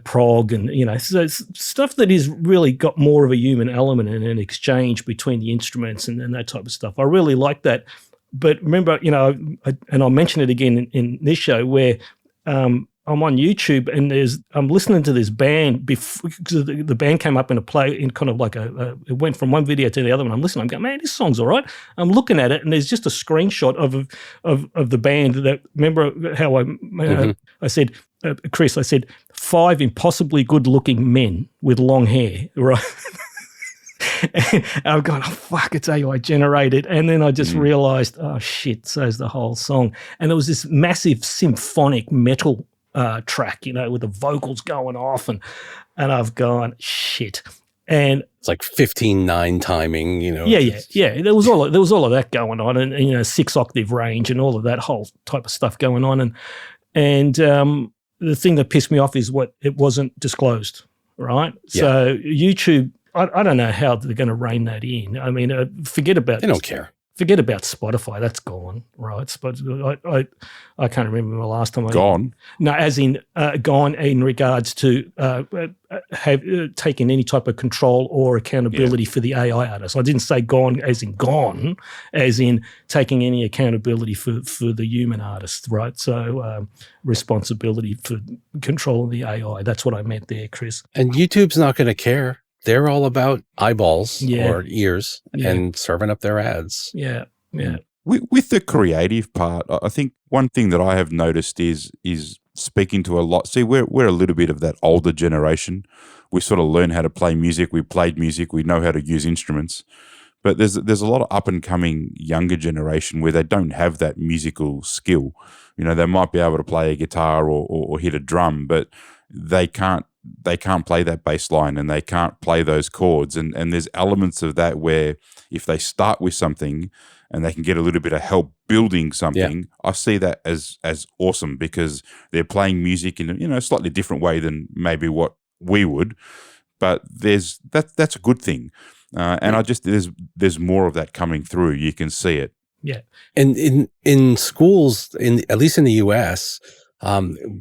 prog and so stuff that is really got more of a human element and an exchange between the instruments and that type of stuff. I really like that. But remember, and I'll mention it again in this show, where I'm on YouTube and I'm listening to this band because the band came up in a play in kind of like it went from one video to the other one. I'm listening, I'm going, man, this song's all right. I'm looking at it and there's just a screenshot of the band that, remember how I said, Chris, I said 5 impossibly good looking men with long hair, right? And I'm going, oh, fuck, it's AI generated. And then I just realized, oh, shit, so's the whole song. And there was this massive symphonic metal track, with the vocals going off. And I've gone, shit. And it's like 15/9 timing, Yeah. There was all of that going on, and 6-octave range and all of that whole type of stuff going on. And the thing that pissed me off is it wasn't disclosed, right? Yeah. So YouTube, I don't know how they're going to rein that in. I mean, forget about they don't care. Forget about Spotify. That's gone, right? I can't remember the last time. Gone? No, as in gone in regards to have taken any type of control or accountability for the AI artists. I didn't say gone, as in taking any accountability for the human artists, right? So responsibility for controlling the AI. That's what I meant there, Chris. And YouTube's not going to care. They're all about eyeballs or ears and serving up their ads. Yeah. With the creative part, I think one thing that I have noticed is speaking to a lot. See, we're a little bit of that older generation. We sort of learn how to play music. We played music. We know how to use instruments. But there's a lot of up and coming younger generation where they don't have that musical skill. They might be able to play a guitar or hit a drum, but they can't play that bass line and they can't play those chords. And there's elements of that where if they start with something and they can get a little bit of help building something, I see that as awesome, because they're playing music in a slightly different way than maybe what we would. But that's a good thing. And I just there's more of that coming through. You can see it. Yeah. And in schools, at least in the US,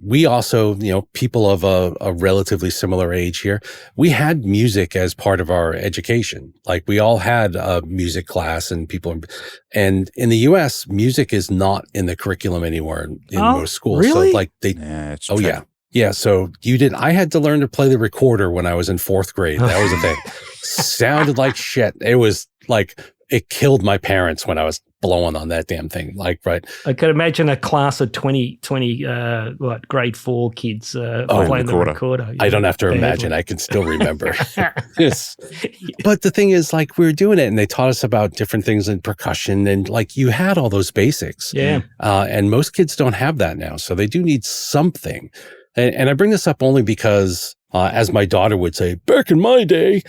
we also, people of a relatively similar age here, we had music as part of our education. Like we all had a music class and and in the US, music is not in the curriculum anymore in most schools. Really? So like Yeah. So I had to learn to play the recorder when I was in 4th grade. That was a thing. Sounded like shit. It was like, it killed my parents when I was blowing on that damn thing. Like, right. I could imagine a class of 20 grade 4 kids playing the recorder. I don't have to imagine. I can still remember. Yes. But the thing is, like, we were doing it and they taught us about different things in percussion and like you had all those basics. Yeah. And most kids don't have that now. So they do need something. And I bring this up only because, as my daughter would say, back in my day,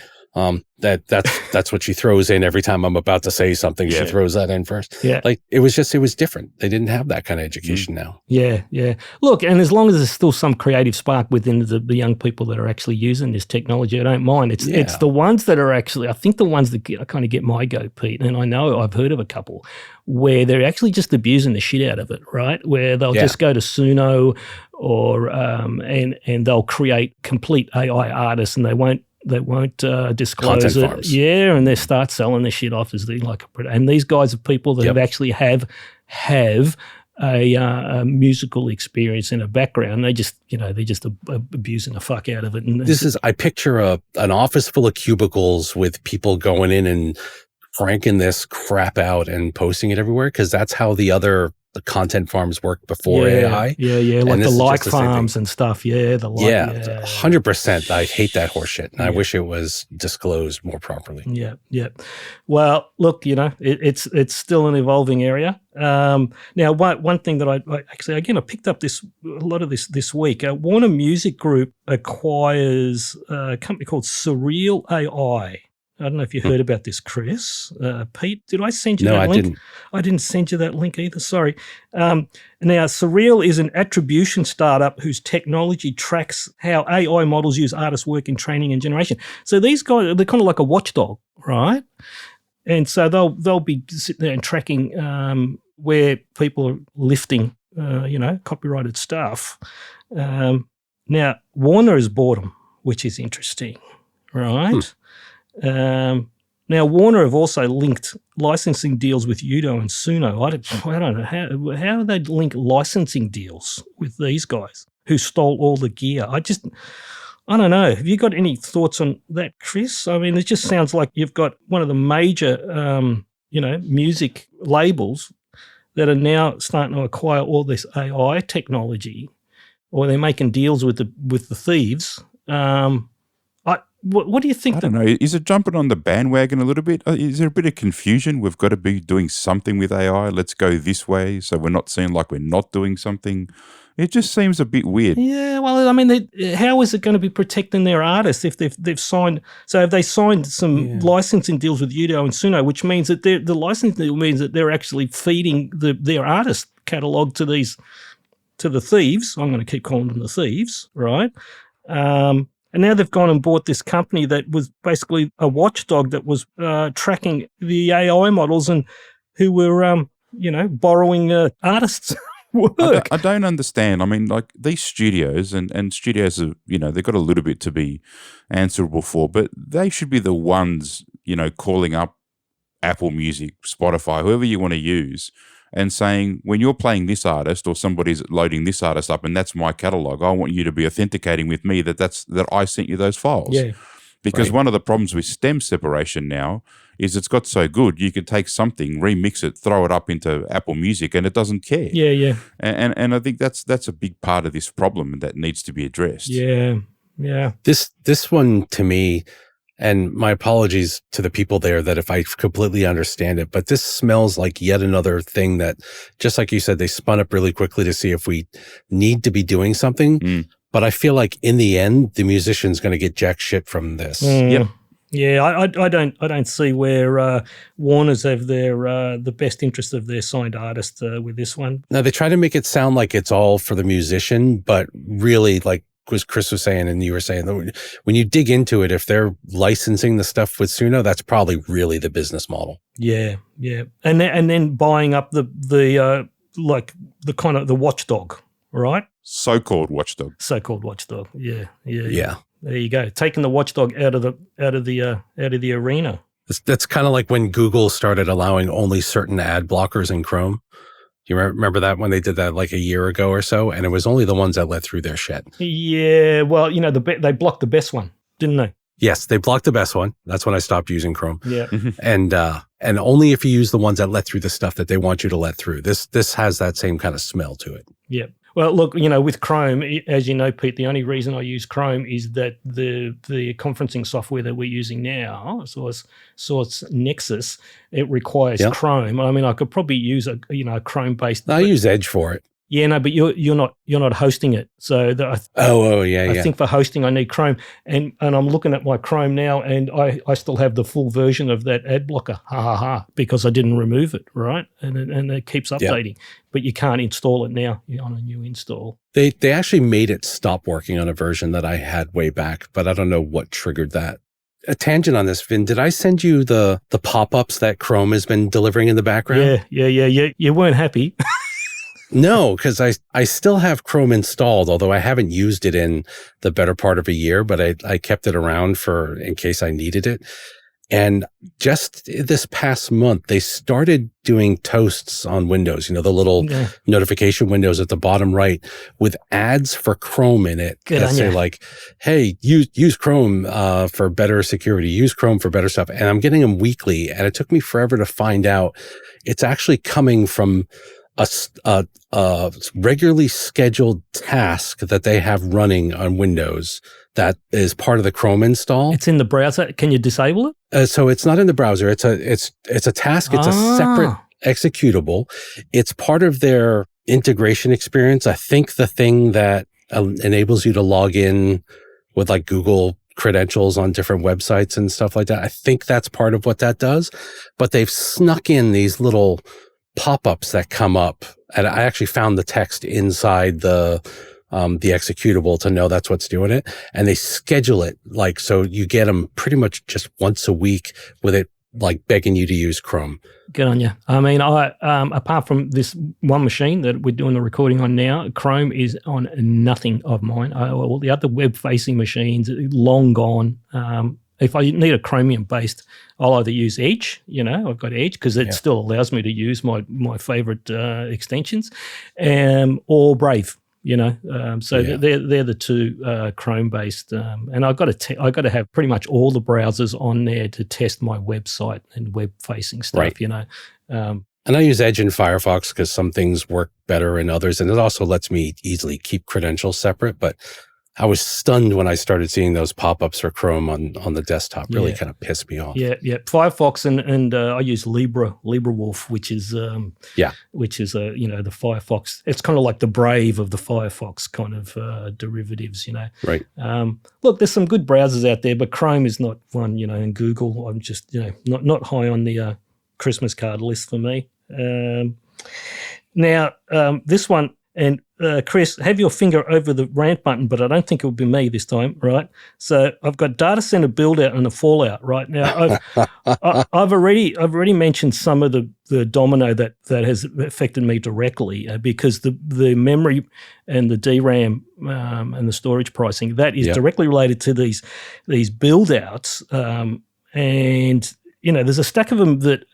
that's what she throws in every time I'm about to say something. She throws that in first. Yeah. Like it was different. They didn't have that kind of education now. Yeah. Yeah. Look, and as long as there's still some creative spark within the young people that are actually using this technology, I don't mind. It's the ones that are actually, I think the ones that kind of get my goat, Pete, and I know I've heard of a couple where they're actually just abusing the shit out of it, right? Where they'll just go to Suno or, and they'll create complete AI artists and they won't disclose Content it. farms. Yeah, and they start selling this shit off as and these guys are people that have actually have a musical experience and a background. They're just abusing the fuck out of it. And I picture an office full of cubicles with people going in and cranking this crap out and posting it everywhere because that's how the other content farms worked before AI. Yeah, like the like farms and stuff. Yeah, 100%. I hate that horseshit, and I wish it was disclosed more properly. Yeah. Well, look, it's still an evolving area. Now, one thing that I actually, again, I picked up a lot of this week. Warner Music Group acquires a company called Surreal AI. I don't know if you heard about this, Chris. Pete, did I send you that link? No, I didn't. I didn't send you that link either, sorry. Now, Surreal is an attribution startup whose technology tracks how AI models use artist work in training and generation. So these guys, they're kind of like a watchdog, right? And so they'll be sitting there and tracking where people are lifting, copyrighted stuff. Now, Warner has bought them, which is interesting, right? Now, Warner have also linked licensing deals with Udo and Suno. I don't know how do they link licensing deals with these guys who stole all the gear. I don't know. Have you got any thoughts on that, Chris? I mean, it just sounds like you've got one of the major, music labels that are now starting to acquire all this AI technology, or they're making deals with the thieves. What do you think? I don't know. Is it jumping on the bandwagon a little bit? Is there a bit of confusion? We've got to be doing something with AI. Let's go this way so we're not seeing like we're not doing something. It just seems a bit weird. Yeah, well, I mean, how is it going to be protecting their artists if they've signed? So have they signed some licensing deals with Udo and Suno, which means that the licensing deal means that they're actually feeding their artist catalog to the thieves. I'm going to keep calling them the thieves, right? And now they've gone and bought this company that was basically a watchdog that was tracking the AI models and who were, borrowing artists' work. I don't understand. I mean, like these studios and studios, are, they've got a little bit to be answerable for, but they should be the ones, calling up Apple Music, Spotify, whoever you want to use, and saying, when you're playing this artist or somebody's loading this artist up and that's my catalog, I want you to be authenticating with me that I sent you those files. Yeah. Because one of the problems with stem separation now is it's got so good, you can take something, remix it, throw it up into Apple Music and it doesn't care. Yeah. And I think that's a big part of this problem that needs to be addressed. Yeah. This one to me, and my apologies to the people there that if I completely understand it, but this smells like yet another thing that, just like you said, they spun up really quickly to see if we need to be doing something. But I feel like in the end, the musician's going to get jack shit from this. Yep. Yeah, I don't see where Warners have the best interest of their signed artist with this one. Now, they try to make it sound like it's all for the musician, but really, like Chris was saying and you were saying, when you dig into it, if they're licensing the stuff with Suno, that's probably really the business model. Yeah. And then buying up the kind of the watchdog, right? So-called watchdog. Yeah. There you go. Taking the watchdog out of the arena. That's kind of like when Google started allowing only certain ad blockers in Chrome. Do you remember that when they did that like a year ago or so? And it was only the ones that let through their shit. Yeah, well, they blocked the best one, didn't they? Yes, they blocked the best one. That's when I stopped using Chrome. Yeah. And only if you use the ones that let through the stuff that they want you to let through. This has that same kind of smell to it. Yeah. Well, look, with Chrome, as you know, Pete, the only reason I use Chrome is that the conferencing software that we're using now, Source Nexus, it requires Chrome. I mean, I could probably use a Chrome-based. I use Edge for it. Yeah, no, but you're not hosting it. So I think for hosting I need Chrome, and I'm looking at my Chrome now, and I still have the full version of that ad blocker, because I didn't remove it, right? And it keeps updating, but you can't install it now on a new install. They actually made it stop working on a version that I had way back, but I don't know what triggered that. A tangent on this, Vin, did I send you the pop-ups that Chrome has been delivering in the background? Yeah. You weren't happy. No, because I still have Chrome installed, although I haven't used it in the better part of a year, but I kept it around in case I needed it. And just this past month, they started doing toasts on Windows, the little notification windows at the bottom right with ads for Chrome in it that say like, hey, use Chrome for better security, use Chrome for better stuff. And I'm getting them weekly, and it took me forever to find out it's actually coming from a regularly scheduled task that they have running on Windows that is part of the Chrome install. It's in the browser. Can you disable it? So it's not in the browser. It's a task. It's a separate executable. It's part of their integration experience. I think the thing that enables you to log in with like Google credentials on different websites and stuff like that. I think that's part of what that does. But they've snuck in these little pop-ups that come up, and I actually found the text inside the executable to know that's what's doing it, and they schedule it so you get them pretty much just once a week with it begging you to use Chrome. Good on you. I mean, I apart from this one machine that we're doing the recording on now, Chrome is on nothing of mine. All the other web-facing machines long gone. If I need a Chromium-based, I'll either use Edge, I've got Edge because it still allows me to use my favorite extensions, or Brave, So they're the two Chrome-based, and I got to have pretty much all the browsers on there to test my website and web-facing stuff, And I use Edge and Firefox because some things work better in others, and it also lets me easily keep credentials separate, but I was stunned when I started seeing those pop-ups for Chrome on the desktop. Really kind of pissed me off. Yeah. Firefox and I use LibreWolf, which is the Firefox. It's kind of like the Brave of the Firefox kind of derivatives, Right. Look, there's some good browsers out there, but Chrome is not one. And Google, I'm just not high on the Christmas card list for me. Now this one. And Chris, have your finger over the rant button, but I don't think it will be me this time, right? So I've got data center build out and the fallout right now. I've already mentioned some of the domino that has affected me directly because the memory and the DRAM and the storage pricing that is directly related to these build outs, and there's a stack of them that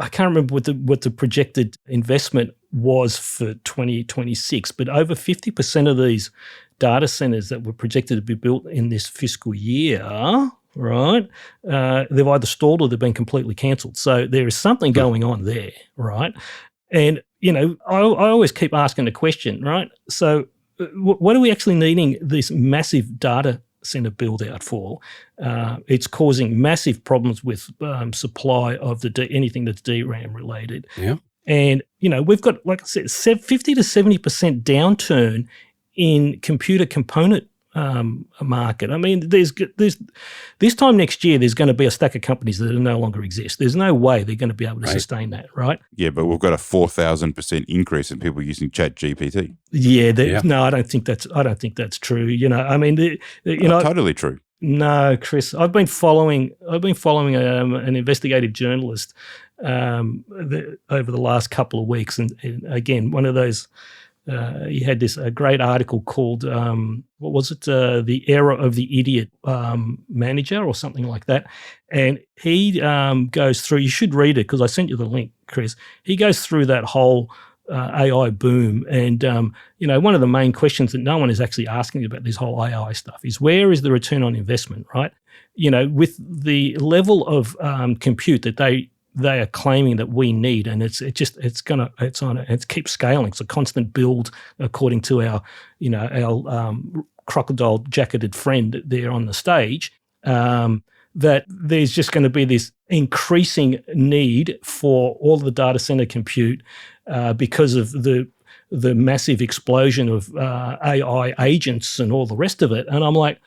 I can't remember what the projected investment was for 2026, but over 50% of these data centers that were projected to be built in this fiscal year, right, they've either stalled or they've been completely cancelled. So there is something going on there, right? And, I always keep asking the question, right? So what are we actually needing this massive data center build out for? It's causing massive problems with supply of anything that's DRAM related. Yeah. And, we've got, like I said, 50 to 70% downturn in computer component market. I mean, there's this time next year, there's going to be a stack of companies that no longer exist. There's no way they're going to be able to sustain that, right? Yeah, but we've got a 4,000% increase in people using ChatGPT. Yeah, no, I don't think that's true. I mean, totally true. No, Chris, I've been following an investigative journalist over the last couple of weeks, and again, one of those. He had this great article called what was it? The Era of the Idiot Manager or something like that, and he goes through. You should read it because I sent you the link, Chris. He goes through that whole AI boom. And, one of the main questions that no one is actually asking about this whole AI stuff is, where is the return on investment, right? With the level of compute that they are claiming that we need, and it keeps scaling. It's a constant build, according to our crocodile jacketed friend there on the stage. That there's just going to be this increasing need for all the data center compute because of the massive explosion of AI agents and all the rest of it. And I'm like,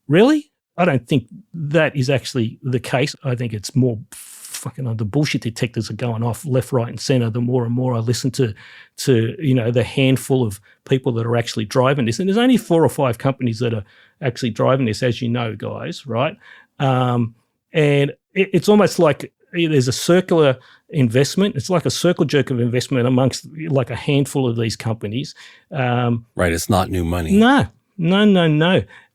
really? I don't think that is actually the case. I think it's more fucking the bullshit detectors are going off left, right, and center. The more and more I listen to the handful of people that are actually driving this, and there's only 4 or 5 companies that are actually driving this, as you know, guys, right? And it's almost like there's a circular investment. It's like a circle jerk of investment amongst like a handful of these companies. Right. It's not new money. No.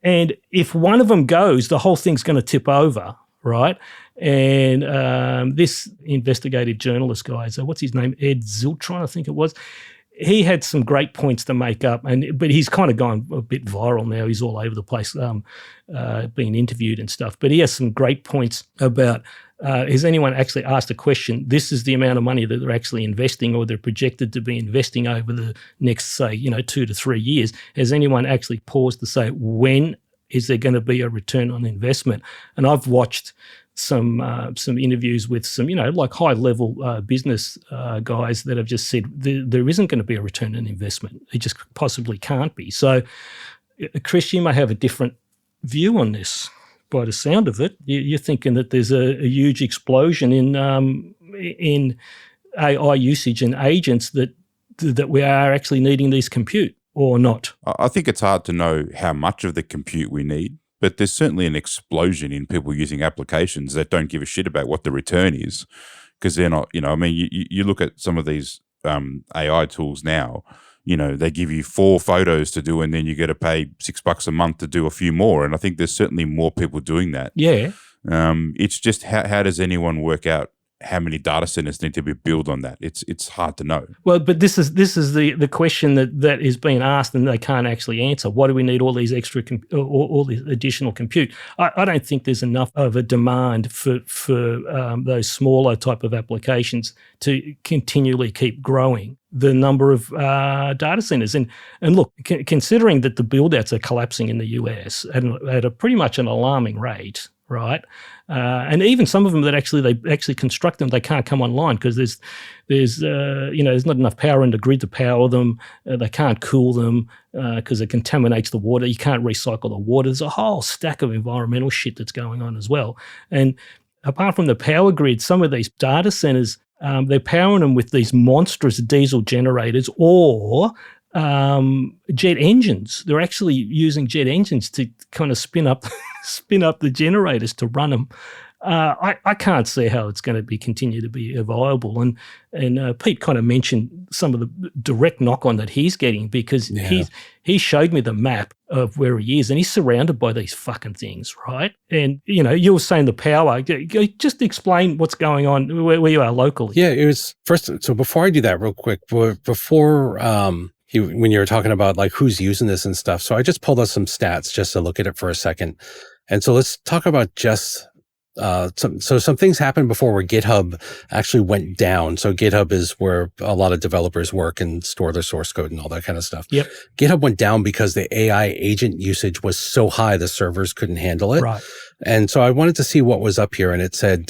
And if one of them goes, the whole thing's going to tip over, right? And this investigative journalist guy, so what's his name? Ed Ziltron, I think it was. He had some great points to make up, but he's kind of gone a bit viral now. He's all over the place being interviewed and stuff. But he has some great points about, has anyone actually asked a question, this is the amount of money that they're actually investing or they're projected to be investing over the next, say, 2 to 3 years. Has anyone actually paused to say, when is there going to be a return on investment? And I've watched some interviews with some, like high-level business guys that have just said there isn't going to be a return on investment. It just possibly can't be. So, Chris, you may have a different view on this by the sound of it. You're thinking that there's a huge explosion in AI usage and agents that we are actually needing these compute or not. I think it's hard to know how much of the compute we need. But there's certainly an explosion in people using applications that don't give a shit about what the return is, because they're not, you look at some of these AI tools now, they give you 4 photos to do and then you get to pay $6 a month to do a few more. And I think there's certainly more people doing that. Yeah. It's just how does anyone work out how many data centers need to be built on that? It's hard to know. Well, but this is the question that is being asked and they can't actually answer. Why do we need all these extra all this additional compute? I don't think there's enough of a demand for those smaller type of applications to continually keep growing the number of data centers. And look, considering that the build-outs are collapsing in the US at a pretty much an alarming rate, right? And even some of them that they construct them, they can't come online because there's not enough power in the grid to power them. They can't cool them because it contaminates the water. You can't recycle the water. There's a whole stack of environmental shit that's going on as well. And apart from the power grid, some of these data centers, they're powering them with these monstrous diesel generators or jet engines. They're actually using jet engines to kind of spin up the generators to run them. I can't see how it's going to continue to be viable. And Pete kind of mentioned some of the direct knock-on that he's getting because he showed me the map of where he is and he's surrounded by these fucking things, right? And, you were saying the power. Just explain what's going on where you are locally. Yeah, it was first. So before I do that real quick, before when you were talking about like who's using this and stuff. So I just pulled out some stats just to look at it for a second. And so let's talk about just some things happened before where GitHub actually went down. So GitHub is where a lot of developers work and store their source code and all that kind of stuff. Yep. GitHub went down because the AI agent usage was so high the servers couldn't handle it. Right. And so I wanted to see what was up here, and it said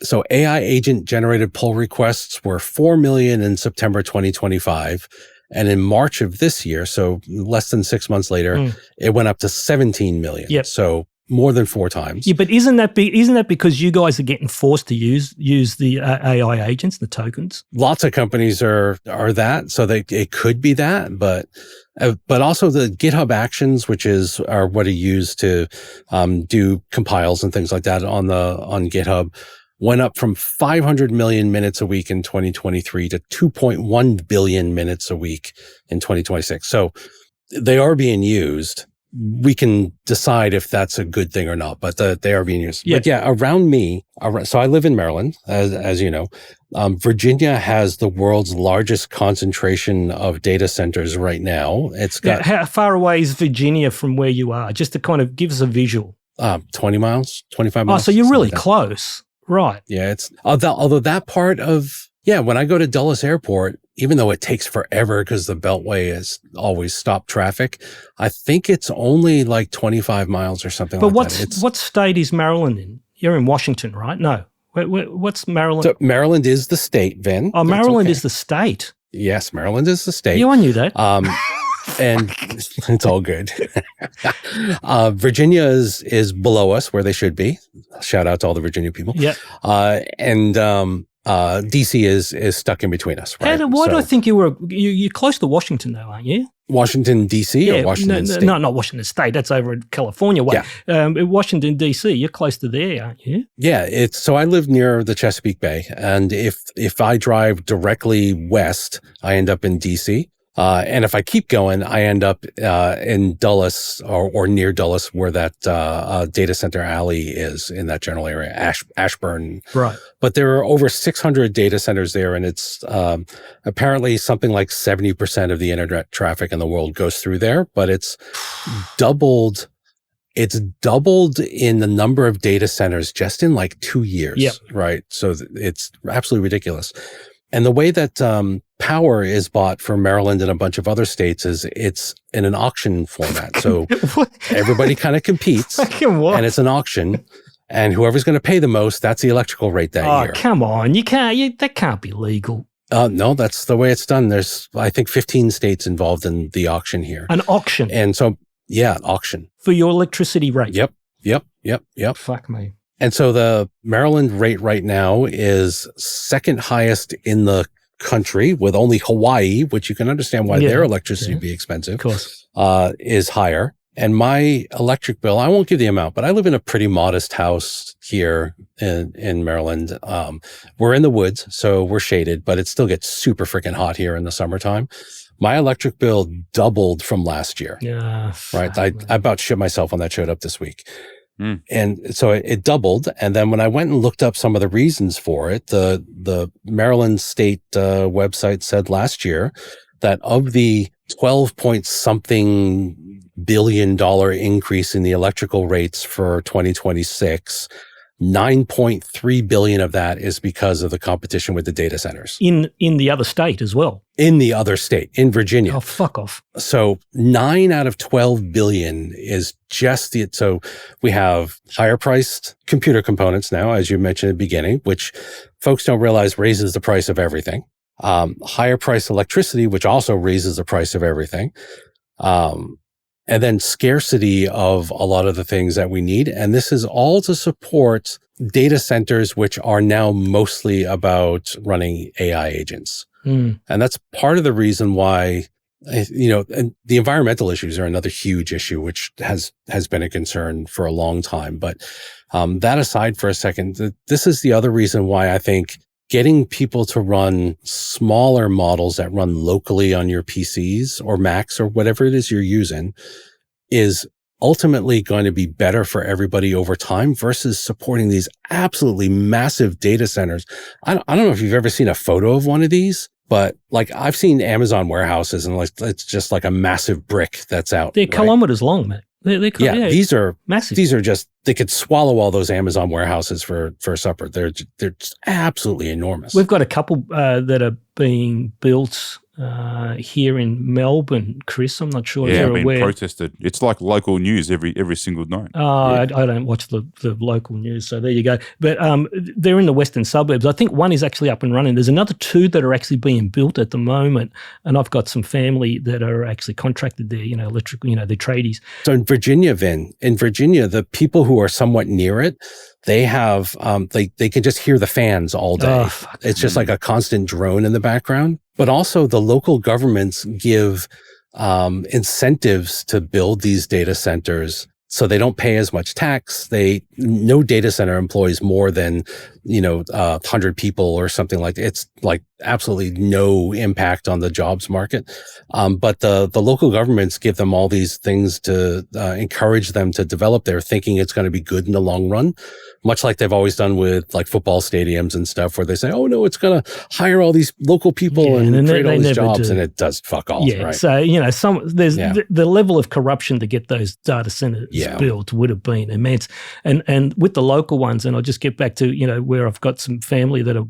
so AI agent generated pull requests were 4 million in September 2025. And in March of this year, so less than 6 months later, it went up to 17 million. Yep. So more than 4 times. Yeah, but isn't that because you guys are getting forced to use the AI agents, the tokens? Lots of companies are that, so it could be that, but also the GitHub Actions, which are what are used to do compiles and things like that on GitHub, went up from 500 million minutes a week in 2023 to 2.1 billion minutes a week in 2026. So they are being used. we can decide if that's a good thing or not, but they are being used. Yeah. But yeah, around me, so I live in Maryland, as you know. Virginia has the world's largest concentration of data centers right now. It's got how far away is Virginia from where you are? Just to kind of give us a visual. 20 miles, 25 miles. Oh, so you're really like close. Right. Yeah, it's although that part of when I go to Dulles Airport, even though it takes forever because the Beltway has always stopped traffic, I think it's only like 25 miles or something but like that. What state is Maryland in? You're in Washington, right? No. What's Maryland? So Maryland is the state, Vin. Oh, Maryland is the state. Yes, Maryland is the state. Yeah, I knew that. And it's all good. Virginia is below us where they should be. Shout out to all the Virginia people. Yeah. And DC is stuck in between us. Right? Why do I think you're close to Washington though, aren't you? Washington DC or Washington State? No, not Washington State. That's over in California way. Yeah. Washington DC, you're close to there, aren't you? Yeah, so I live near the Chesapeake Bay, and if I drive directly west, I end up in DC. And if I keep going, I end up in Dulles or near Dulles, where that data center alley is in that general area, Ashburn. Right. But there are over 600 data centers there, and it's apparently something like 70% of the internet traffic in the world goes through there. But it's doubled. It's doubled in the number of data centers just in like 2 years. Yep. Right. So it's absolutely ridiculous. And the way that power is bought for Maryland and a bunch of other states is it's in an auction format. So everybody kind of competes, and it's an auction, and whoever's going to pay the most, that's the electrical rate that year. Oh, come on. That can't be legal. No, that's the way it's done. There's, I think, 15 states involved in the auction here. An auction? And so, yeah, auction. For your electricity rate? Yep. Fuck me. And so the Maryland rate right now is second highest in the country, with only Hawaii, which you can understand why their electricity would be expensive, of course, is higher. And my electric bill, I won't give the amount, but I live in a pretty modest house here in Maryland. We're in the woods, so we're shaded, but it still gets super freaking hot here in the summertime. My electric bill doubled from last year. Yeah. Right. I about shit myself when that showed up this week. And so it doubled. And then when I went and looked up some of the reasons for it, the Maryland State website said last year that of the 12 point something billion dollar increase in the electrical rates for 2026, 9.3 billion of that is because of the competition with the data centers. In the other state as well. In the other state, in Virginia. Oh, fuck off. So 9 out of 12 billion is just so we have higher priced computer components now, as you mentioned at the beginning, which folks don't realize raises the price of everything. Higher priced electricity, which also raises the price of everything. And then scarcity of a lot of the things that we need. And this is all to support data centers, which are now mostly about running AI agents. And that's part of the reason why, and the environmental issues are another huge issue, which has been a concern for a long time. But that aside for a second, this is the other reason why I think getting people to run smaller models that run locally on your PCs or Macs or whatever it is you're using is ultimately going to be better for everybody over time versus supporting these absolutely massive data centers. I don't know if you've ever seen a photo of one of these, but like I've seen Amazon warehouses and like it's just like a massive brick that's out. They're kilometers long, man. These are massive. These are just, they could swallow all those Amazon warehouses for supper. They're just absolutely enormous. We've got a couple that are being built here in Melbourne, Chris. I'm not sure if you're aware. Yeah, protested. It's like local news every single night. I don't watch the local news, so there you go. But they're in the western suburbs. I think one is actually up and running. There's another two that are actually being built at the moment, and I've got some family that are actually contracted there, electrical, they're tradies. So in Virginia, the people who are somewhat near it, they have, they can just hear the fans all day. It's just like a constant drone in the background. But also the local governments give incentives to build these data centers so they don't pay as much tax. No data center employs more than 100 people or something like that. It's like absolutely no impact on the jobs market. But the local governments give them all these things to encourage them to develop there, thinking it's going to be good in the long run, much like they've always done with like football stadiums and stuff, where they say, oh no, it's going to hire all these local people and create all these jobs, and it does fuck all. Yeah, right? So, there's the level of corruption to get those data centers built would have been immense. And with the local ones, and I'll just get back to, where I've got some family that are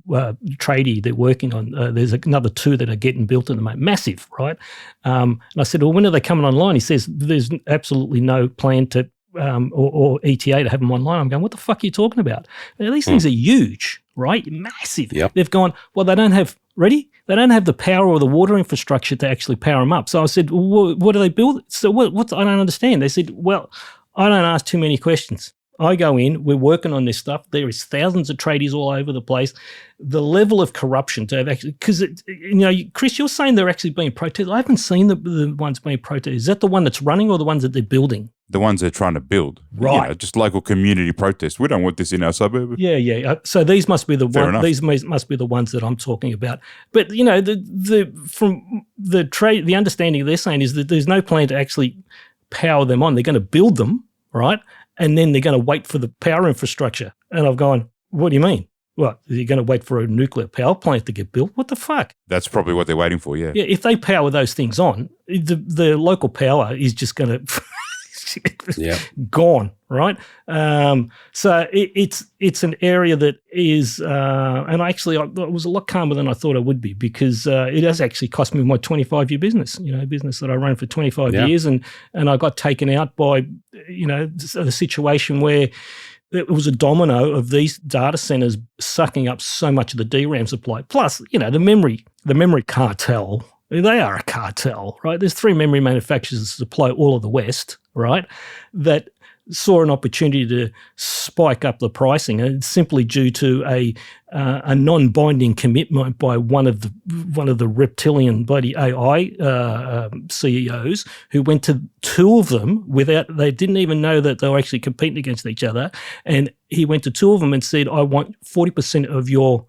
tradie, they're working on, there's another 2 that are getting built in the moment, massive, right? And I said, well, when are they coming online? He says, there's absolutely no plan to, or ETA to have them online. I'm going, what the fuck are you talking about? These things are huge, right? Massive. Yep. They've gone, well, they don't have the power or the water infrastructure to actually power them up. So I said, well, what do they build? So what? I don't understand. They said, well, I don't ask too many questions. I go in, we're working on this stuff. There is thousands of tradies all over the place. The level of corruption to have actually, because, Chris, you're saying they're actually being protested. I haven't seen the ones being protested. Is that the one that's running or the ones that they're building? The ones they're trying to build. Right. Just local community protests. We don't want this in our suburb. Yeah. So these must be the ones. These must be the ones that I'm talking about. But from the understanding they're saying is that there's no plan to actually power them on. They're going to build them, right? And then they're going to wait for the power infrastructure. And I've gone, what do you mean? Well, you're going to wait for a nuclear power plant to get built? What the fuck? That's probably what they're waiting for, yeah. Yeah, if they power those things on, the local power is just going to gone, right? So it's an area that is, and actually I was a lot calmer than I thought I would be, because it has actually cost me my 25-year business, business that I ran for 25 years, and I got taken out by, a situation where it was a domino of these data centers sucking up so much of the DRAM supply. Plus, the memory cartel. They are a cartel, right? There's 3 memory manufacturers that supply all of the West, right, that saw an opportunity to spike up the pricing, and it's simply due to a non-binding commitment by one of the reptilian bloody AI CEOs, who went to 2 of them they didn't even know that they were actually competing against each other, and he went to 2 of them and said, I want 40% of your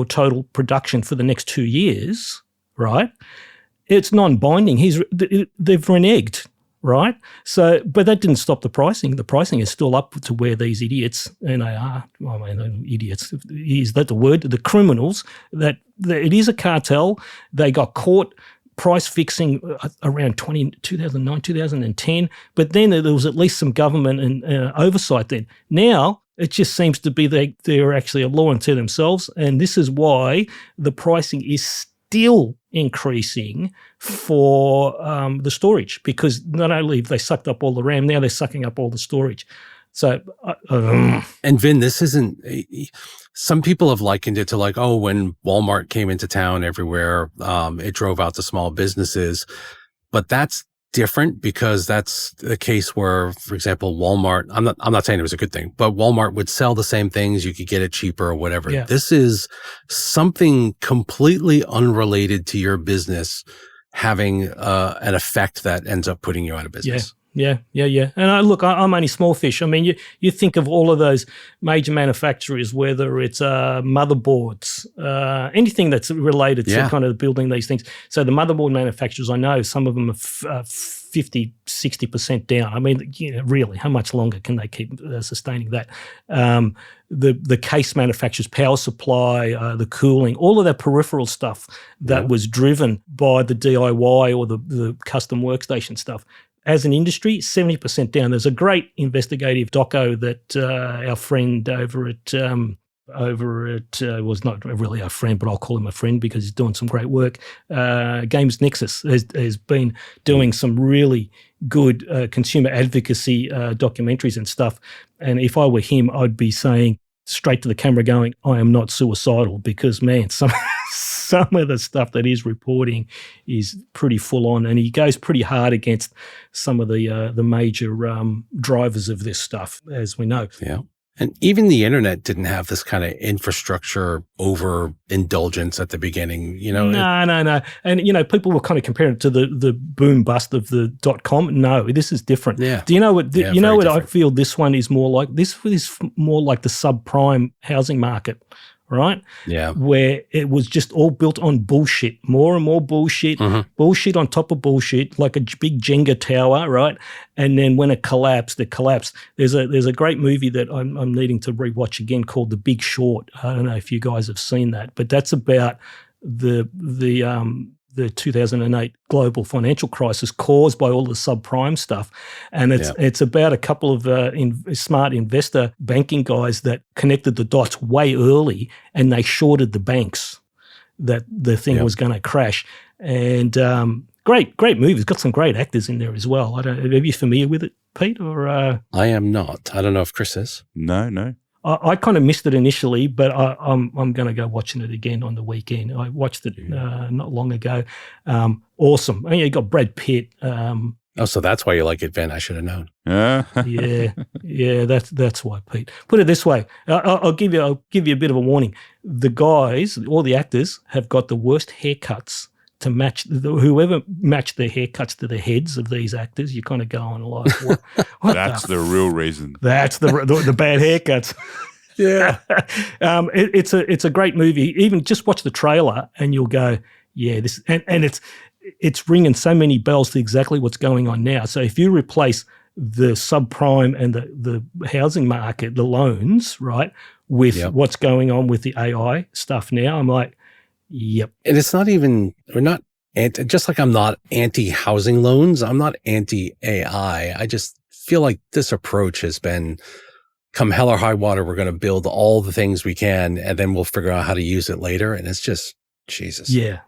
total production for the next 2 years. Right, it's non-binding. They've reneged, right? So, but that didn't stop the pricing. The pricing is still up to where these idiots, and they are, idiots. Is that the word? The criminals. That it is a cartel. They got caught price fixing around 2009, 2010. But then there was at least some government and oversight. Then now, it just seems to be they're actually a law unto themselves, and this is why the pricing is still increasing for the storage, because not only have they sucked up all the RAM, now they're sucking up all the storage. So, and Vin, this isn't. Some people have likened it to like, oh, when Walmart came into town everywhere, it drove out the small businesses, but that's different, because that's the case where, for example, Walmart, I'm not saying it was a good thing, but Walmart would sell the same things, you could get it cheaper or whatever. Yeah. This is something completely unrelated to your business having an effect that ends up putting you out of business. Yeah. And I'm only small fish. I mean, you think of all of those major manufacturers, whether it's motherboards, anything that's related to kind of building these things. So the motherboard manufacturers, I know some of them are 50, 60% down. I mean, really, how much longer can they keep sustaining that? The case manufacturers, power supply, the cooling, all of that peripheral stuff that was driven by the DIY or the custom workstation stuff. As an industry, 70% down. There's a great investigative doco that our friend over at was not really our friend, but I'll call him a friend because he's doing some great work. Games Nexus has been doing some really good consumer advocacy documentaries and stuff. And if I were him, I'd be saying straight to the camera going, I am not suicidal, because, man, some of the stuff that he's reporting is pretty full on, and he goes pretty hard against some of the major drivers of this stuff, as we know. Yeah. And even the internet didn't have this kind of infrastructure overindulgence at the beginning, No. And, people were kind of comparing it to the boom bust of the .com. No, this is different. Yeah. Do you know what, Yeah, you know what I different. feel this one is more like? This is more like the subprime housing market, right? Yeah. Where it was just all built on bullshit, more and more bullshit, bullshit on top of bullshit, like a big Jenga tower, right? And then when it collapsed. There's a great movie that I'm needing to rewatch again called The Big Short. I don't know if you guys have seen that, but that's about the 2008 global financial crisis caused by all the subprime stuff. And it's about a couple of smart investor banking guys that connected the dots way early, and they shorted the banks that the thing was going to crash. And great movie. It's got some great actors in there as well. Are you familiar with it, Pete? Or I am not. I don't know if Chris is. No. I kind of missed it initially, but I'm going to go watching it again on the weekend. I watched it not long ago. Awesome. You got Brad Pitt. So that's why you like it, Ben. I should have known. Yeah. That's why, Pete. Put it this way. I'll give you a bit of a warning. The guys, all the actors, have got the worst haircuts to match whoever matched their haircuts to the heads of these actors. You're kind of going like, what That's the real reason. That's the bad haircuts. Yeah. It's a great movie. Even just watch the trailer and you'll go, yeah, this and it's ringing so many bells to exactly what's going on now. So if you replace the subprime and the housing market, the loans, right, with what's going on with the AI stuff now, I'm like, yep. And it's not even, just like I'm not anti-housing loans, I'm not anti-AI. I just feel like this approach has been, come hell or high water, we're going to build all the things we can, and then we'll figure out how to use it later. And it's just, Jesus. Yeah.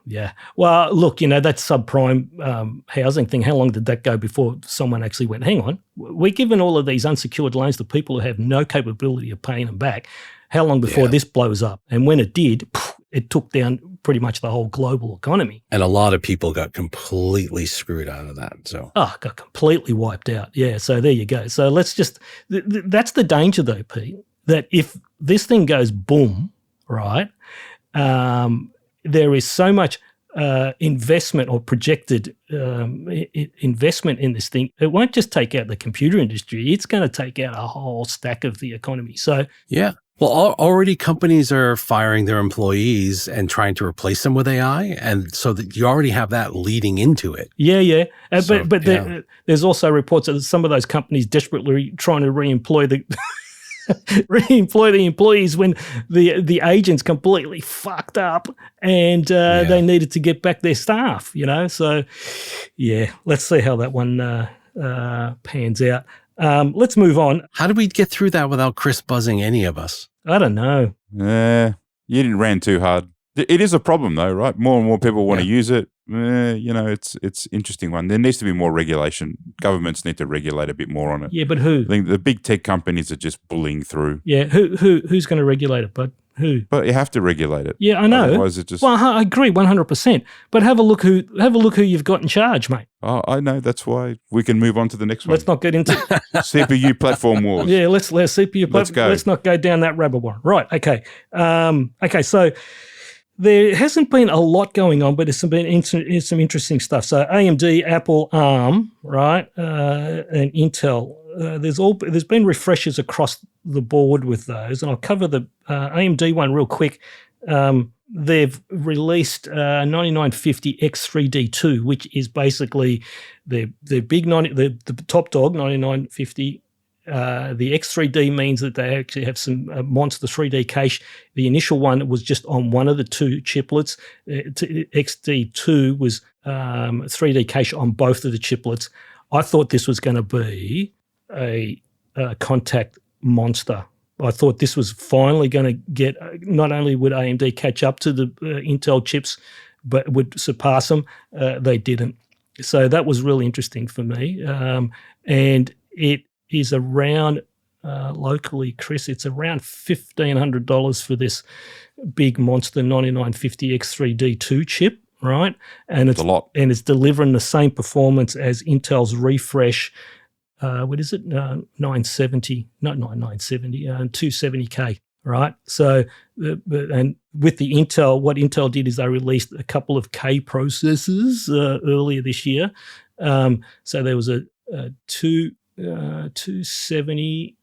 Well, look, that subprime housing thing, how long did that go before someone actually went, hang on, we're giving all of these unsecured loans to people who have no capability of paying them back. How long before this blows up? And when it did, it took down pretty much the whole global economy. And a lot of people got completely screwed out of that. So got completely wiped out. Yeah, so there you go. So let's just that's the danger though, Pete, that if this thing goes boom, right, there is so much investment or projected investment in this thing. It won't just take out the computer industry. It's going to take out a whole stack of the economy. So yeah. Well, already companies are firing their employees and trying to replace them with AI, and so that you already have that leading into it. Yeah. But there's also reports that some of those companies desperately trying to reemploy the employees when the agents completely fucked up and they needed to get back their staff. So yeah, let's see how that one pans out. Let's move on. How did we get through that without Chris buzzing any of us? I don't know. You didn't ran too hard. It is a problem though, right? More and more people want to use it. It's interesting one. There needs to be more regulation. Governments need to regulate a bit more on it. Yeah, but who? I think the big tech companies are just bullying through. Yeah, who's going to regulate it, bud? Who? But you have to regulate it. Yeah, I know. Otherwise it just. Well, I agree 100%. But have a look who you've got in charge, mate. Oh, I know. That's why we can move on to the next one. Let's not get into CPU platform wars. Yeah, let's CPU platform. Let's go. Let's not go down that rabbit warren. Right. Okay. So there hasn't been a lot going on, but there's some interesting stuff. So AMD, Apple, ARM, right, and Intel. There's been refreshes across the board with those, and I'll cover the AMD one real quick. They've released 9950 X3D2, which is basically the big the top dog 9950. The X3D means that they actually have some monster 3D cache. The initial one was just on one of the two chiplets. XD2 was 3D cache on both of the chiplets. I thought this was going to be a contact monster. I thought this was finally going to get, not only would AMD catch up to the Intel chips, but would surpass them. They didn't. So that was really interesting for me. And it is around, locally, Chris, it's around $1,500 for this big monster 9950 X3D2 chip, right? And it's a lot. And it's delivering the same performance as Intel's refresh what is it? 970, not 970, 270K, right? So, and with the Intel, what Intel did is they released a couple of K processors earlier this year. So there was a 270,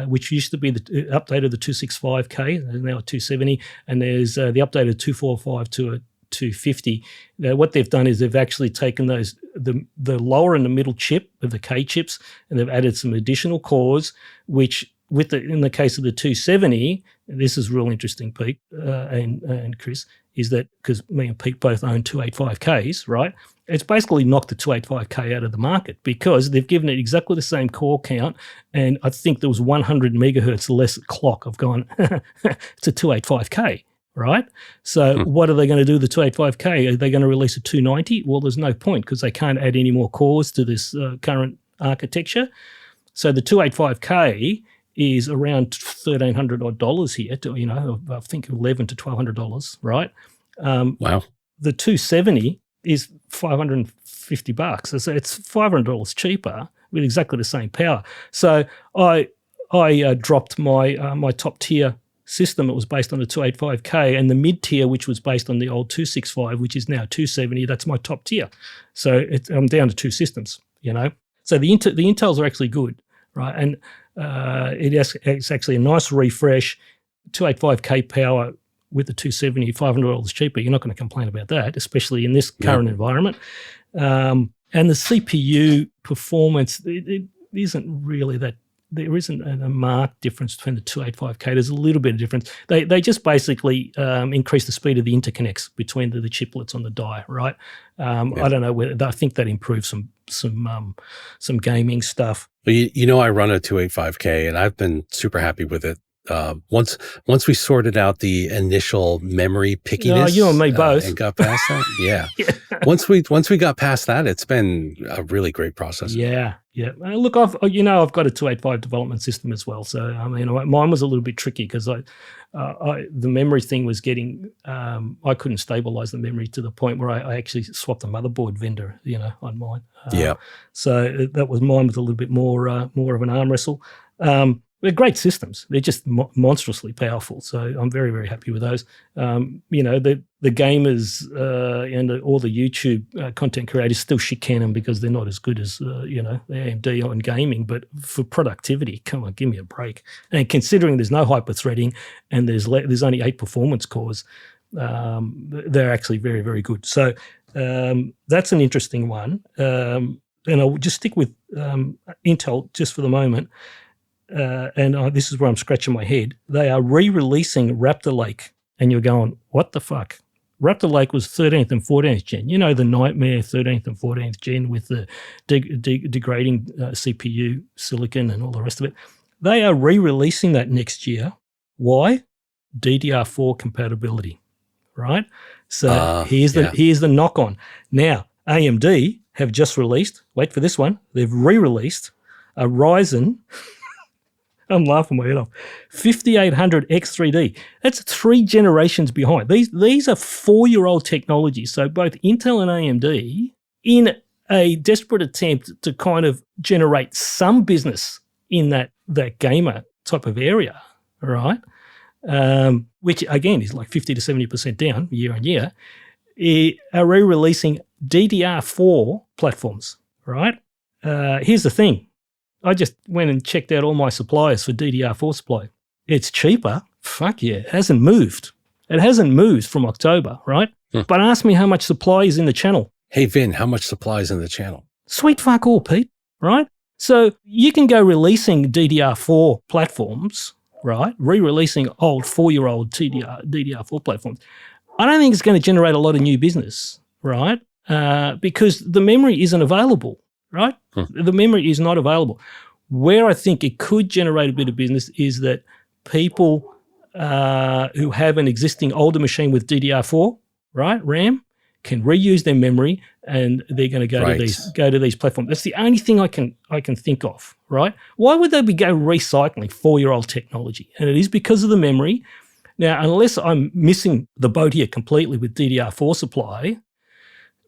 which used to be the update of the 265K, and now a 270, and there's the updated 245 to a 250. Now, what they've done is they've actually taken those the lower and the middle chip of the K chips, and they've added some additional cores, which in the case of the 270, this is real interesting, Pete and Chris, is that because me and Pete both own 285Ks, right? It's basically knocked the 285K out of the market because they've given it exactly the same core count, and I think there was 100 megahertz less clock. I've gone, it's a 285K. Right? So what are they going to do with the 285K? Are they going to release a 290? Well, there's no point because they can't add any more cores to this current architecture. So the 285K is around $1,300 odd here, I think $1,100 to $1,200, right? Wow. The 270 is $550. So it's $500 cheaper with exactly the same power. So I dropped my top tier system. It was based on the 285K, and the mid tier, which was based on the old 265, which is now 270. That's my top tier. So I'm down to two systems. So the Intels are actually good, right? And it's actually a nice refresh. 285K power with the 270, $500 cheaper. You're not going to complain about that, especially in this current environment. And the CPU performance, it isn't really that. There isn't a marked difference between the 285K. There's a little bit of difference. They just basically increase the speed of the interconnects between the chiplets on the die, right? I don't know whether I think that improves some gaming stuff. Well, I run a 285K, and I've been super happy with it. Once we sorted out the initial memory pickiness, you and me both, and got past that, yeah. Once we got past that, it's been a really great processor. Yeah. Look, I've got a 285 development system as well. So I mean, mine was a little bit tricky because the memory thing was getting. I couldn't stabilize the memory to the point where I actually swapped a motherboard vendor, on mine. So mine was a little bit more of an arm wrestle. They're great systems. They're just monstrously powerful. So I'm very, very happy with those. The gamers and all the YouTube content creators still shit-can them because they're not as good as, the AMD on gaming. But for productivity, come on, give me a break. And considering there's no hyper-threading and there's only 8 performance cores, they're actually very, very good. So that's an interesting one. And I'll just stick with Intel just for the moment. And this is where I'm scratching my head. They are re-releasing Raptor Lake, and you're going, what the fuck? Raptor Lake was 13th and 14th gen. The nightmare 13th and 14th gen with the degrading CPU silicon and all the rest of it. They are re-releasing that next year. Why? DDR4 compatibility, right? So here's the knock-on. Now, AMD have just released, wait for this one, they've re-released a Ryzen... I'm laughing my head off. 5800 X3D. That's 3 generations behind. These are 4-year-old technologies. So both Intel and AMD, in a desperate attempt to kind of generate some business in that gamer type of area, all right, which again is like 50 to 70% down year on year, are re-releasing DDR4 platforms, right? Here's the thing. I just went and checked out all my suppliers for DDR4 supply. It's cheaper. Fuck yeah. It hasn't moved. It hasn't moved from October, right? But ask me how much supply is in the channel. Hey, Vin, how much supply is in the channel? Sweet fuck all, Pete, right? So you can go releasing DDR4 platforms, right? Re-releasing old 4-year-old DDR4 platforms. I don't think it's going to generate a lot of new business, right? Because the memory isn't available. Right? The memory is not available. Where I think it could generate a bit of business is that people who have an existing older machine with DDR4, right, RAM, can reuse their memory, and they're going to go to these platforms. That's the only thing I can think of, right? Why would they go recycling 4-year-old technology? And it is because of the memory. Now, unless I'm missing the boat here completely with DDR4 supply,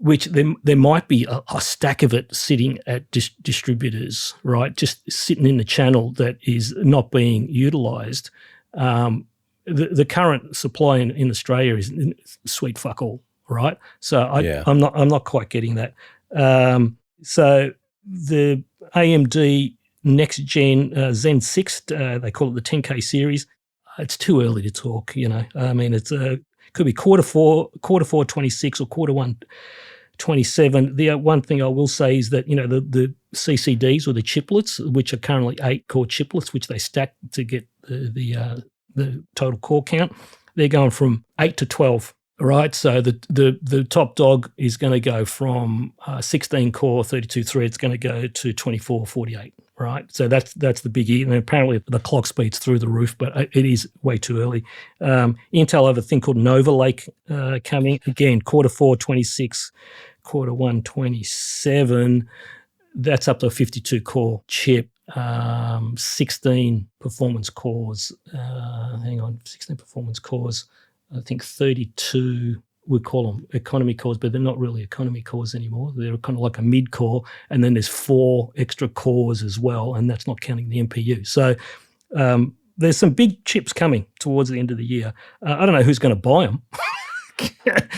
which there might be a stack of it sitting at distributors, right, just sitting in the channel that is not being utilised. The current supply in Australia is sweet fuck all, right? So I'm not quite getting that. So the AMD next gen Zen 6, they call it the 10K series. It's too early to talk, I mean, it's could be quarter four 26 or quarter one 27. The one thing I will say is that, the CCDs or the chiplets, which are currently 8-core chiplets, which they stack to get the total core count, they're going from 8 to 12. Right, so the top dog is going to go from 16 core, 32 threads, going to go to 24, 48. Right, so that's the biggie, and apparently the clock speed's through the roof, but it is way too early. Intel have a thing called Nova Lake coming again, quarter 4 26, quarter 1 27. That's up to a 52 core chip. 16 performance cores. 16 performance cores. I think 32, we call them economy cores, but they're not really economy cores anymore. They're kind of like a mid-core, and then there's 4 extra cores as well, and that's not counting the MPU. So there's some big chips coming towards the end of the year. I don't know who's going to buy them,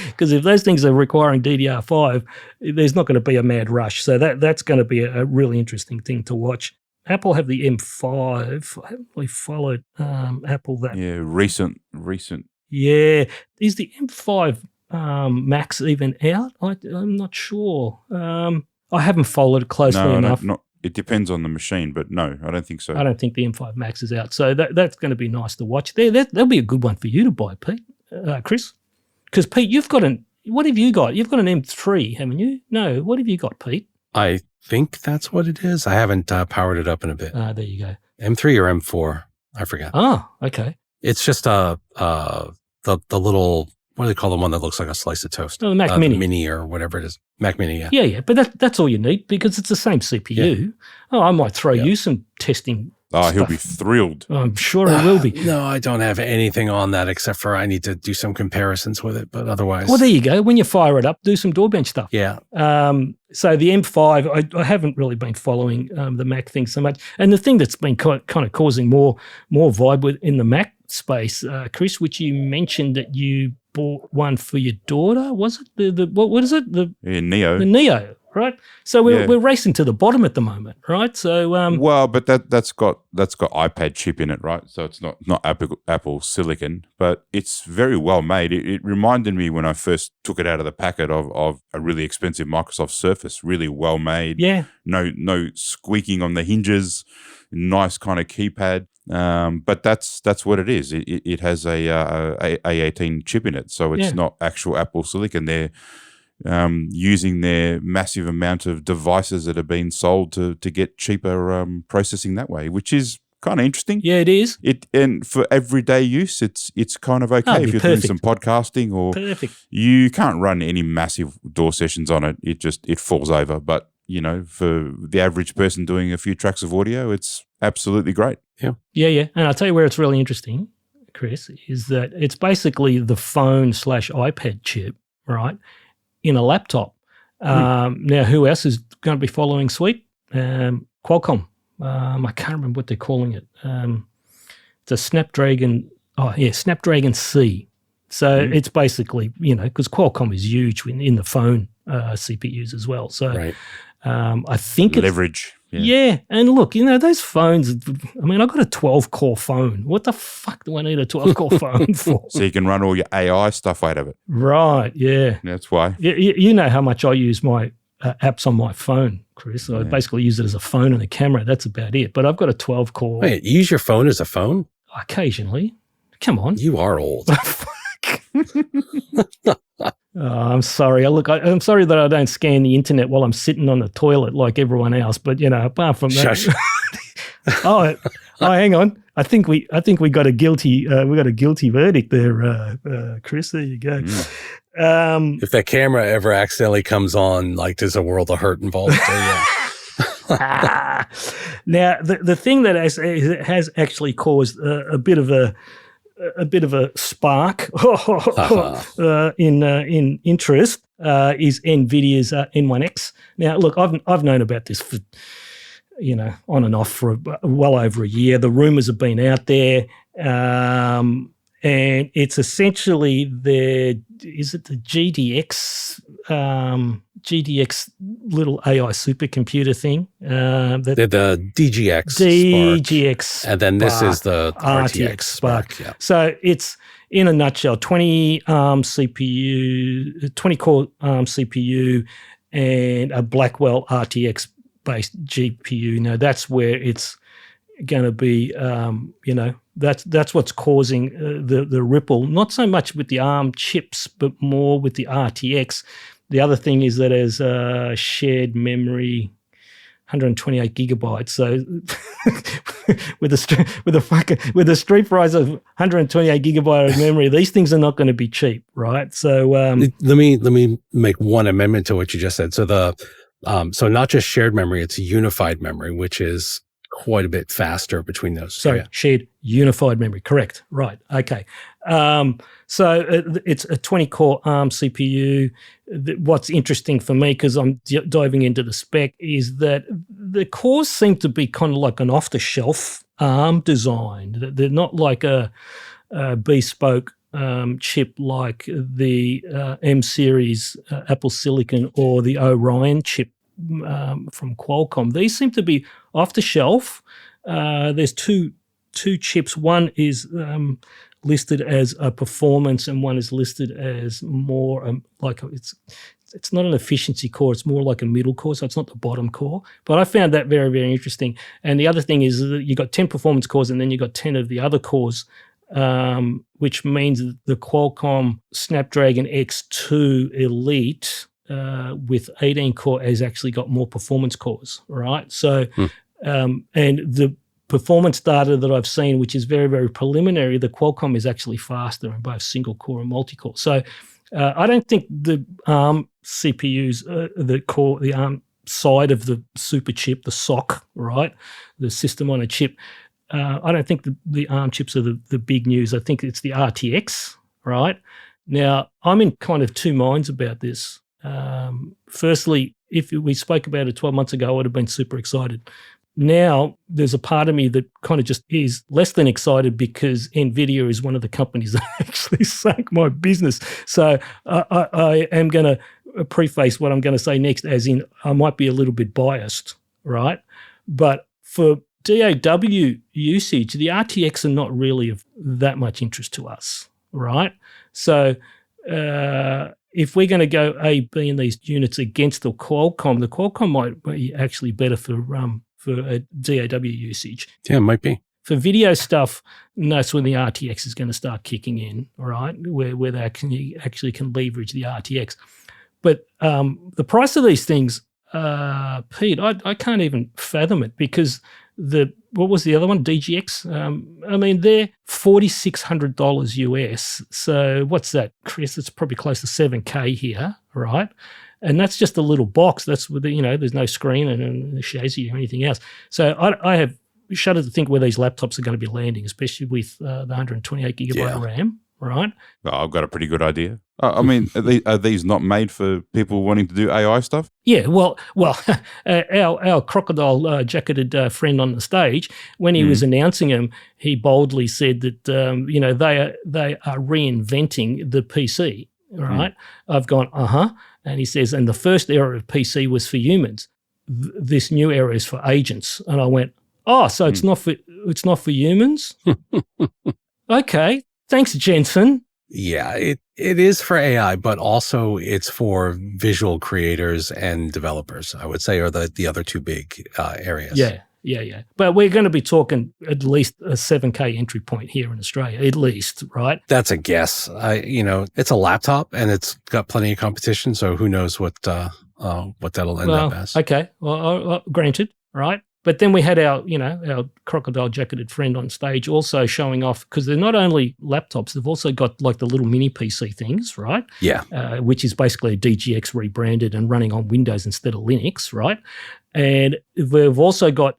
because if those things are requiring DDR5, there's not going to be a mad rush. So that's going to be a really interesting thing to watch. Apple have the M5. I haven't really followed Apple that. Yeah, recent. Yeah. Is the M5 Max even out? I'm not sure. I haven't followed it closely enough. It depends on the machine, but no, I don't think so. I don't think the M5 Max is out. So that's going to be nice to watch. That'll be a good one for you to buy, Pete. Chris? Because, Pete, what have you got? You've got an M3, haven't you? No, what have you got, Pete? I think that's what it is. I haven't powered it up in a bit. There you go. M3 or M4? I forgot. Oh, okay. It's just the little, what do they call the one that looks like a slice of toast? Oh, the Mac Mini. The Mini or whatever it is. Mac Mini, yeah. Yeah, but that's all you need because it's the same CPU. Yeah. Oh, I might throw you some testing stuff. He'll be thrilled. I'm sure he will be. No, I don't have anything on that except for I need to do some comparisons with it, but otherwise. Well, there you go. When you fire it up, do some DAWbench stuff. Yeah. So the M5, I haven't really been following the Mac thing so much. And the thing that's been kind of causing more vibe in the Mac space, Chris, which you mentioned that you bought one for your daughter, was it? What is it? Neo. The Neo, right? So we're racing to the bottom at the moment, right? So well, but that's got iPad chip in it, right? So it's not Apple silicon, but it's very well made. It reminded me when I first took it out of the packet of a really expensive Microsoft Surface, really well made. Yeah. No squeaking on the hinges, nice kind of keypad. But that's what it is. It has a A18 chip in it, so it's not actual Apple silicon. They're using their massive amount of devices that have been sold to get cheaper processing that way, which is kind of interesting. Yeah, it is. And for everyday use, it's kind of okay if you're doing some podcasting or you can't run any massive DAW sessions on it. It falls over, but for the average person doing a few tracks of audio, it's absolutely great. Yeah. And I'll tell you where it's really interesting, Chris, is that it's basically the phone/iPad chip, right, in a laptop. Now, who else is going to be following suite? Qualcomm. I can't remember what they're calling it. It's a Snapdragon. Snapdragon C. So it's basically, because Qualcomm is huge in the phone CPUs as well. So I think leverage. Yeah. And look, those phones, I mean, I've got a 12-core phone. What the fuck do I need a 12-core phone for? So you can run all your AI stuff out of it. Right, yeah. That's why. You know how much I use my apps on my phone, Chris. I basically use it as a phone and a camera. That's about it. But I've got a 12-core. Wait, you use your phone as a phone? Occasionally. Come on. You are old. I'm sorry. I'm sorry that I don't scan the internet while I'm sitting on the toilet like everyone else. But apart from that, Shush. oh, hang on. I think we got a guilty verdict there, Chris. There you go. If that camera ever accidentally comes on, there's a world of hurt involved. So yeah. Now, the thing that has actually caused a bit of a spark in interest is NVIDIA's N1X. Now, look, I've known about this for, on and off for well over a year. The rumors have been out there, and it's essentially the GDX little AI supercomputer thing. The DGX Spark. And then this is the RTX Spark. Yeah. So it's, in a nutshell, 20 CPU, 20-core CPU, and a Blackwell RTX-based GPU. Now, that's where it's going to be, that's what's causing the ripple, not so much with the ARM chips, but more with the RTX. The other thing is that as shared memory, 128 gigabytes. So with a street price of 128 gigabyte of memory, these things are not going to be cheap, right? So let me make one amendment to what you just said. So so not just shared memory, it's unified memory, which is quite a bit faster between those. Sorry, shared unified memory. Correct. Right. Okay. So it's a 20-core ARM CPU. What's interesting for me, because I'm diving into the spec, is that the cores seem to be kind of like an off-the-shelf ARM design. They're not like a bespoke chip like the M-series Apple Silicon or the Orion chip from Qualcomm. These seem to be off the shelf. There's two chips. One is listed as a performance, and one is listed as more it's not an efficiency core. It's more like a middle core, so it's not the bottom core. But I found that very, very interesting. And the other thing is that you got 10 performance cores, and then you got 10 of the other cores, which means that the Qualcomm Snapdragon X2 Elite with 18 core has actually got more performance cores, right? So, and the performance data that I've seen, which is very, very preliminary, the Qualcomm is actually faster in both single core and multi-core. So I don't think the ARM CPUs, the ARM side of the super chip, the SoC, right, the system on a chip, I don't think the ARM chips are the big news. I think it's the RTX, right? Now, I'm in kind of two minds about this. Firstly, if we spoke about it 12 months ago, I would have been super excited. Now, there's a part of me that kind of just is less than excited because NVIDIA is one of the companies that actually sank my business. So I am going to preface what I'm going to say next as in I might be a little bit biased, right? But for DAW usage, the RTX are not really of that much interest to us, right? So if we're going to go A, B in these units against the Qualcomm might be actually better for DAW usage. Yeah, it might be. For video stuff, that's when the RTX is going to start kicking in, all right, where they actually can leverage the RTX. But the price of these things, Pete, I can't even fathom it because what was the other one? DGX? I mean, they're $4,600 US. So what's that, Chris? It's probably close to $7,000 here, right? And that's just a little box. That's with there's no screen and a chassis or anything else. So I have shuddered to think where these laptops are going to be landing, especially with the 128 gigabyte RAM, right? I've got a pretty good idea. I mean, are these not made for people wanting to do AI stuff? Yeah, well, our crocodile jacketed friend on the stage, when he was announcing them, he boldly said that they are reinventing the PC. Right? I've gone, and he says, and the first era of PC was for humans. This new era is for agents. And I went, so it's not for humans? Okay, thanks, Jensen. Yeah, it is for AI, but also it's for visual creators and developers, I would say, are the other two big areas. Yeah. But we're going to be talking at least a $7,000 entry point here in Australia, at least, right? That's a guess. It's a laptop and it's got plenty of competition, so who knows what that'll end up as. Okay, well, granted, right? But then we had our crocodile jacketed friend on stage also showing off, because they're not only laptops, they've also got like the little mini PC things, right? Yeah. Which is basically a DGX rebranded and running on Windows instead of Linux, right? And we've also got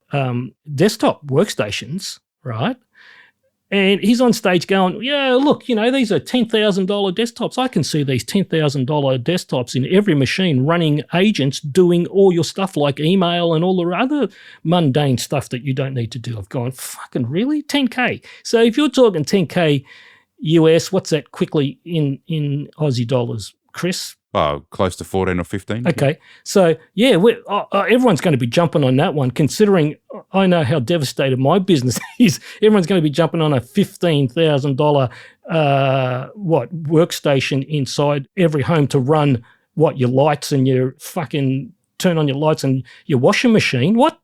desktop workstations, right? And he's on stage going, yeah, look, these are $10,000 desktops. I can see these $10,000 desktops in every machine running agents doing all your stuff like email and all the other mundane stuff that you don't need to do. I've gone, fucking really? 10K. So if you're talking 10K US, what's that quickly in Aussie dollars, Chris? Oh, close to 14 or 15. Okay. So, yeah, everyone's going to be jumping on that one, considering I know how devastated my business is. Everyone's going to be jumping on a $15,000 workstation inside every home to run your lights and your fucking turn on your lights and your washing machine. What?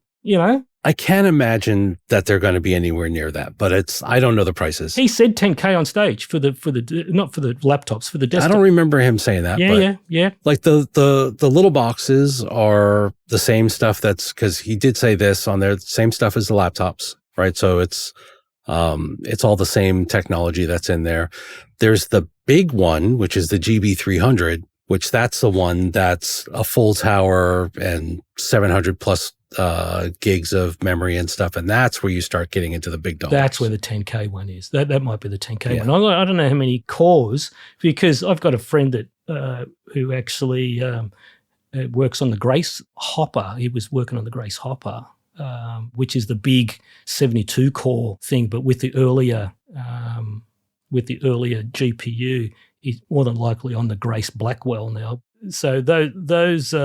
I can't imagine that they're going to be anywhere near that, but I don't know the prices. He said 10K on stage for the not for the laptops, for the desktop. I don't remember him saying that. Yeah. Like the little boxes are the same stuff because he did say this on there, same stuff as the laptops, right? So it's all the same technology that's in there. There's the big one, which is the GB300, which that's the one that's a full tower and 700 plus gigs of memory and stuff, and that's where you start getting into the big dollars. That's where the 10K one is. That might be the 10K one. I don't know how many cores, because I've got a friend that who actually works on the Grace Hopper. He was working on the Grace Hopper, which is the big 72 core thing, but with the earlier GPU, he's more than likely on the Grace Blackwell now. So those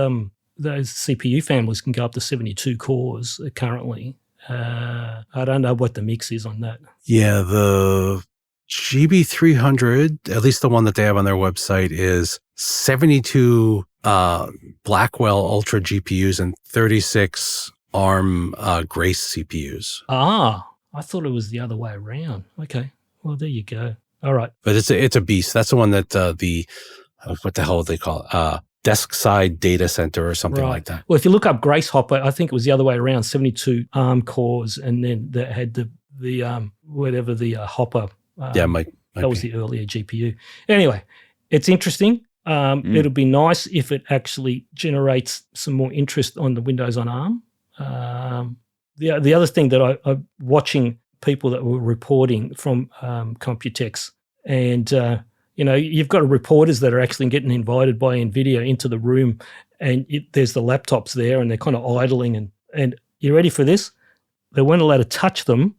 CPU families can go up to 72 cores currently. I don't know what the mix is on that. Yeah, the GB300, at least the one that they have on their website, is 72 Blackwell Ultra GPUs and 36 ARM Grace CPUs. Ah, I thought it was the other way around. Okay, well, there you go. All right. But it's a beast. That's the one that what the hell would they call it? Desk side data center or something like that. Well, if you look up Grace Hopper, I think it was the other way around, 72 ARM cores, and then they had the Hopper. Might that was the earlier GPU. Anyway, it's interesting. It'll be nice if it actually generates some more interest on the Windows on ARM. The other thing that I'm watching people that were reporting from Computex, and you've got reporters that are actually getting invited by NVIDIA into the room, and there's the laptops there, and they're kind of idling. And you ready for this? They weren't allowed to touch them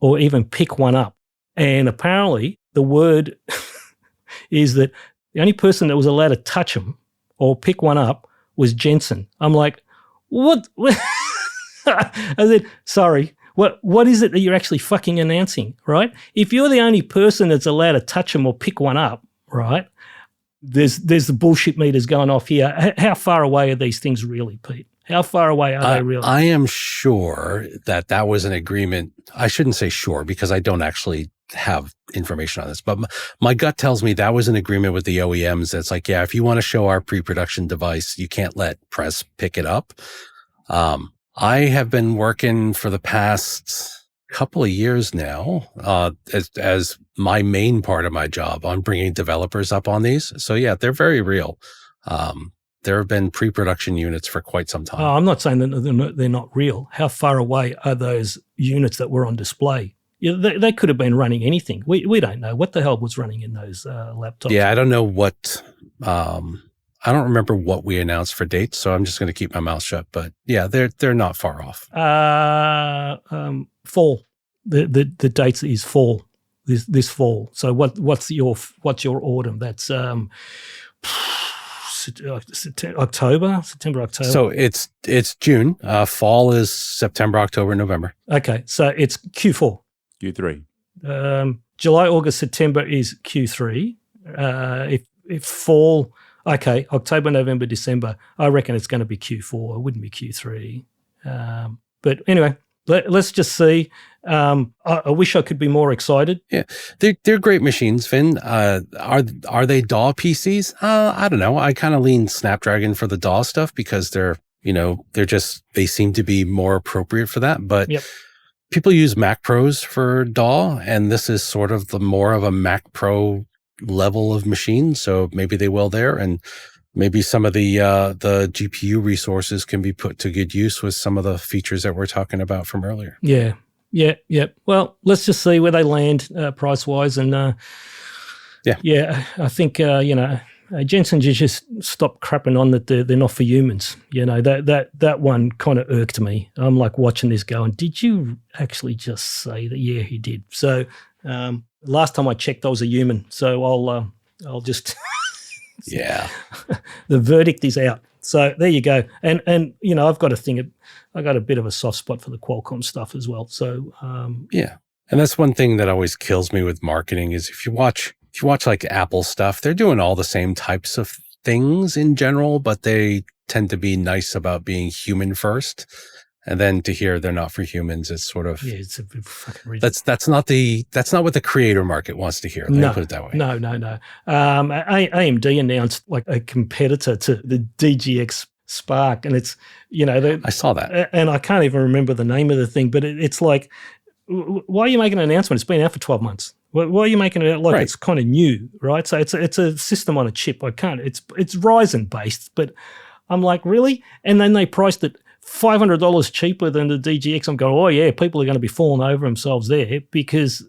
or even pick one up. And apparently the word is that the only person that was allowed to touch them or pick one up was Jensen. I'm like, what? I said, sorry. What is it that you're actually fucking announcing, right? If you're the only person that's allowed to touch them or pick one up, right, there's the bullshit meters going off here. How far away are these things really, Pete? How far away are they really? I am sure that was an agreement. I shouldn't say sure because I don't actually have information on this, but my gut tells me that was an agreement with the OEMs. That's like, yeah, if you want to show our pre-production device, you can't let press pick it up. I have been working for the past couple of years now as my main part of my job on bringing developers up on these. So yeah, they're very real. There have been pre-production units for quite some time. I'm not saying that they're not real. How far away are those units that were on display? They could have been running anything. We don't know what the hell was running in those laptops. Yeah, I don't know what. I don't remember what we announced for dates, so I'm just going to keep my mouth shut. But yeah, they're not far off. Fall. The dates is fall. This fall. So what's your autumn? That's September, October. So it's June. Fall is September, October, November. Okay, so it's Q4. Q3. July, August, September is Q3. If fall. Okay, October, November, December. I reckon it's going to be Q4. It wouldn't be Q3. But anyway, let's just see. I wish I could be more excited. Yeah, they're great machines, Finn. Are they DAW PCs? I don't know. I kind of lean Snapdragon for the DAW stuff because they seem to be more appropriate for that. But people use Mac Pros for DAW, and this is sort of the more of a Mac Pro level of machine, so maybe they will there, and maybe some of the GPU resources can be put to good use with some of the features that we're talking about from earlier. Yeah, Yeah. Well, let's just see where they land price wise, and I think Jensen just stop crapping on that they're not for humans. That one kind of irked me. I'm like watching this going, did you actually just say that? Yeah, he did. So last time I checked, I was a human. So I'll just yeah. The verdict is out. So there you go. And I've got I got a bit of a soft spot for the Qualcomm stuff as well. So yeah. And that's one thing that always kills me with marketing is if you watch like Apple stuff, they're doing all the same types of things in general, but they tend to be nice about being human first. And then to hear they're not for humans, it's sort of it's a bit fucking ridiculous. That's not what the creator market wants to hear. Let me put it that way. No. AMD announced like a competitor to the DGX Spark, and it's I saw that, and I can't even remember the name of the thing, but it's like, why are you making an announcement? It's been out for 12 months. Why are you making it like it's kind of new, right? So it's a system on a chip. It's Ryzen based, but I'm like, really? And then they priced it $500 cheaper than the DGX. I'm going, oh yeah, people are going to be falling over themselves there because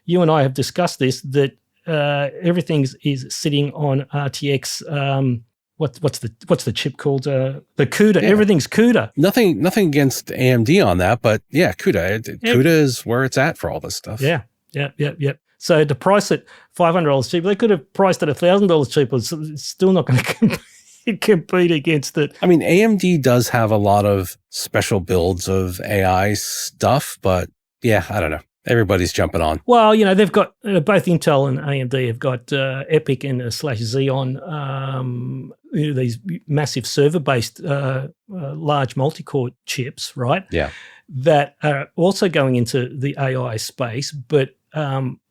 you and I have discussed this, that everything is sitting on RTX. What's the chip called? The CUDA. Yeah. Everything's CUDA. Nothing against AMD on that, but yeah, CUDA. CUDA is where it's at for all this stuff. Yeah. So to price it $500 cheaper, they could have priced it $1,000 cheaper. It's still not going to compete against it. I mean, AMD does have a lot of special builds of AI stuff, but yeah, I don't know. Everybody's jumping on. Well, they've got both Intel and AMD have got EPYC and /Xeon, these massive server-based large multi-core chips, right? Yeah. That are also going into the AI space, but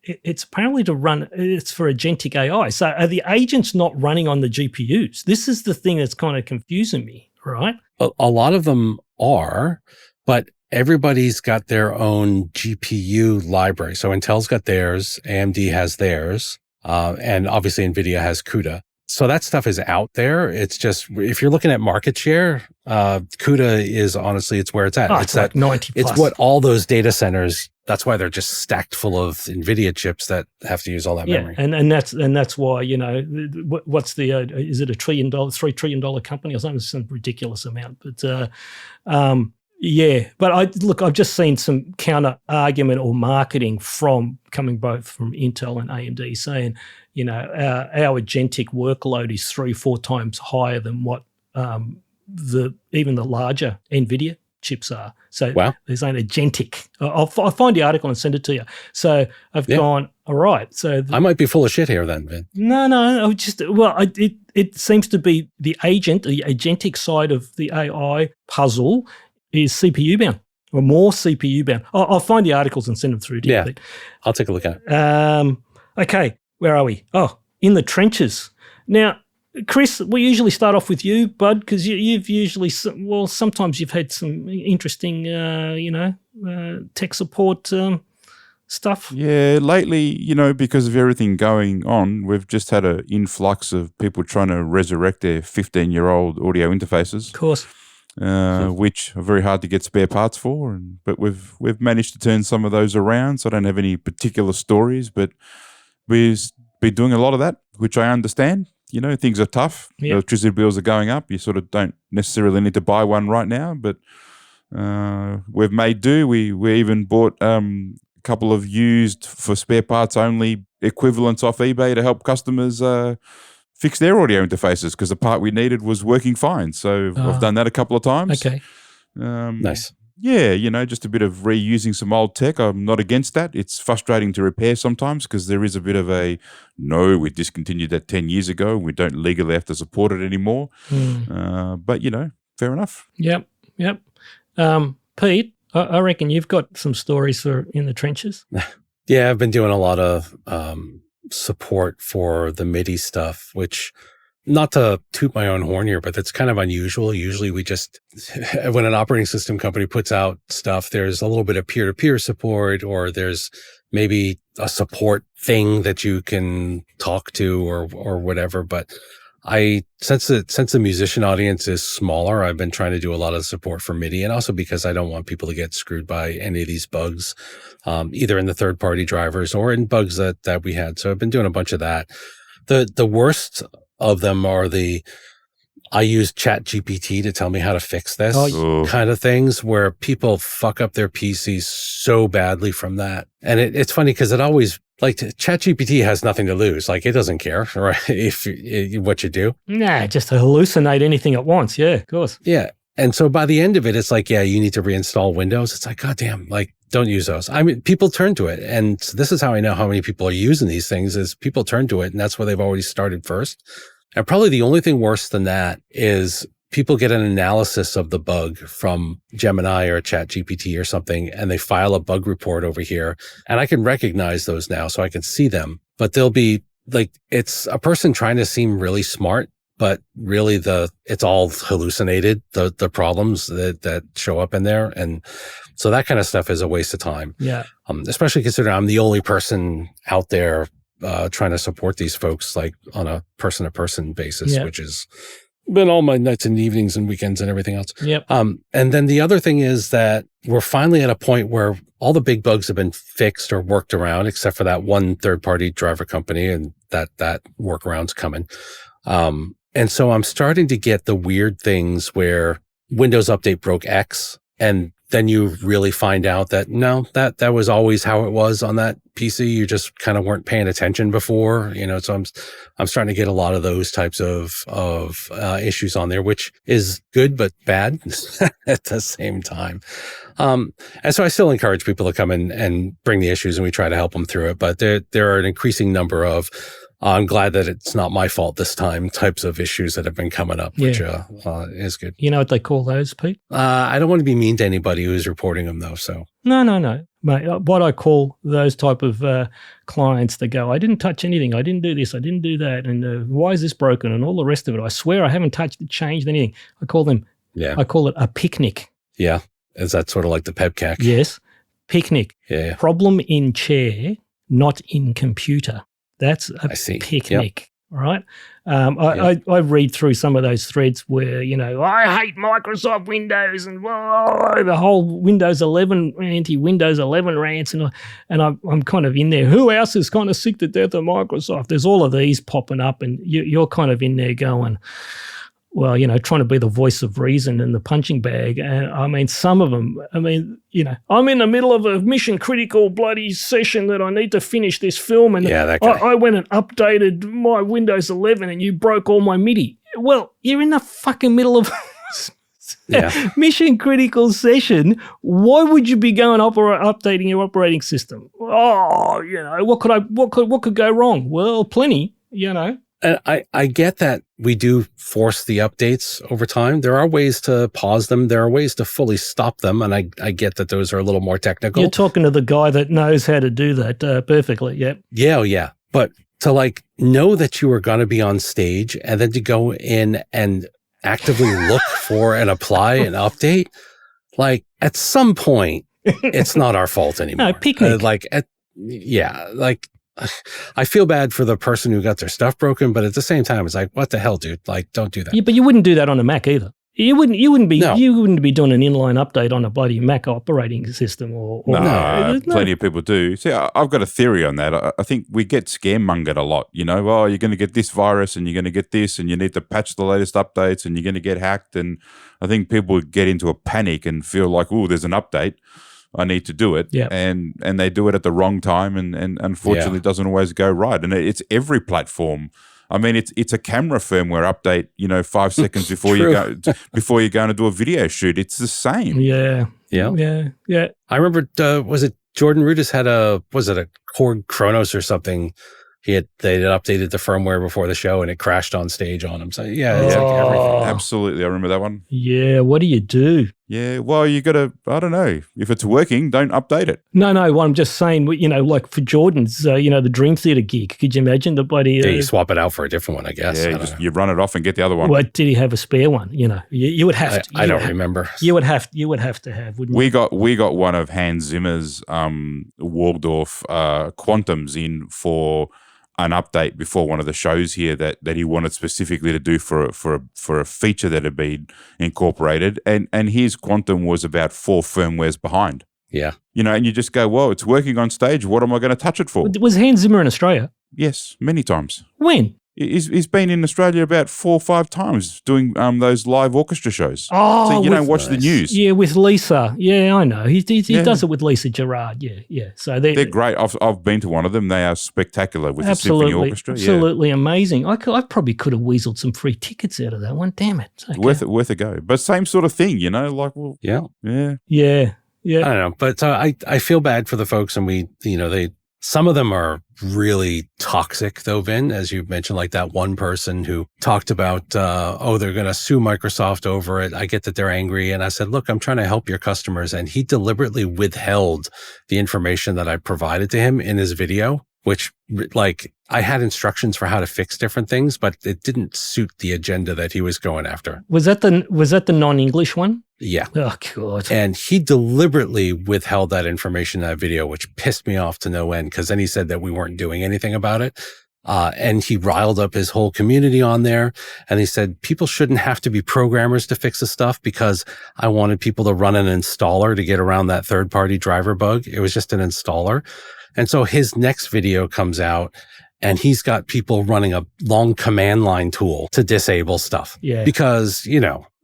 it's apparently it's for agentic AI. So are the agents not running on the GPUs? This is the thing that's kind of confusing me, right? A lot of them are, but everybody's got their own GPU library. So Intel's got theirs, AMD has theirs, and obviously NVIDIA has CUDA. So that stuff is out there. It's just, if you're looking at market share, CUDA is honestly, it's where it's at. It's like 90 plus. It's what all those data centers, that's why they're just stacked full of NVIDIA chips that have to use all that memory. And that's why, what's is it $3 trillion company or something? It's some ridiculous amount. But but I've just seen some counter argument or marketing coming both from Intel and AMD saying, our agentic workload is 3-4 times higher than what even the larger NVIDIA chips are. So there's an agentic. I'll find the article and send it to you. So I've gone, all right. So I might be full of shit here then, Vin. No. It seems to be the agentic side of the AI puzzle is CPU bound or more CPU bound. I'll find the articles and send them through to you. Yeah, I'll take a look at it. Okay, where are we? Oh, in the trenches. Now, Chris, we usually start off with you, bud, because you've usually, sometimes you've had some interesting, tech support stuff. Yeah, lately, because of everything going on, we've just had an influx of people trying to resurrect their 15-year-old audio interfaces. Of course. Which are very hard to get spare parts for, but we've managed to turn some of those around. So I don't have any particular stories, but we've been doing a lot of that, which I understand. Things are tough. Yep. Electricity bills are going up. You sort of don't necessarily need to buy one right now, but we've made do. We even bought a couple of used for spare parts only equivalents off eBay to help customers fix their audio interfaces because the part we needed was working fine. So I've done that a couple of times. Okay. Nice. Yeah, just a bit of reusing some old tech. I'm not against that. It's frustrating to repair sometimes because there is a bit of we discontinued that 10 years ago. We don't legally have to support it anymore. But, fair enough. Yep. Pete, I reckon you've got some stories in the trenches. Yeah, I've been doing a lot of support for the MIDI stuff, which, not to toot my own horn here, but that's kind of unusual. Usually we just, when an operating system company puts out stuff, there's a little bit of peer-to-peer support, or there's maybe a support thing that you can talk to or whatever. But since the musician audience is smaller, I've been trying to do a lot of support for MIDI, and also because I don't want people to get screwed by any of these bugs, either in the third-party drivers or in bugs that we had. So I've been doing a bunch of that. The worst of them are I use ChatGPT to tell me how to fix this kind of things, where people fuck up their PCs so badly from that. And it's funny because it always, like, ChatGPT has nothing to lose. Like, it doesn't care, right? What you do. Nah, just to hallucinate anything at once. Yeah, of course. Yeah. And so by the end of it, it's like, yeah, you need to reinstall Windows. It's like, goddamn, like, don't use those. I mean, people turn to it. And this is how I know how many people are using these things is people turn to it, and that's where they've already started first. And probably the only thing worse than that is people get an analysis of the bug from Gemini or ChatGPT or something, and they file a bug report over here. And I can recognize those now, so I can see them. But they'll be like, it's a person trying to seem really smart, but really it's all hallucinated, the problems that show up in there. And so that kind of stuff is a waste of time. Yeah. Especially considering I'm the only person out there trying to support these folks, like on a person-to-person basis, which has been all my nights and evenings and weekends and everything else. Yep. And then the other thing is that we're finally at a point where all the big bugs have been fixed or worked around, except for that one third-party driver company, and that workaround's coming. And so I'm starting to get the weird things where Windows Update broke X, and then you really find out that no, that was always how it was on that PC. You just kind of weren't paying attention before, so I'm starting to get a lot of those types of issues on there, which is good but bad at the same time. And so I still encourage people to come in and bring the issues, and we try to help them through it. But there are an increasing number of I'm glad that it's not my fault this time types of issues that have been coming up, which is good. You know what they call those, Pete? I don't want to be mean to anybody who's reporting them, though. So No. Mate, what I call those type of clients that go, I didn't touch anything, I didn't do this, I didn't do that, and why is this broken, and all the rest of it. I swear I haven't changed anything. I call it a picnic. Yeah. Is that sort of like the PEBCAC? Yes. Picnic. Yeah. Problem in chair, not in computer. That's a picnic, right? I read through some of those threads where, I hate Microsoft Windows and the whole Windows 11, anti-Windows 11 rants, and I'm kind of in there. Who else is kind of sick to death of Microsoft? There's all of these popping up, and you're kind of in there going, well, trying to be the voice of reason and the punching bag. And I mean, some of them, I'm in the middle of a mission critical bloody session that I need to finish this film. And I went and updated my Windows 11 and you broke all my MIDI. Well, you're in the fucking middle of mission critical session. Why would you be going updating your operating system? Oh, what could go wrong? Well, plenty, And I get that we do force the updates over time. There are ways to pause them. There are ways to fully stop them. And I get that those are a little more technical. You're talking to the guy that knows how to do that perfectly. Yep. Yeah. But to know that you are going to be on stage and then to go in and actively look for and apply an update, at some point, it's not our fault anymore. No, picnic. I feel bad for the person who got their stuff broken, but at the same time, it's like, what the hell, dude? Don't do that. Yeah, but you wouldn't do that on a Mac either. You wouldn't be doing an inline update on a bloody Mac operating system No, plenty of people do. See, I've got a theory on that. I think we get scaremongered a lot. You're going to get this virus and you're going to get this and you need to patch the latest updates and you're going to get hacked. And I think people get into a panic and feel like, oh, there's an update, I need to do it. Yep. And they do it at the wrong time and unfortunately it doesn't always go right. And it's every platform. I mean, it's a camera firmware update, 5 seconds before you're going to do a video shoot. It's the same. Yeah. I remember, was it Jordan Rudess had a Korg Kronos or something? They had updated the firmware before the show and it crashed on stage on him. So it's everything. Absolutely. I remember that one. Yeah. What do you do? Yeah. Well, you got to, I don't know. If it's working, don't update it. No. What I'm just saying, like for Jordan's, the Dream Theater gig, could you imagine the bloody... you swap it out for a different one, I guess. Yeah, you run it off and get the other one. Well, did he have a spare one? You would have to. I don't remember. You would have to have, wouldn't you? We got one of Hans Zimmer's Waldorf Quantums in for an update before one of the shows here that he wanted specifically to do for a feature that had been incorporated, and his Quantum was about 4 firmwares behind. Yeah. And you just go, well, it's working on stage. What am I going to touch it for? Was Hans Zimmer in Australia? Yes, many times. When? He's been in Australia about 4 or 5 times doing those live orchestra shows. Oh, so you don't watch the news. Yeah, with Lisa. Yeah, I know. He does it with Lisa Gerard. Yeah. So they're great. I've been to one of them. They are spectacular with the symphony orchestra. Absolutely amazing. I probably could have weaseled some free tickets out of that one. Damn it. Okay. Worth a go. But same sort of thing, like, well, yeah. I don't know, but I feel bad for the folks, and some of them are really toxic, though, Vin, as you mentioned, like that one person who talked about, they're going to sue Microsoft over it. I get that they're angry. And I said, look, I'm trying to help your customers. And he deliberately withheld the information that I provided to him in his video, which, like, I had instructions for how to fix different things, but it didn't suit the agenda that he was going after. Was that the non-English one? Yeah. Oh, God. And he deliberately withheld that information in that video, which pissed me off to no end, because then he said that we weren't doing anything about it. And he riled up his whole community on there. And he said, people shouldn't have to be programmers to fix the stuff, because I wanted people to run an installer to get around that third-party driver bug. It was just an installer. And so his next video comes out, and he's got people running a long command line tool to disable stuff. Yeah. Because,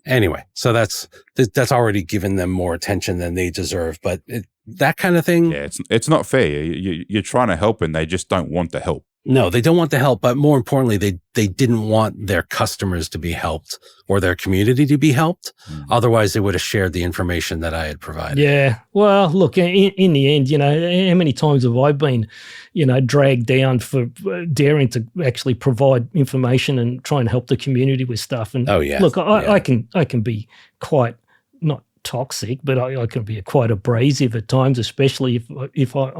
anyway, so that's already given them more attention than they deserve. But that kind of thing. Yeah, it's not fair. You're trying to help, and they just don't want the help. No, they don't want the help. But more importantly, they didn't want their customers to be helped or their community to be helped. Otherwise, they would have shared the information that I had provided. Yeah. Well, look, in the end, how many times have I been, dragged down for daring to actually provide information and try and help the community with stuff? And look, I can be quite not toxic, but I can be quite abrasive at times, especially if I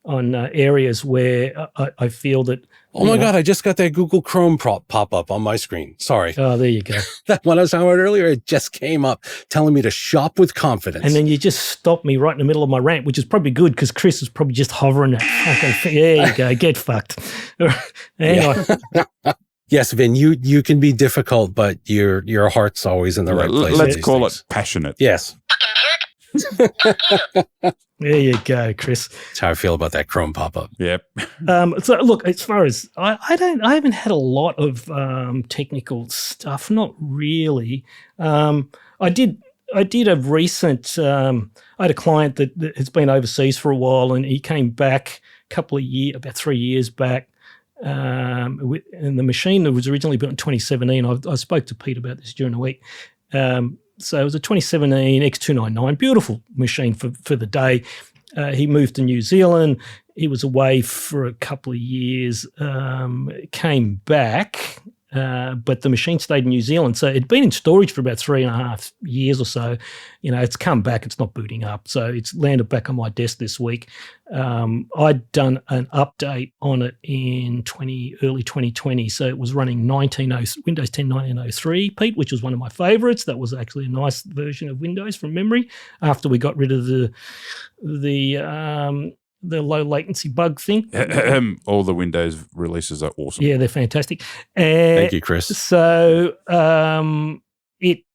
on areas where I feel that. Oh my God, I just got that Google Chrome pop up on my screen. Sorry. Oh, there you go. That one I was talking about earlier, it just came up telling me to shop with confidence. And then you just stopped me right in the middle of my rant, which is probably good, because Chris was probably just hovering that fucking thing. There you go, get fucked. Anyway. Yes, Vin, you can be difficult, but your heart's always in the right place. Let's call it passionate. Yes. There you go, Chris. That's how I feel about that Chrome pop-up. Yep. So look, as far as I haven't had a lot of technical stuff. Not really. I did a recent. I had a client that has been overseas for a while, and he came back about 3 years back. And the machine that was originally built in 2017. I spoke to Pete about this during the week. So it was a 2017 X299, beautiful machine for the day. He moved to New Zealand. He was away for a couple of years, came back, but the machine stayed in New Zealand. So it'd been in storage for about 3.5 years or so. It's come back. It's not booting up. So it's landed back on my desk this week. I'd done an update on it in early 2020. So it was running Windows 10 1903, Pete, which was one of my favorites. That was actually a nice version of Windows from memory after we got rid of the low latency bug thing. All the Windows releases are awesome. Yeah, they're fantastic. Thank you, Chris. So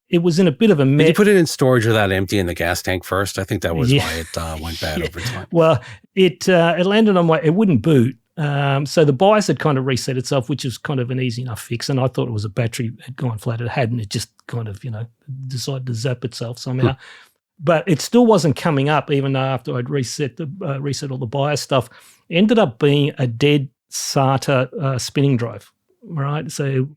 it was in a bit of a mess. Did you put it in storage without emptying the gas tank first? I think that was why it went bad over time. Well, it landed on it wouldn't boot. So the BIOS had kind of reset itself, which is kind of an easy enough fix. And I thought it was a battery had gone flat. It hadn't. It just kind of, decided to zap itself somehow. But it still wasn't coming up, even though after I'd reset all the BIOS stuff. It ended up being a dead SATA spinning drive, right? So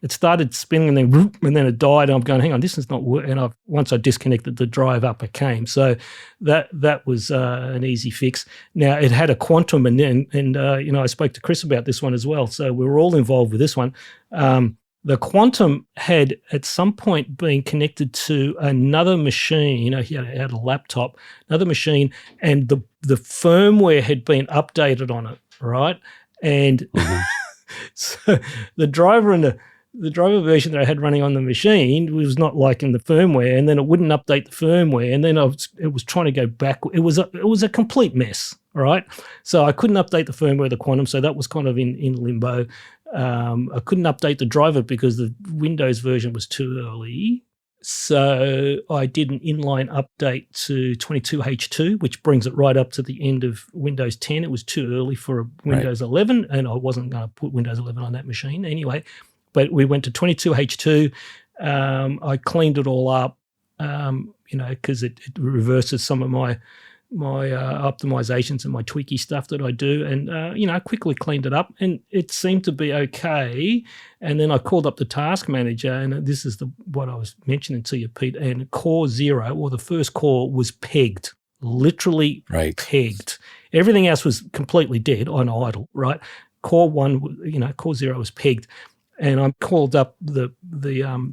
it started spinning and then it died. And I'm going, hang on, this is not working. And once I disconnected the drive, up it came. So that was an easy fix. Now it had a Quantum, and I spoke to Chris about this one as well. So we were all involved with this one. The Quantum had at some point been connected to another machine. He had a laptop, another machine, and the firmware had been updated on it, right? And so the driver and the driver version that I had running on the machine was not liking the firmware, and then it wouldn't update the firmware, and then it was trying to go back. It was a complete mess, all right? So I couldn't update the firmware of the Quantum, so that was kind of in limbo. I couldn't update the driver because the Windows version was too early. So I did an inline update to 22H2, which brings it right up to the end of Windows 10. It was too early for Windows 11, and I wasn't going to put Windows 11 on that machine anyway. But we went to 22H2. I cleaned it all up, because it reverses some of my optimizations and my tweaky stuff that I do, and I quickly cleaned it up, and it seemed to be okay. And then I called up the task manager, and this is what I was mentioning to you, Pete. And core 0, or the first core, was pegged, literally pegged. Everything else was completely dead on idle, right? Core 1, core 0 was pegged. And I called up the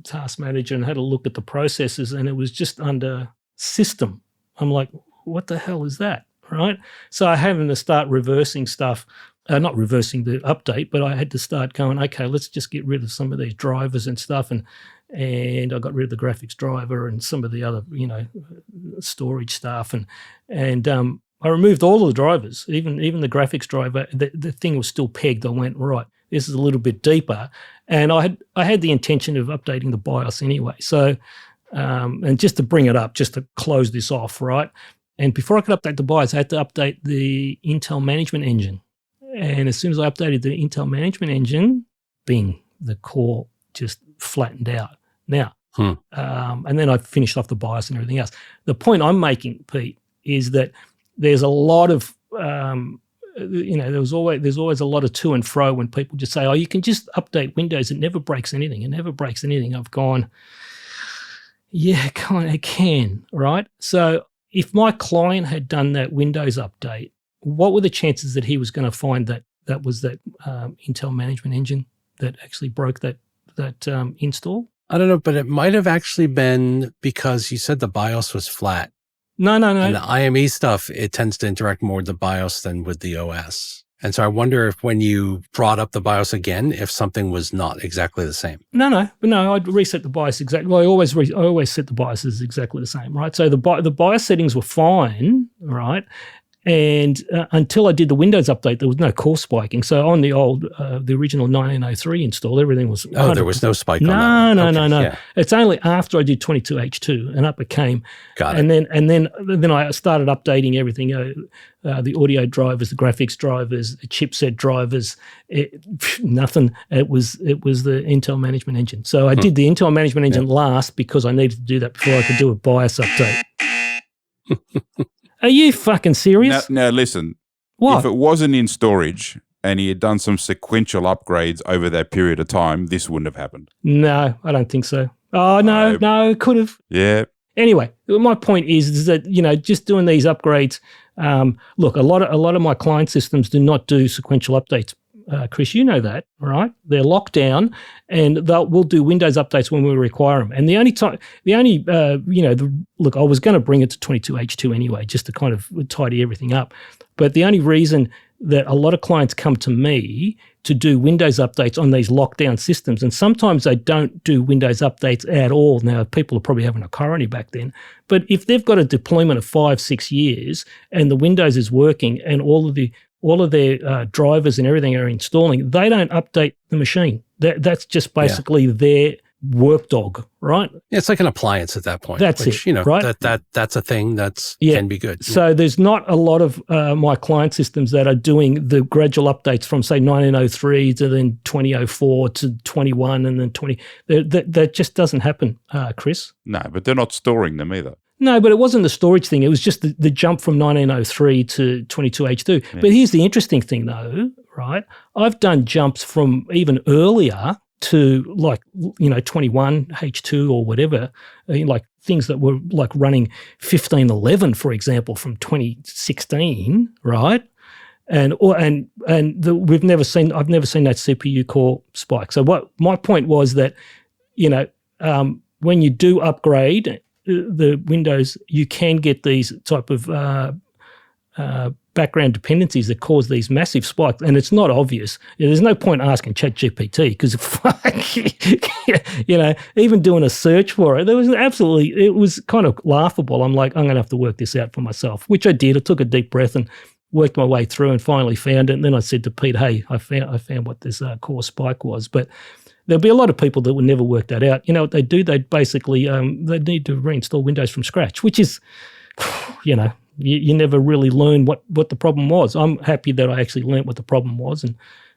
task manager and had a look at the processes, and it was just under system. I'm like, what the hell is that, right? So I had to start reversing stuff, not reversing the update, but I had to start going, okay, let's just get rid of some of these drivers and stuff, and I got rid of the graphics driver and some of the other, storage stuff, and I removed all of the drivers, even the graphics driver. The thing was still pegged. I went, right, this is a little bit deeper, and I had the intention of updating the BIOS anyway. So, and just to bring it up, just to close this off, right? And before I could update the BIOS, I had to update the Intel management engine. And as soon as I updated the Intel management engine, bing, the core just flattened out. Now, and then I finished off the BIOS and everything else. The point I'm making, Pete, is that there's a lot of, there's always a lot of to and fro when people just say, oh, you can just update Windows. It never breaks anything. It never breaks anything. I've gone, yeah, it can, right? So if my client had done that Windows update, what were the chances that he was going to find that was that Intel management engine that actually broke that install? I don't know, but it might have actually been because you said the BIOS was flat. No. And the IME stuff, it tends to interact more with the BIOS than with the OS. And so I wonder if when you brought up the BIOS again, if something was not exactly the same. No, I'd reset the BIOS exactly. Well, I always set the BIOSes exactly the same, right? So the BIOS settings were fine, right? And until I did the Windows update, there was no core spiking. So on the original 1903 install, everything was... Oh, there was no spike on that one. No. Yeah. It's only after I did 22H2 and up it came. Got it. And then I started updating everything, the audio drivers, the graphics drivers, the chipset drivers, nothing. It was the Intel management engine. So I did the Intel management engine last because I needed to do that before I could do a BIOS update. Are you fucking serious? Now listen. What? If it wasn't in storage and he had done some sequential upgrades over that period of time, this wouldn't have happened. No, I don't think so. Oh, no, it could have. Yeah. Anyway, my point is that, just doing these upgrades, look, a lot of my client systems do not do sequential updates. Chris, you know that, right? They're locked down, and we'll do Windows updates when we require them. And look, I was going to bring it to 22H2 anyway, just to kind of tidy everything up. But the only reason that a lot of clients come to me to do Windows updates on these lockdown systems, and sometimes they don't do Windows updates at all. Now, people are probably having a coronary back then, but if they've got a deployment of 5-6 years and the Windows is working and all of their drivers and everything are installing, they don't update the machine. That's just basically their work dog, right? Yeah, it's like an appliance at that point. That's it, right? That's a thing can be good. So there's not a lot of my client systems that are doing the gradual updates from, say, 1903 to then 2004 to 21 and then 20. That just doesn't happen, Chris. No, but they're not storing them either. No, but it wasn't the storage thing. It was just the jump from 1903 to 22H2. Yeah. But here's the interesting thing, though, right? I've done jumps from even earlier to 21H2 or whatever, like things that were like running 1511, for example, from 2016, right? I've never seen that CPU core spike. So what my point was that, when you do upgrade the Windows, you can get these type of background dependencies that cause these massive spikes, and it's not obvious. There's no point asking ChatGPT because, even doing a search for it, it was kind of laughable. I'm like, I'm going to have to work this out for myself, which I did. I took a deep breath and worked my way through and finally found it. And then I said to Pete, hey, I found what this core spike was. But there'll be a lot of people that would never work that out. You know what they do? They basically they need to reinstall Windows from scratch, which is, you never really learn what the problem was. I'm happy that I actually learned what the problem was, and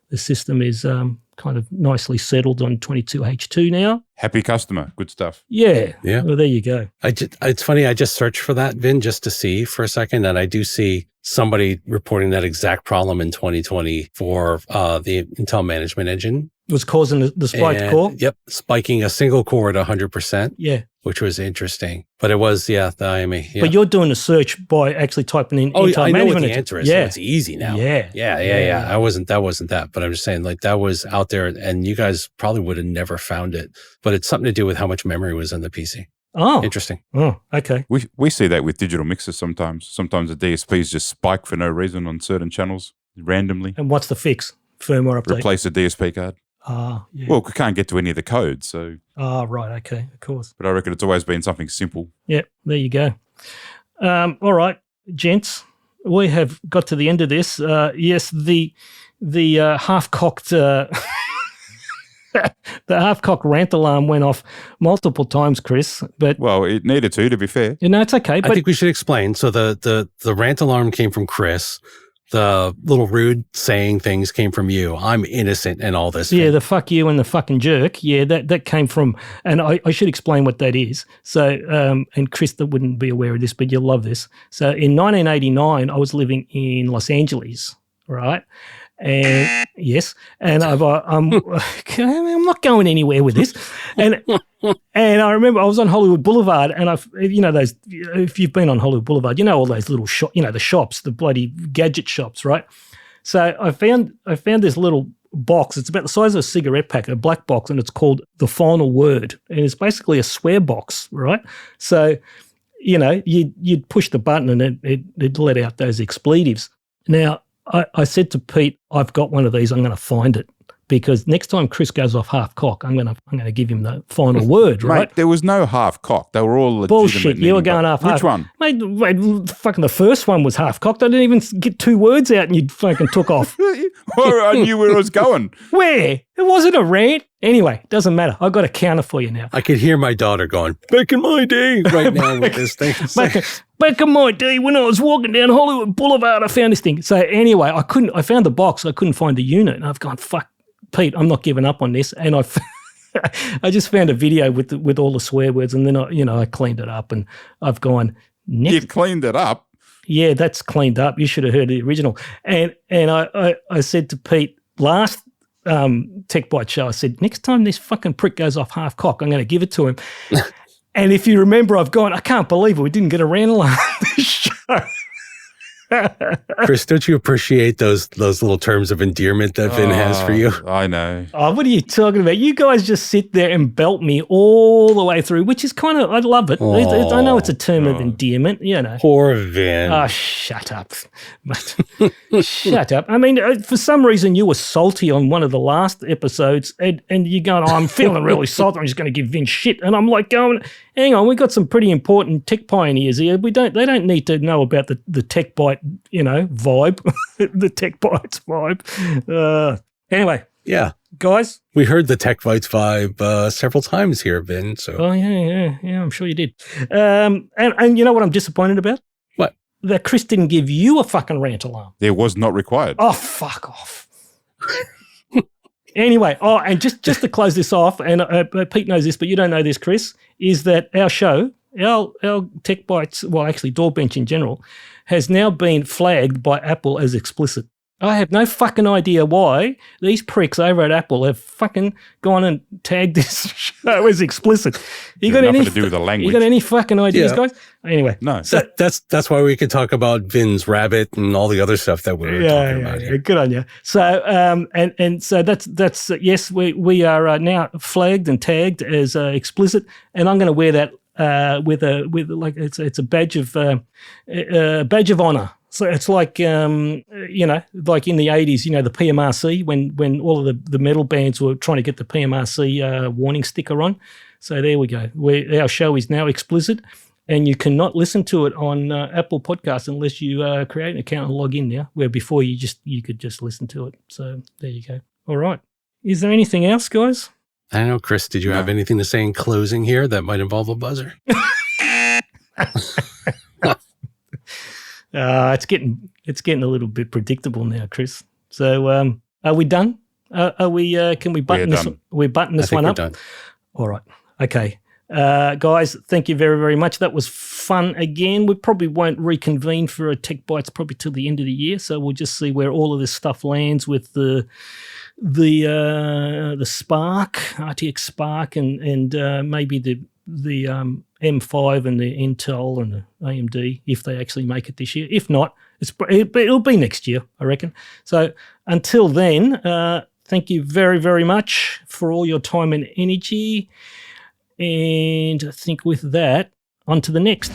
the system is kind of nicely settled on 22H2 now. Happy customer. Good stuff. Yeah. Well, there you go. It's funny. I just searched for that, Vin, just to see for a second, and I do see somebody reporting that exact problem in 2020 for the Intel Management Engine. Was causing the spiked core? Yep, spiking a single core at 100%. Yeah. Which was interesting. But it was, the IME. Yeah. But you're doing a search by actually typing in Intel Management. I know what the answer is. Yeah. So it's easy now. Yeah. Yeah. That wasn't that. But I'm just saying, like, that was out there, and you guys probably would have never found it. But it's something to do with how much memory was in the PC. Oh. Interesting. Oh, okay. We see that with digital mixers sometimes. Sometimes the DSPs just spike for no reason on certain channels randomly. And what's the fix? Firmware update? Replace the DSP card. Yeah. Well, we can't get to any of the code, so. Right. Okay. Of course. But I reckon it's always been something simple. Yeah. There you go. All right, gents, we have got to the end of this. Yes, the half-cocked the half-cocked rant alarm went off multiple times, Chris. But well, it needed to be fair. It's okay. But I think we should explain. So the rant alarm came from Chris. The little rude saying things came from you. I'm innocent in all this. Yeah, the fuck you and the fucking jerk. Yeah, that came from, and I should explain what that is. So, and Chris that wouldn't be aware of this, but you'll love this. So in 1989, I was living in Los Angeles, right? And yes, and I'm not going anywhere with this. And I remember I was on Hollywood Boulevard, and those, if you've been on Hollywood Boulevard, you know all those little the shops, the bloody gadget shops, right? So I found this little box. It's about the size of a cigarette packet, a black box, and it's called The Final Word, and it's basically a swear box, right? So you'd push the button and it'd let out those expletives. Now, I said to Pete, I've got one of these. I'm going to find it, because next time Chris goes off half cock, I'm going to give him the final word, right? Mate, there was no half cock. They were all legitimate. Bullshit. You were going half. Which one? Mate, fucking the first one was half cocked. I didn't even get 2 words out, and you fucking took off. Well, I knew where I was going. Where? It wasn't a rant. Anyway, doesn't matter. I've got a counter for you now. I could hear my daughter going, back in my day, right now with this thing. Back in my day, when I was walking down Hollywood Boulevard, I found this thing. So anyway, I found the box. I couldn't find the unit, and I've gone, fuck, Pete, I'm not giving up on this. And I just found a video with all the swear words, and then I cleaned it up, and I've gone. You cleaned it up? Yeah, that's cleaned up. You should have heard the original. And I said to Pete last TechBytes show, I said, next time this fucking prick goes off half cock, I'm going to give it to him. And if you remember, I've gone, I can't believe it. We didn't get a rant alarm this show. Chris, don't you appreciate those little terms of endearment that Vin has for you? I know. Oh, what are you talking about? You guys just sit there and belt me all the way through, which is kind of, I love it. I know it's a term of endearment, Poor Vin. Oh, shut up. Shut up. I mean, for some reason, you were salty on one of the last episodes, and you're going, I'm feeling really salty. I'm just going to give Vin shit. And I'm like going, hang on, we've got some pretty important tech pioneers here. They don't need to know about the TechByte, vibe, the TechBytes vibe. Anyway. Yeah. Guys. We heard the TechBytes vibe several times here, Vin. So. Oh, yeah, I'm sure you did. And you know what I'm disappointed about? What? That Chris didn't give you a fucking rant alarm. There was not required. Oh, fuck off. Anyway, and just to close this off, and Pete knows this, but you don't know this, Chris, is that our show, our TechBytes, well, actually DAWbench in general, has now been flagged by Apple as explicit. I have no fucking idea why these pricks over at Apple have fucking gone and tagged this show as explicit. You got nothing to do with the language. You got any fucking ideas, guys? Anyway. No. So that's why we could talk about Vin's rabbit and all the other stuff that we were talking about here. Good on you. So and so that's yes, we are now flagged and tagged as explicit, and I'm going to wear that with like it's a badge of honor. So it's like, like in the 80s, the PMRC, when all of the metal bands were trying to get the PMRC warning sticker on. So there we go. Our show is now explicit, and you cannot listen to it on Apple Podcasts unless you create an account and log in now, where before you could just listen to it. So there you go. All right. Is there anything else, guys? I don't know, Chris, did you have anything to say in closing here that might involve a buzzer? It's getting a little bit predictable now, Chris. So are we done? Are we? Can we button this? We're button this one up. Done. All right. Okay, guys. Thank you very, very much. That was fun again. We probably won't reconvene for a TechBytes probably till the end of the year. So we'll just see where all of this stuff lands with the Spark, RTX Spark, and maybe the M5 and the Intel and the AMD, if they actually make it this year. If not, it'll be next year, I reckon. So until then, thank you very, very much for all your time and energy. And I think with that, on to the next.